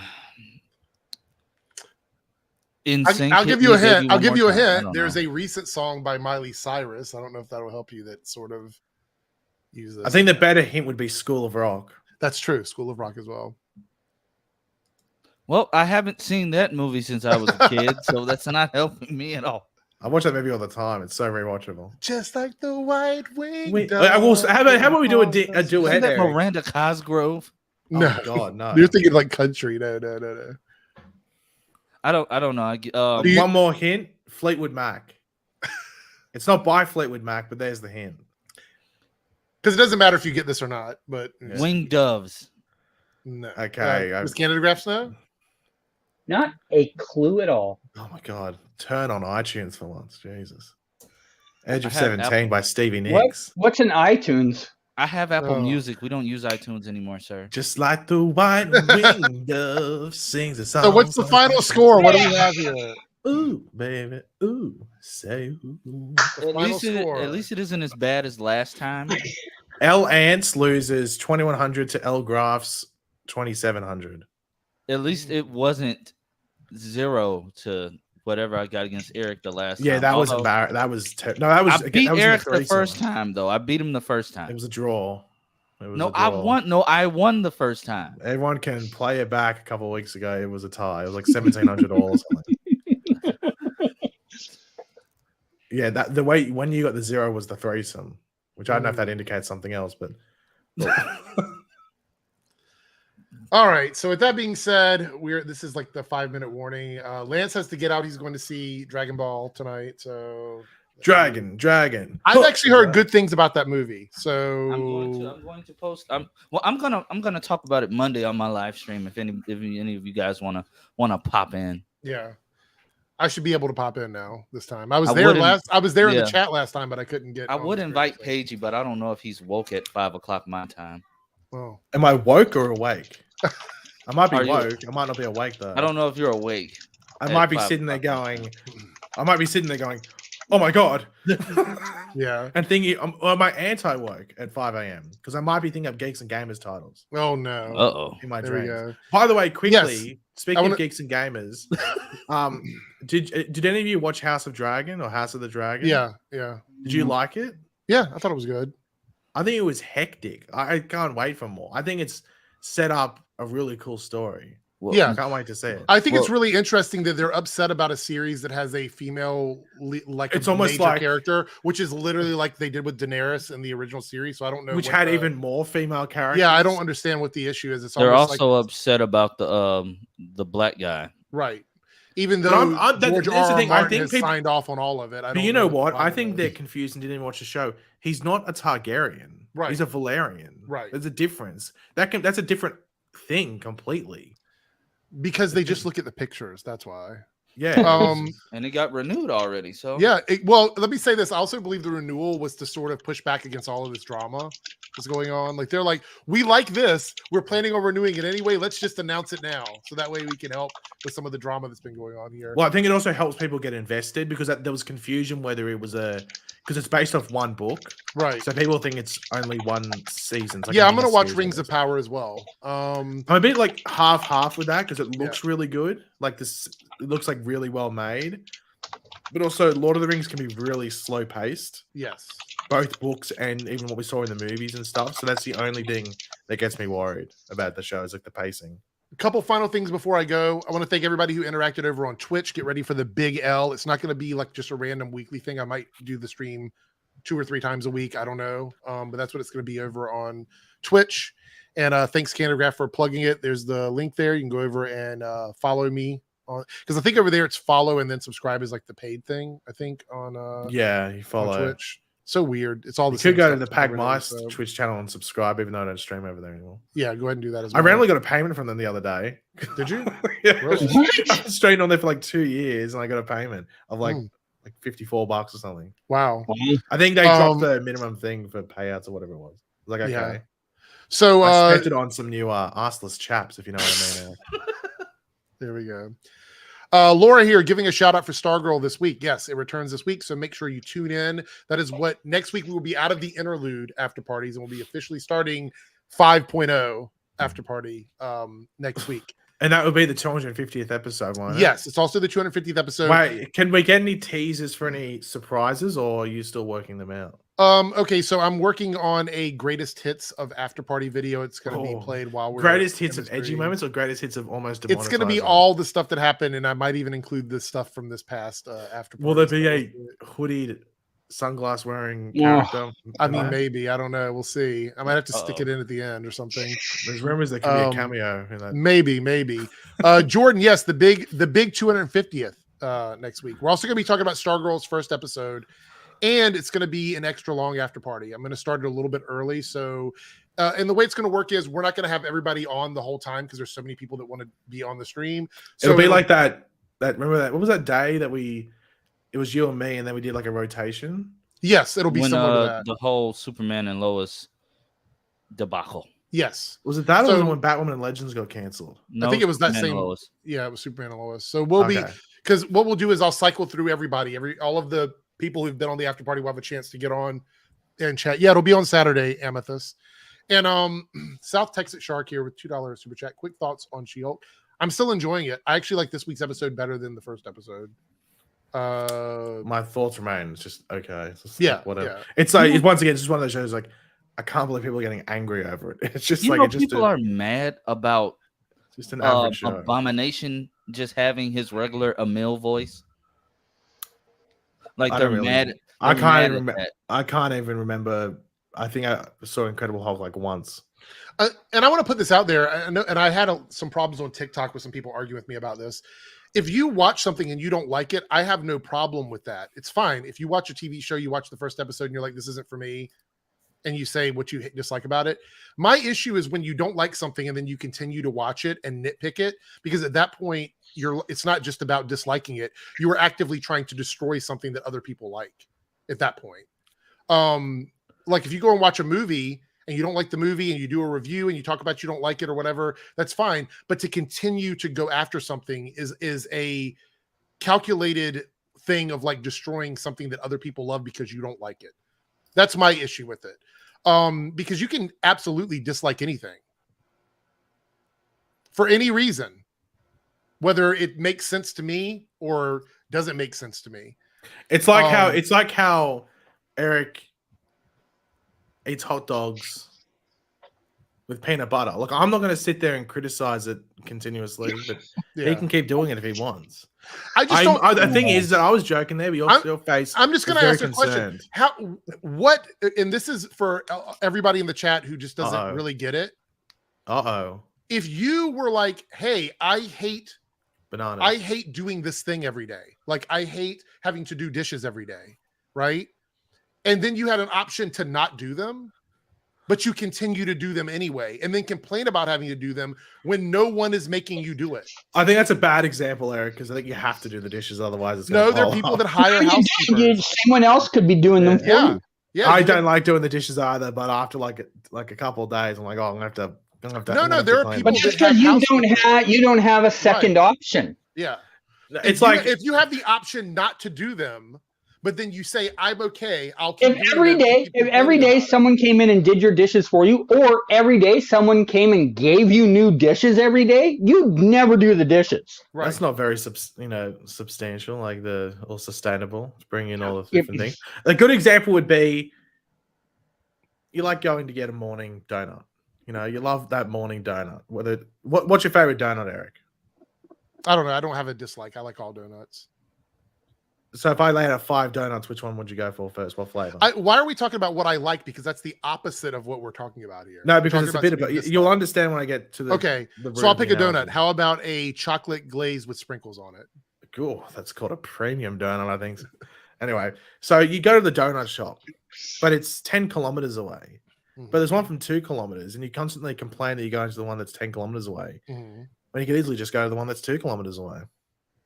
NSYNC. give you a hint. I'll give you a I hint. don't There's know. a recent song by Miley Cyrus. I don't know if that'll help you. That sort of uses. I think the better hint would be School of Rock. that's true. School of Rock as well. Well, I haven't seen that movie since I was a kid, so that's not helping me at all. I watch that movie all the time. It's so rewatchable. Just like the white wing. How about we do a duet Isn't that Eric? Miranda Cosgrove? No, Oh God, no. you're thinking like country. No. I don't know. One more hint: Fleetwood Mac. It's not by Fleetwood Mac, but there's the hint. Because it doesn't matter if you get this or not. But Winged Doves. no. Okay, Does Canadagraphs know? Not a clue at all. Oh my God! Turn on iTunes for once, Jesus. Edge of I have 17 by Stevie What? Nicks. What's in iTunes? I have Apple Oh. Music. We don't use iTunes anymore, sir. Just like the white winged dove sings a song. So what's the final score? What do we have here? Ooh, baby, ooh, say ooh. The final score. At least it isn't as bad as last time. L Ants loses 2100 to L Graphs 2700. At least it wasn't 0 to whatever I got against Eric the last Yeah, time. that was Although embarrassing. That was no, that was I beat that was Eric the threesome. first time, though. I beat him the first It time. was a draw. It was No, a draw. I won the first time. Everyone can play it back a couple of weeks ago. It was a tie. It was like $1,700 or something. Yeah, that the way when you got the 0 was the threesome, which I don't know if that indicates something else, but All right. So with that being said, this is like the 5-minute warning. Lance has to get out. He's going to see Dragon Ball tonight. So Dragon. I've actually heard good things about that movie. So I'm going to post. I'm gonna talk about it Monday on my live stream. If any of you guys wanna pop in. yeah, I should be able to pop in now this time. I was I there wouldn't- I was there in yeah. the chat last time, but I couldn't get. I on would the screen, invite so- Paige, but I don't know if he's woke at 5:00 my time. Oh, am I woke or awake? I might be Are you- woke. I might not be awake though. I don't know if you're awake. I at might be 5 sitting there o'clock. going, "Oh my God." yeah. And thinking, am I anti-woke at 5 a.m.? Because I might be thinking of Geeks and Gamers titles Oh no. Uh-oh. in my There we dreams. go. By the way, quickly, speaking wanna- of Geeks and Gamers, did any of you watch House of Dragon or House of the Dragon? Yeah. Did you like it? Yeah. I thought it was good. I think it was hectic. I can't wait for more. I think it's set up a really cool story. Well, Yeah. I can't wait to see it. I think it's Well- really interesting that they're upset about a series that has a female like It's a almost major like- character, which is literally like they did with Daenerys in the original series. So I don't know. Which what had the- even more female characters. Yeah, I don't understand what the issue is. It's They're almost also like, upset about the black guy. right. Even But though I'm- George that's the R. R. thing, I Martin think has people- signed off on all of it. I But don't you know the what? I problem think is. they're confused and didn't even watch the show. He's not a Targaryen. Right. He's a Valerian. Right. There's a difference. That's a different thing completely. because they just look at the pictures. That's why. Yeah. And it got renewed already. So Yeah. Well, let me say this. I also believe the renewal was to sort of push back against all of this drama that's going on. Like they're like, we like this. We're planning on renewing it anyway. Let's just announce it now, so that way we can help with some of the drama that's been going on here. Well, I think it also helps people get invested because there was confusion whether it was because it's based off one book, Right. so people think it's only one season. Like yeah, I'm gonna watch Rings of Power as well. I'm a bit like half with that because it looks really good. Like this, it looks like really well made. But also, Lord of the Rings can be really slow paced. Yes. Both books and even what we saw in the movies and stuff. So that's the only thing that gets me worried about the show is like the pacing. A couple final things before I go. I want to thank everybody who interacted over on Twitch. Get ready for the big L. It's not going to be like just a random weekly thing. I might do the stream 2 or 3 times a week. I don't know. But that's what it's going to be over on Twitch. And thanks, Canograph, for plugging it. There's the link there. You can go over and follow me. Because I think over there it's follow and then subscribe is like the paid thing, I think, on you follow on Twitch. So weird. It's all the you same. could go to the stuff Pagmice Twitch channel and subscribe, even though I don't stream over there anymore. Yeah, go ahead and do that as I well. randomly got a payment from them the other day. Did you? Yeah. Really? I was straight on there for like 2 years and I got a payment of like $54 or something. Wow. I think they dropped the minimum thing for payouts or whatever it was. I was like, okay. Yeah. So I spent it on some new arseless chaps, if you know what I mean. There we go. Laura here giving a shout out for Stargirl this week. Yes, it returns this week, so make sure you tune in. That is what next week we will be out of the interlude after parties and we'll be officially starting 5.0 after party next week. And that would be the 250th episode, won't it? Yes, it's also the 250th episode. Wait, can we get any teasers for any surprises, or are you still working them out? Okay, so I'm working on a greatest hits of after party video. It's going to be played while we're greatest hits of edgy moments or greatest hits of almost it's going to be all the stuff that happened, and I might even include the stuff from this past after party. Will there be a hooded, sunglass wearing character? I mean, maybe. I don't know. We'll see. I might have to stick it in at the end or something. There's rumors there could be a cameo in that. Maybe. Jordan, yes, the big 250th next week. We're also going to be talking about Stargirl's first episode. And it's going to be an extra long after party. I'm going to start it a little bit early. So, and the way it's going to work is we're not going to have everybody on the whole time because there's so many people that want to be on the stream. So it'll be like that. Remember that? What was that day that it was you and me, and then we did like a rotation? Yes, it'll be similar to that. The whole Superman and Lois debacle. Yes. Was it that or was it when Batwoman and Legends got canceled? No, I think it was that same. Lois. Yeah, it was Superman and Lois. So we'll be, because what we'll do is I'll cycle through everybody, all of the people who've been on the after party will have a chance to get on and chat. Yeah, it'll be on Saturday, Amethyst. And South Texas Shark here with $2 super chat. Quick thoughts on She-Hulk. I'm still enjoying it. I actually like this week's episode better than the first episode. My thoughts remain. It's just okay. It's just like, whatever. Yeah. It's like once again, it's just one of those shows like I can't believe people are getting angry over it. It's just people are mad about just an average show. Abomination just having his regular Emil voice. Like they're mad. I can't even remember. I think I saw Incredible Hulk like once. And I want to put this out there. I know, and I had some problems on TikTok with some people arguing with me about this. If you watch something and you don't like it, I have no problem with that. It's fine. If you watch a TV show, you watch the first episode and you're like, this isn't for me, and you say what you dislike about it. My issue is when you don't like something and then you continue to watch it and nitpick it, because at that point, it's not just about disliking it. You are actively trying to destroy something that other people like at that point. Like if you go and watch a movie and you don't like the movie and you do a review and you talk about you don't like it or whatever, that's fine. But to continue to go after something is a calculated thing of like destroying something that other people love because you don't like it. That's my issue with it. Because you can absolutely dislike anything for any reason, whether it makes sense to me or doesn't make sense to me. It's like how Eric eats hot dogs with peanut butter. Look, I'm not going to sit there and criticize it continuously, but he can keep doing it if he wants. The thing is that I was joking there, but your face. I'm just going to ask a question. And this is for everybody in the chat who just doesn't really get it. If you were like, hey, I hate bananas. I hate doing this thing every day. Like I hate having to do dishes every day, right? And then you had an option to not do them. but you continue to do them anyway, and then complain about having to do them when no one is making you do it. I think that's a bad example, Eric, because I think you have to do the dishes, otherwise it's No, gonna there are fall people off. that hire housekeepers. Someone else could be doing them for Yeah. you. Yeah, I don't like doing the dishes either, but after like a couple of days, I'm like, oh, I'm gonna have to. No, there are people But just that because have you don't have a second option. Yeah. It's like if you have the option not to do them, but then you say, I'm okay, I'll If every day someone came in and did your dishes for you, or every day someone came and gave you new dishes every day, you'd never do the dishes. Right. That's not very substantial, like or sustainable. It's bringing in all the different things. A good example would be you like going to get a morning donut. You know, you love that morning donut. What's your favorite donut, Eric? I don't know. I don't have a dislike. I like all donuts. So if I laid out 5 donuts, which one would you go for first? What flavor? Why are we talking about what I like? Because that's the opposite of what we're talking about here. No, because it's a bit about. You'll understand when I get to the. Okay, so I'll pick a donut. How about a chocolate glaze with sprinkles on it? Cool. That's called a premium donut, I think. Anyway, so you go to the donut shop, but it's 10 kilometers away. But there's one from 2 kilometers, and you constantly complain that you're going to the one that's 10 kilometers away. When you could easily just go to the one that's 2 kilometers away.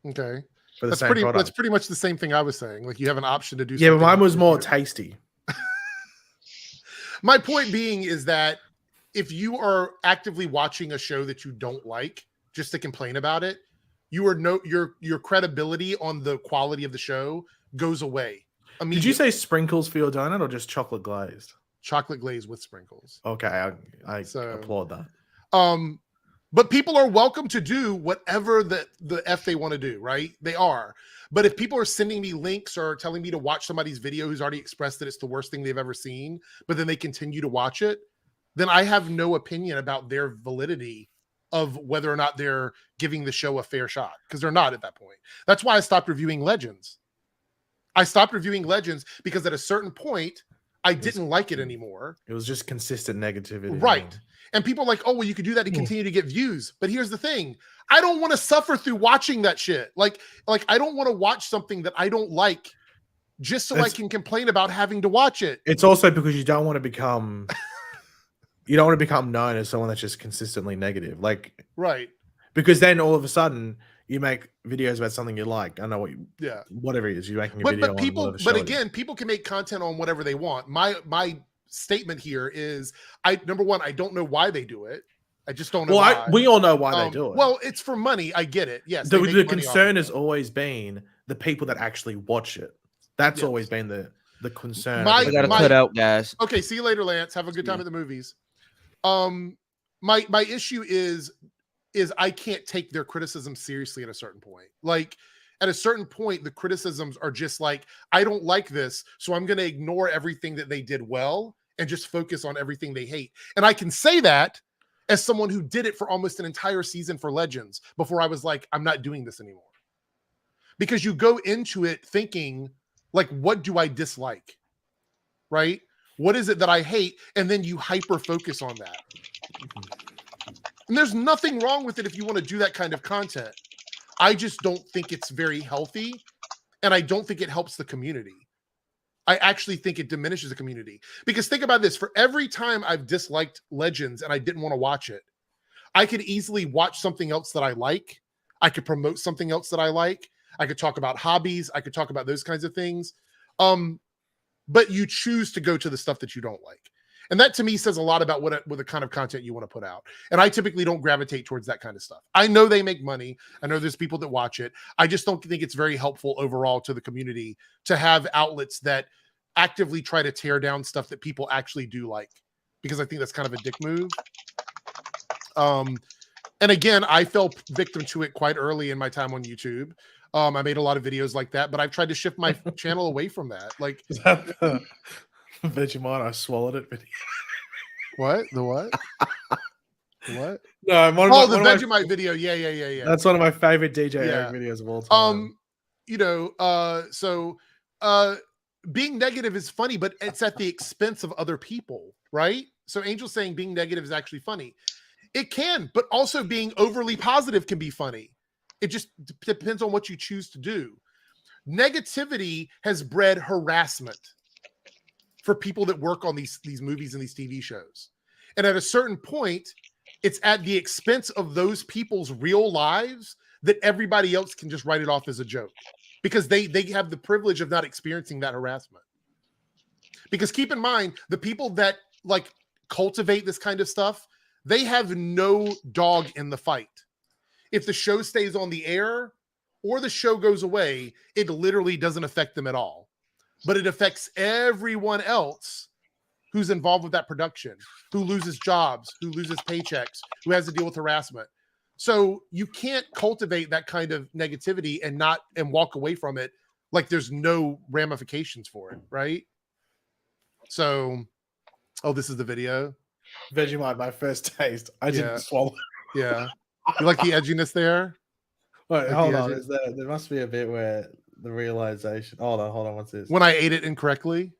Okay. For the that's same pretty. product. That's pretty much the same thing I was saying. Like you have an option to do. Yeah, but mine was more tasty. My point being is that if you are actively watching a show that you don't like just to complain about it, your credibility on the quality of the show goes away. Did you say sprinkles for your donut or just chocolate glazed? Chocolate glaze with sprinkles. Okay, I applaud that. But people are welcome to do whatever the F they want to do, right? They are. But if people are sending me links or telling me to watch somebody's video who's already expressed that it's the worst thing they've ever seen, but then they continue to watch it, then I have no opinion about their validity of whether or not they're giving the show a fair shot, because they're not at that point. That's why I stopped reviewing Legends. I stopped reviewing Legends because at a certain point, I didn't like it anymore. It was just consistent negativity. Right. And people are like, oh, well, you could do that to continue to get views. But here's the thing. I don't want to suffer through watching that shit. Like I don't want to watch something that I don't like just so I can complain about having to watch it. It's also because you don't want to become known as someone that's just consistently negative. Like, right. Because then all of a sudden you make videos about something you like. I know whatever it is, you're making a video on whatever show. But again, people can make content on whatever they want. My statement here is number one, I don't know why they do it. I just don't know why. We all know why they do it. Well, it's for money. I get it. Yes. The concern has always been the people that actually watch it. That's always been the concern. I gotta cut out, guys. Okay, see you later, Lance. Have a good time at the movies. My issue is I can't take their criticism seriously at a certain point. Like at a certain point, the criticisms are just like, I don't like this, so I'm going to ignore everything that they did well and just focus on everything they hate. And I can say that as someone who did it for almost an entire season for Legends before I was like, I'm not doing this anymore. Because you go into it thinking, like, what do I dislike? Right? What is it that I hate? And then you hyper focus on that. And there's nothing wrong with it if you want to do that kind of content. I just don't think it's very healthy, and I don't think it helps the community. I actually think it diminishes the community. Because think about this. For every time I've disliked Legends and I didn't want to watch it, I could easily watch something else that I like. I could promote something else that I like. I could talk about hobbies. I could talk about those kinds of things. But you choose to go to the stuff that you don't like. And that to me says a lot about what the kind of content you want to put out. And I typically don't gravitate towards that kind of stuff. I know they make money. I know there's people that watch it. I just don't think it's very helpful overall to the community to have outlets that actively try to tear down stuff that people actually do like, because I think that's kind of a dick move. And again, I fell victim to it quite early in my time on YouTube. I made a lot of videos like that, but I've tried to shift my channel away from that. Like, Vegemite, I swallowed it. What? The what? What? No, the Vegemite video. Yeah. That's one of my favorite DJ Eric videos of all time. Being negative is funny, but it's at the expense of other people, right? So Angel's saying being negative is actually funny. It can, but also being overly positive can be funny. It just depends on what you choose to do. Negativity has bred harassment for people that work on these movies and these TV shows. And at a certain point, it's at the expense of those people's real lives that everybody else can just write it off as a joke because they have the privilege of not experiencing that harassment. Because keep in mind, the people that like cultivate this kind of stuff, they have no dog in the fight. If the show stays on the air or the show goes away, it literally doesn't affect them at all. But it affects everyone else who's involved with that production, who loses jobs, who loses paychecks, who has to deal with harassment. So you can't cultivate that kind of negativity and walk away from it like there's no ramifications for it, right? So, this is the video. Vegemite, my first taste. I didn't swallow. Yeah. You like the edginess there? Wait, Like hold the on. edges? There must be a bit where the realization. Hold on. What's this? When I ate it incorrectly.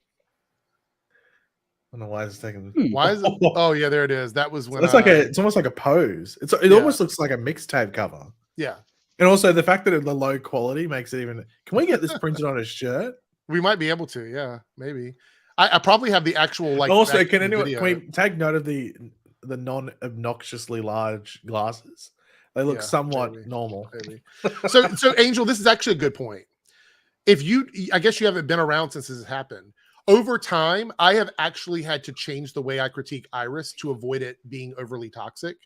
I don't know why it's taking. Why is it? Oh yeah, there it is. That was when it's almost like a pose. It almost looks like a mixtape cover. Yeah. And also the fact that the low quality makes it even. Can we get this printed on a shirt? We might be able to. Yeah, maybe. I probably have the actual like. Also, can we take note of the non-obnoxiously large glasses? They look somewhat normal. Maybe. So Angel, this is actually a good point. I guess you haven't been around since this has happened. Over time, I have actually had to change the way I critique Iris to avoid it being overly toxic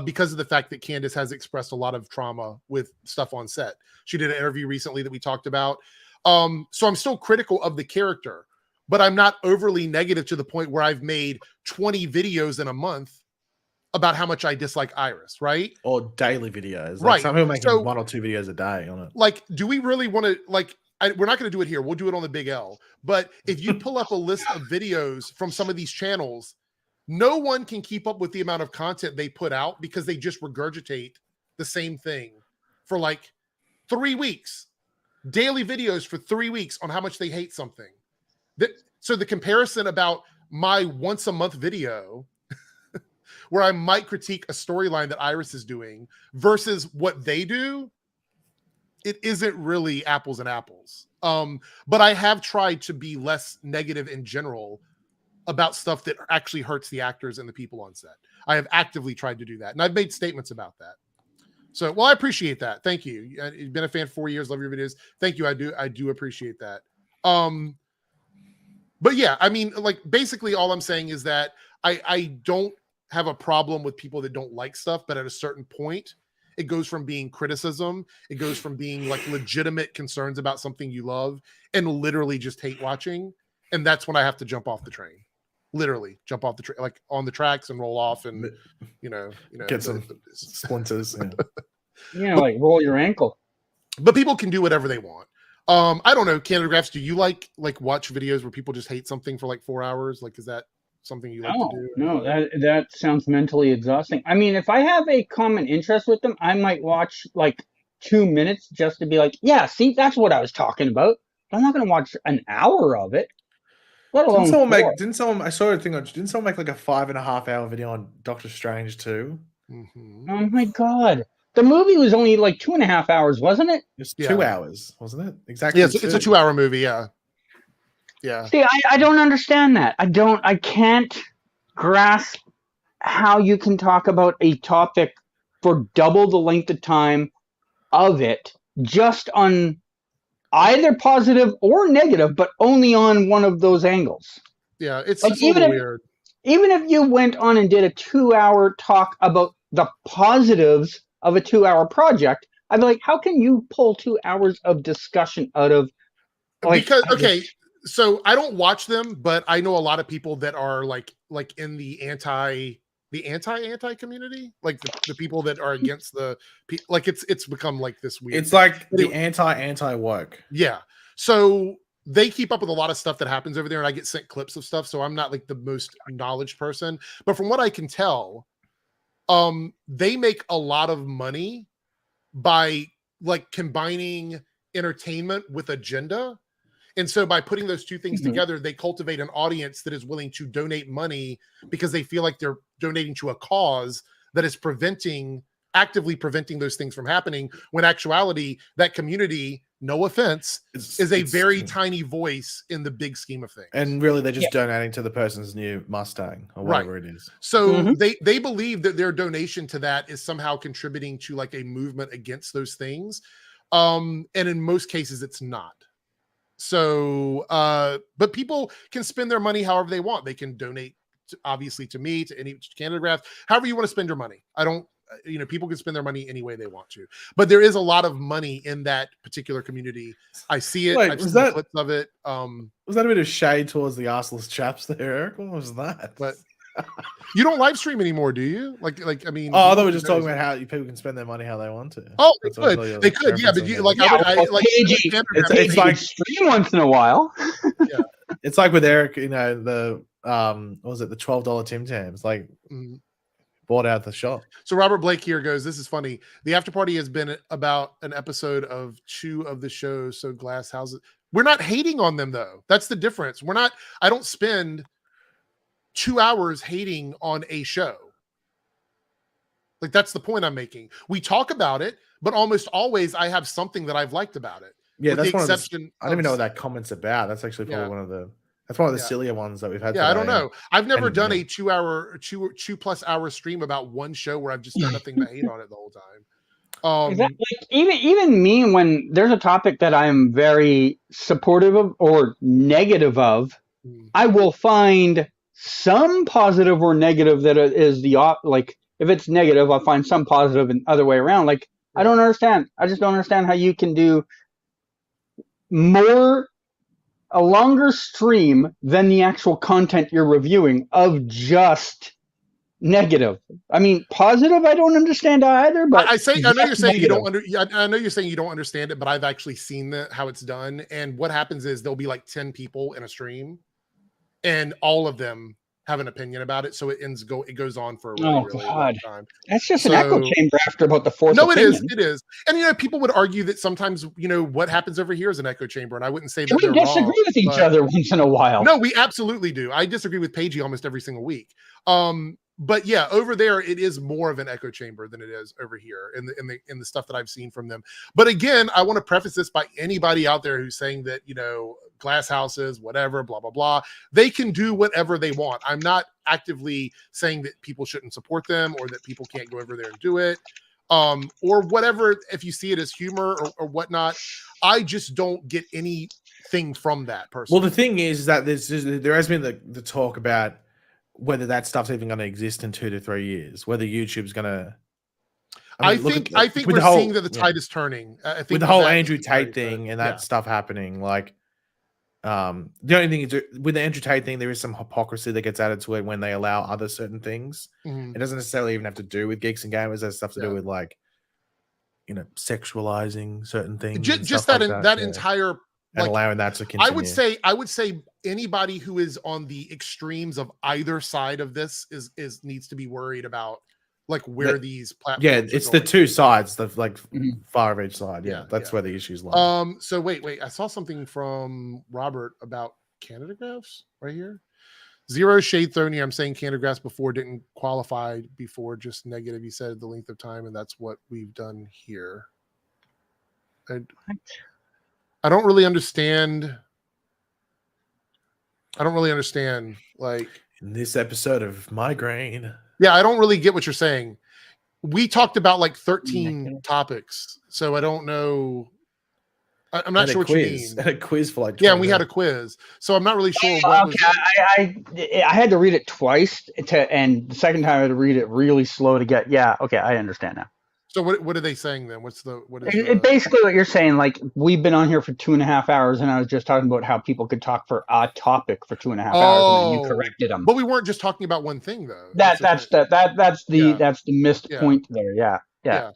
because of the fact that Candace has expressed a lot of trauma with stuff on set. She did an interview recently that we talked about. So I'm still critical of the character, but I'm not overly negative to the point where I've made 20 videos in a month about how much I dislike Iris, right? Or daily videos. Right. Some people making 1 or 2 videos a day on it. Like, do we really want to, like, we're not going to do it here. We'll do it on the Big L. But if you pull up a list of videos from some of these channels, no one can keep up with the amount of content they put out because they just regurgitate the same thing for like 3 weeks. Daily videos for 3 weeks on how much they hate something. So the comparison about my once a month video where I might critique a storyline that Iris is doing versus what they do, it isn't really apples and apples. But I have tried to be less negative in general about stuff that actually hurts the actors and the people on set. I have actively tried to do that. And I've made statements about that. So, well, I appreciate that. Thank you. You've been a fan for 4 years. Love your videos. Thank you. I do appreciate that. But yeah, I mean, like basically all I'm saying is that I don't have a problem with people that don't like stuff, but at a certain point, it goes from being criticism, it goes from being like legitimate concerns about something you love and literally just hate watching. And that's when I have to jump off the train. Literally jump off the train, like on the tracks and roll off and, get some splinters. Yeah. Like roll your ankle. But people can do whatever they want. I don't know, Canada Graphs, do you like watch videos where people just hate something for like 4 hours? Like, is that something you like to do? No, that sounds mentally exhausting. I mean, if I have a common interest with them, I might watch like 2 minutes just to be like, yeah, see, that's what I was talking about. I'm not going to watch an hour of it. Let alone didn't someone I saw a thing on didn't someone make like a 5.5 hour video on Doctor Strange too? Mm-hmm. Oh my god. The movie was only like 2.5 hours, wasn't it? It's 2 hours, wasn't it? Exactly. Yeah, it's a 2 hour movie, yeah. Yeah. See, I don't understand that. I can't grasp how you can talk about a topic for double the length of time of it just on either positive or negative, but only on one of those angles. Yeah, it's like, a little weird. Even if you went on and did a 2 hour talk about the positives of a 2 hour project, I'd be like, how can you pull 2 hours of discussion out of so I don't watch them, but I know a lot of people that are like in the anti community, like the people that are against like it's become like this weird. It's like the anti woke. Yeah. So they keep up with a lot of stuff that happens over there, and I get sent clips of stuff. So I'm not like the most knowledge person, but from what I can tell, they make a lot of money by like combining entertainment with agenda. And so by putting those two things together, they cultivate an audience that is willing to donate money because they feel like they're donating to a cause that is actively preventing those things from happening. When actuality, that community no offense, is a very tiny voice in the big scheme of things. And really, they're just donating to the person's new Mustang or whatever it is. So they believe that their donation to that is somehow contributing to like a movement against those things. And in most cases, it's not. So, but people can spend their money however they want. They can donate, obviously, to me, to any Canada Graph, however you want to spend your money. I don't, people can spend their money any way they want to. But there is a lot of money in that particular community. I see it. Wait, I've seen the clips of it. Was that a bit of shade towards the arseless chaps there, Eric? What was that? But you don't live stream anymore, do you? Like I mean, I thought we were just talking about how people can spend their money how they want to. Oh, they could, yeah. But you like, it's like stream once in a while. Yeah, it's like with Eric, the what was it, the $12 Tim Tams, like bought out the shop. So Robert Blake here goes, this is funny. The after party has been about an episode of 2 of the shows. So Glass Houses. We're not hating on them though. That's the difference. I don't spend 2 hours hating on a show. Like, that's the point I'm making. We talk about it, but almost always I have something that I've liked about it. Yeah, that's one of the, I don't even know what that comment's about. That's actually probably one of the sillier ones that we've had. Yeah, today. I don't know. I've never done a 2 hour, 2+ hour stream about one show where I've just done nothing but hate on it the whole time. Like, even me, when there's a topic that I'm very supportive of or negative of, I will find some positive or negative that is like, if it's negative, I'll find some positive and other way around. Like, I don't understand. I just don't understand how you can do a longer stream than the actual content you're reviewing of just negative. I mean, positive, I don't understand either. But I know you're saying I know you're saying you don't understand it, but I've actually seen how it's done. And what happens is there'll be like 10 people in a stream, and all of them have an opinion about it, so it goes on for a really long time. That's just an echo chamber after about the fourth. No, opinion. It is. And people would argue that sometimes what happens over here is an echo chamber, and I wouldn't say that we disagree with each other once in a while. No, we absolutely do. I disagree with Paige almost every single week. But yeah, over there it is more of an echo chamber than it is over here in the stuff that I've seen from them. But again, I want to preface this by anybody out there who's saying that glass houses, whatever, blah blah blah, they can do whatever they want. I'm not actively saying that people shouldn't support them or that people can't go over there and do it, or whatever. If you see it as humor or whatnot, I just don't get anything from that person. Well, the thing is that there has been the talk about whether that stuff's even going to exist in 2 to 3 years, whether YouTube's going to. I think we're seeing that the tide is turning. I think with the whole Andrew Tate thing and that stuff happening, like, the only thing is with the Andrew Tate thing, there is some hypocrisy that gets added to it when they allow other certain things. It doesn't necessarily even have to do with geeks and gamers. It has stuff to do with like, sexualizing certain things. Just that entire. And allowing that to continue. I would say anybody who is on the extremes of either side of this needs to be worried about like where these platforms. Yeah, it's the two sides, the like far of each side. Yeah, that's where the issues lie. So wait, I saw something from Robert about Canada Graphs right here. Zero shade thrown here. I'm saying Canada Graphs before didn't qualify before, just negative. He said the length of time, and that's what we've done here. I don't really understand. Like in this episode of Migraine. Yeah, I don't really get what you're saying. We talked about like 13 topics, so I don't know. I'm not sure what you mean. And a quiz for like. Yeah, and we had a quiz, so I'm not really sure. I had to read it twice and the second time I had to read it really slow to get. Yeah, okay, I understand now. So what are they saying then? Basically what you're saying, like we've been on here for 2.5 hours and I was just talking about how people could talk for a topic for 2.5 hours and then you corrected them. But we weren't just talking about one thing though. That's the missed point there. Yeah.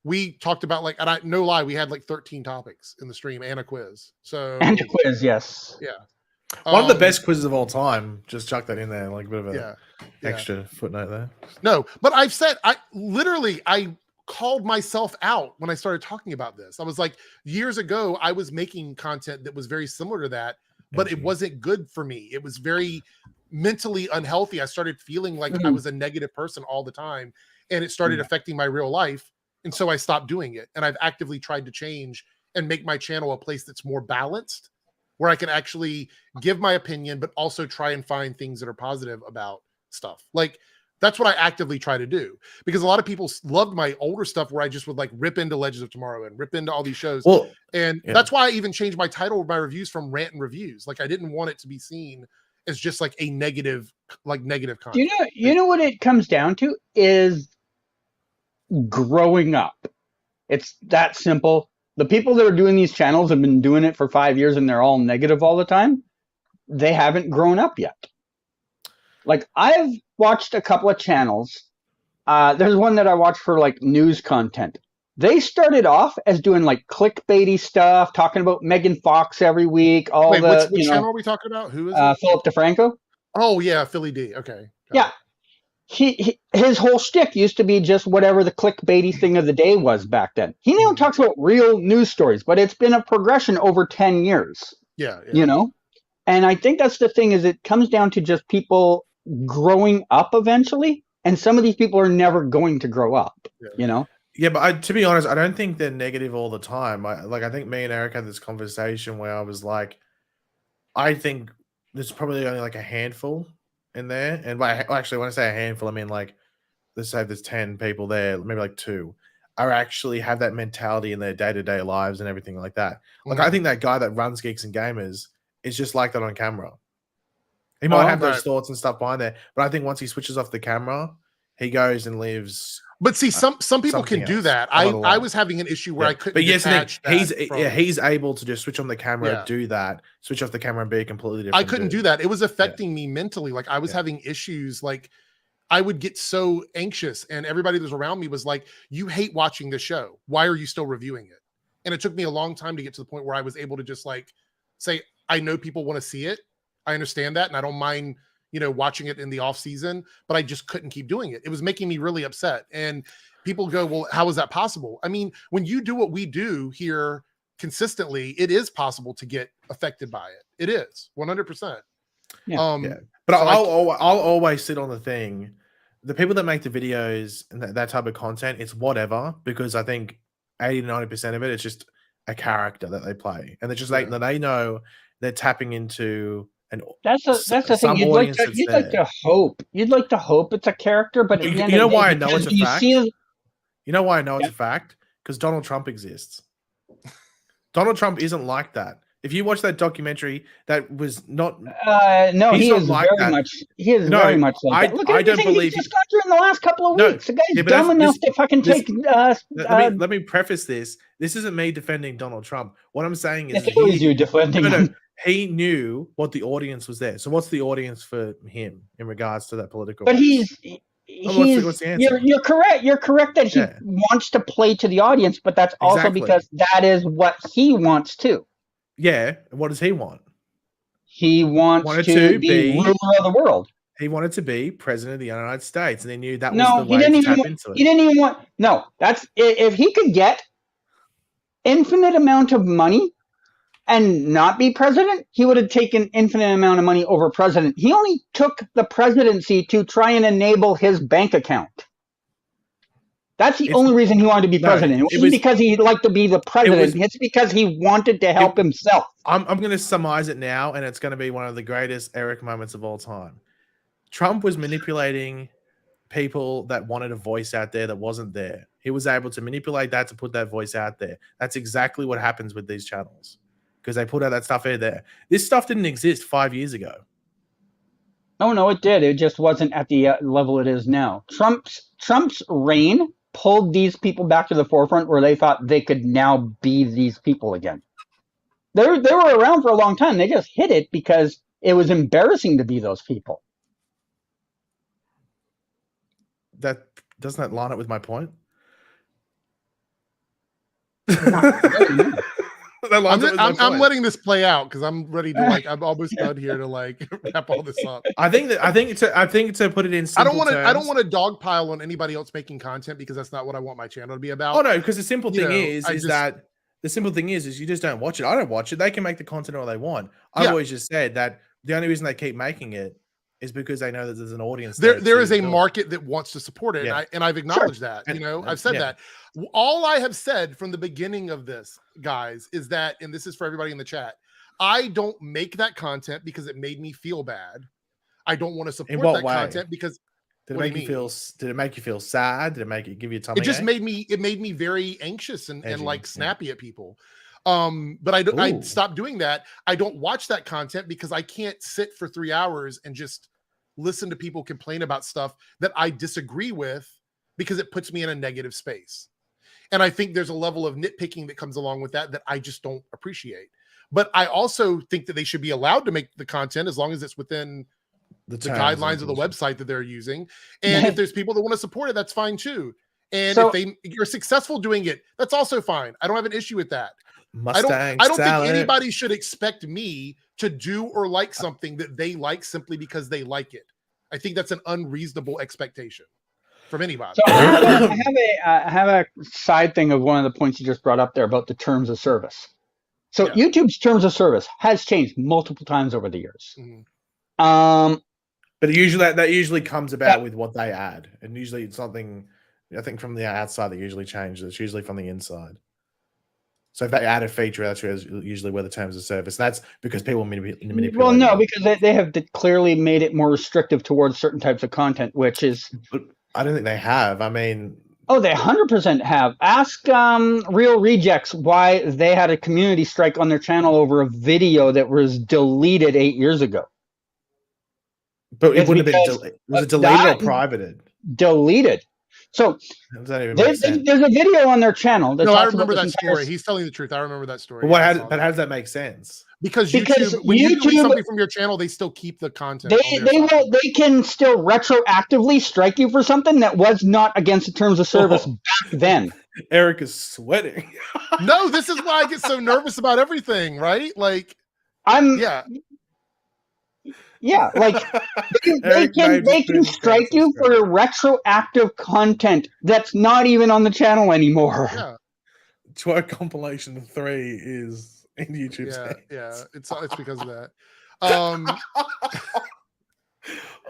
We talked about like, and no lie, we had like 13 topics in the stream and a quiz. And a quiz, yes. Yeah. One of the best quizzes of all time. Just chuck that in there, like a bit of a extra footnote there. No, but I've said I called myself out when I started talking about this. I was like, years ago, I was making content that was very similar to that, but it wasn't good for me. It was very mentally unhealthy. I started feeling like I was a negative person all the time, and it started affecting my real life. And so I stopped doing it. And I've actively tried to change and make my channel a place that's more balanced, where I can actually give my opinion, but also try and find things that are positive about stuff. Like, that's what I actively try to do, because a lot of people loved my older stuff where I just would like rip into Legends of Tomorrow and rip into all these shows. Well, and that's why I even changed my title of my reviews from rant and reviews. Like, I didn't want it to be seen as just like a negative content. You know what it comes down to is growing up. It's that simple. The people that are doing these channels have been doing it for 5 years and they're all negative all the time. They haven't grown up yet. Like, I've watched a couple of channels. There's one that I watch for like news content. They started off as doing like clickbaity stuff, talking about Megan Fox every week. Which channel are we talking about? Who is it? Philip DeFranco. Oh yeah, Philly D. Okay. Yeah. His whole shtick used to be just whatever the clickbaity thing of the day was back then. He now talks about real news stories, but it's been a progression over 10 years. Yeah. You know? And I think that's the thing, is it comes down to just people growing up eventually, and some of these people are never going to grow up, you know? Yeah, but to be honest, I don't think they're negative all the time. I think me and Eric had this conversation where I was like, I think there's probably only like a handful in there. And actually, when I say a handful, I mean like, let's say there's 10 people there, maybe like 2 are actually have that mentality in their day-to-day lives and everything like that. Like, I think that guy that runs Geeks and Gamers is just like that on camera. He might have those thoughts and stuff behind there, but I think once he switches off the camera, he goes and lives. But see, some people can do that. I was having an issue where I couldn't. But yes, he's able to just switch on the camera, do that, switch off the camera, and be a completely different. I couldn't do that. It was affecting me mentally. Like, I was having issues. Like, I would get so anxious, and everybody that was around me was like, "You hate watching this show. Why are you still reviewing it?" And it took me a long time to get to the point where I was able to just like say, "I know people want to see it. I understand that, and I don't mind, watching it in the off season," but I just couldn't keep doing it. It was making me really upset. And people go, "Well, how is that possible?" I mean, when you do what we do here consistently, it is possible to get affected by it. It is 100%. But I'll always sit on the thing. The people that make the videos and that type of content, it's whatever, because I think 80-90% of it, it's just a character that they play, and they're just like, they know they're tapping into. And that's the thing. You'd like to hope it's a character, but you know why I know it's a fact. You know why I know it's a fact? Because Donald Trump exists. Donald Trump isn't like that. If you watch that documentary, that was not. No, he is very much. He is very much like that. Look at everything he's just gone through in the last couple of weeks. The guy's dumb enough to fucking take. Let me preface this. This isn't me defending Donald Trump. What I'm saying is, it is you defending him. He knew what the audience was there. So what's the audience for him in regards to that political? But what's the answer? You're correct. You're correct that he wants to play to the audience, but that's also because that is what he wants to. Yeah. What does he want? He wanted to be ruler of the world. He wanted to be president of the United States, and he knew that was the way to tap into it. He didn't even want. No, that's if he could get infinite amount of money and not be president, he would have taken infinite amount of money over president. He only took the presidency to try and enable his bank account. That's the only reason he wanted to be president. It wasn't because he liked to be the president. It's because he wanted to help himself. I'm going to summarize it now, and it's going to be one of the greatest Eric moments of all time. Trump was manipulating people that wanted a voice out there that wasn't there. He was able to manipulate that to put that voice out there. That's exactly what happens with these channels, because they put out that stuff in there. This stuff didn't exist 5 years ago. Oh, no, it did. It just wasn't at the level it is now. Trump's reign pulled these people back to the forefront where they thought they could now be these people again. They were around for a long time. They just hid it because it was embarrassing to be those people. That doesn't that line up with my point? I'm letting this play out because I'm ready to I'm almost done here to wrap all this up. I think to put it in simple terms, I don't want to dogpile on anybody else making content, because that's not what I want my channel to be about. Oh no, because the simple thing is you just don't watch it. I don't watch it. They can make the content all they want. I've always just said that the only reason they keep making it is because they know that there's an audience. There is a to market that wants to support it, and I've acknowledged that. And- You know, and- I've said yeah. that. All I have said from the beginning of this, guys, is that, and this is for everybody in the chat, I don't make that content because it made me feel bad. I don't want to support what that way? content because Did it what do make you you feel? Did it make you feel sad? Did it make it give you a tummy it just ache? made me very anxious and Edgy, like yeah. snappy at people. But I Ooh. stopped doing that. I don't watch that content because I can't sit for 3 hours and just listen to people complain about stuff that I disagree with, because it puts me in a negative space. And I think there's a level of nitpicking that comes along with that I just don't appreciate. But I also think that they should be allowed to make the content as long as it's within the guidelines of the website that they're using. And if there's people that want to support it, that's fine too. And if you're successful doing it, that's also fine. I don't have an issue with that. I don't think anybody should expect me to do or like something that they like simply because they like it. I think that's an unreasonable expectation from anybody. So I have a side thing of one of the points you just brought up there about the terms of service. So YouTube's terms of service has changed multiple times over the years. But that usually comes about with what they add, and usually it's something. I think from the outside they usually change. It's usually from the inside. So if they add a feature, that's usually where the terms of service. That's because people manipulate. Well, no, because they have clearly made it more restrictive towards certain types of content, which is. But I don't think they have. I mean. Oh, they 100% have. Ask Real Rejects why they had a community strike on their channel over a video that was deleted 8 years ago. But it wouldn't have been. Was it deleted or privated? Deleted. So there's a video on their channel. No, I remember that story. He's telling the truth. I remember that story. But how does that make sense? Because YouTube, when you delete something from your channel, they still keep the content. They can still retroactively strike you for something that was not against the terms of service back then. Eric is sweating. No, this is why I get so nervous about everything, right? Like, Yeah, like they can strike you for retroactive content that's not even on the channel anymore. Yeah. Twerk compilation 3 is in YouTube's hands. Yeah, it's because of that.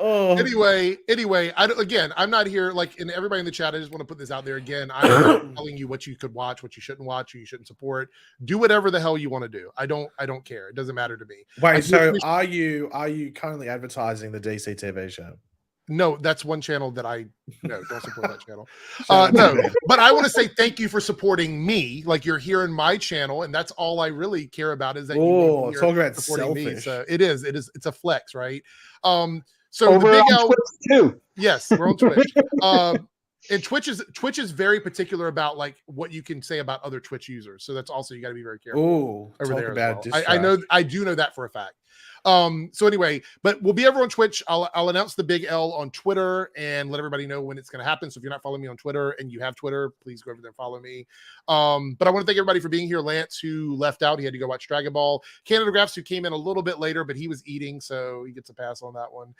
Anyway, I'm not here like, and everybody in the chat, I just want to put this out there again. I'm not telling you what you could watch, what you shouldn't watch, who you shouldn't support. Do whatever the hell you want to do. I don't care. It doesn't matter to me. Wait, so are you currently advertising the DC TV show? No, that's one channel that don't support that channel. No, but I want to say thank you for supporting me. Like, you're here in my channel, and that's all I really care about is that you're talking about supporting selfish. me. So it's a flex, right? So over the Big on L, Twitch too. Yes, we're on Twitch. And Twitch is very particular about like what you can say about other Twitch users. So that's also, you got to be very careful. Over there about as well. I do know that for a fact. So anyway, but we'll be over on Twitch. I'll announce the Big L on Twitter and let everybody know when it's going to happen. So if you're not following me on Twitter and you have Twitter, please go over there and follow me. But I want to thank everybody for being here. Lance, who left out, he had to go watch Dragon Ball. Canada Graphs, who came in a little bit later, but he was eating, so he gets a pass on that one.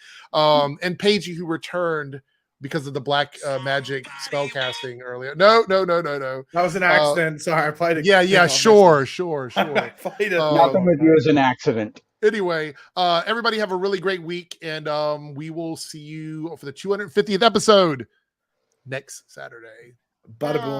And Paige, who returned because of the black magic spell casting earlier. No. That was an accident. Sorry, I played it. Yeah, sure. Nothing with you as an accident. Anyway, everybody have a really great week, and we will see you for the 250th episode next Saturday. Bada boom.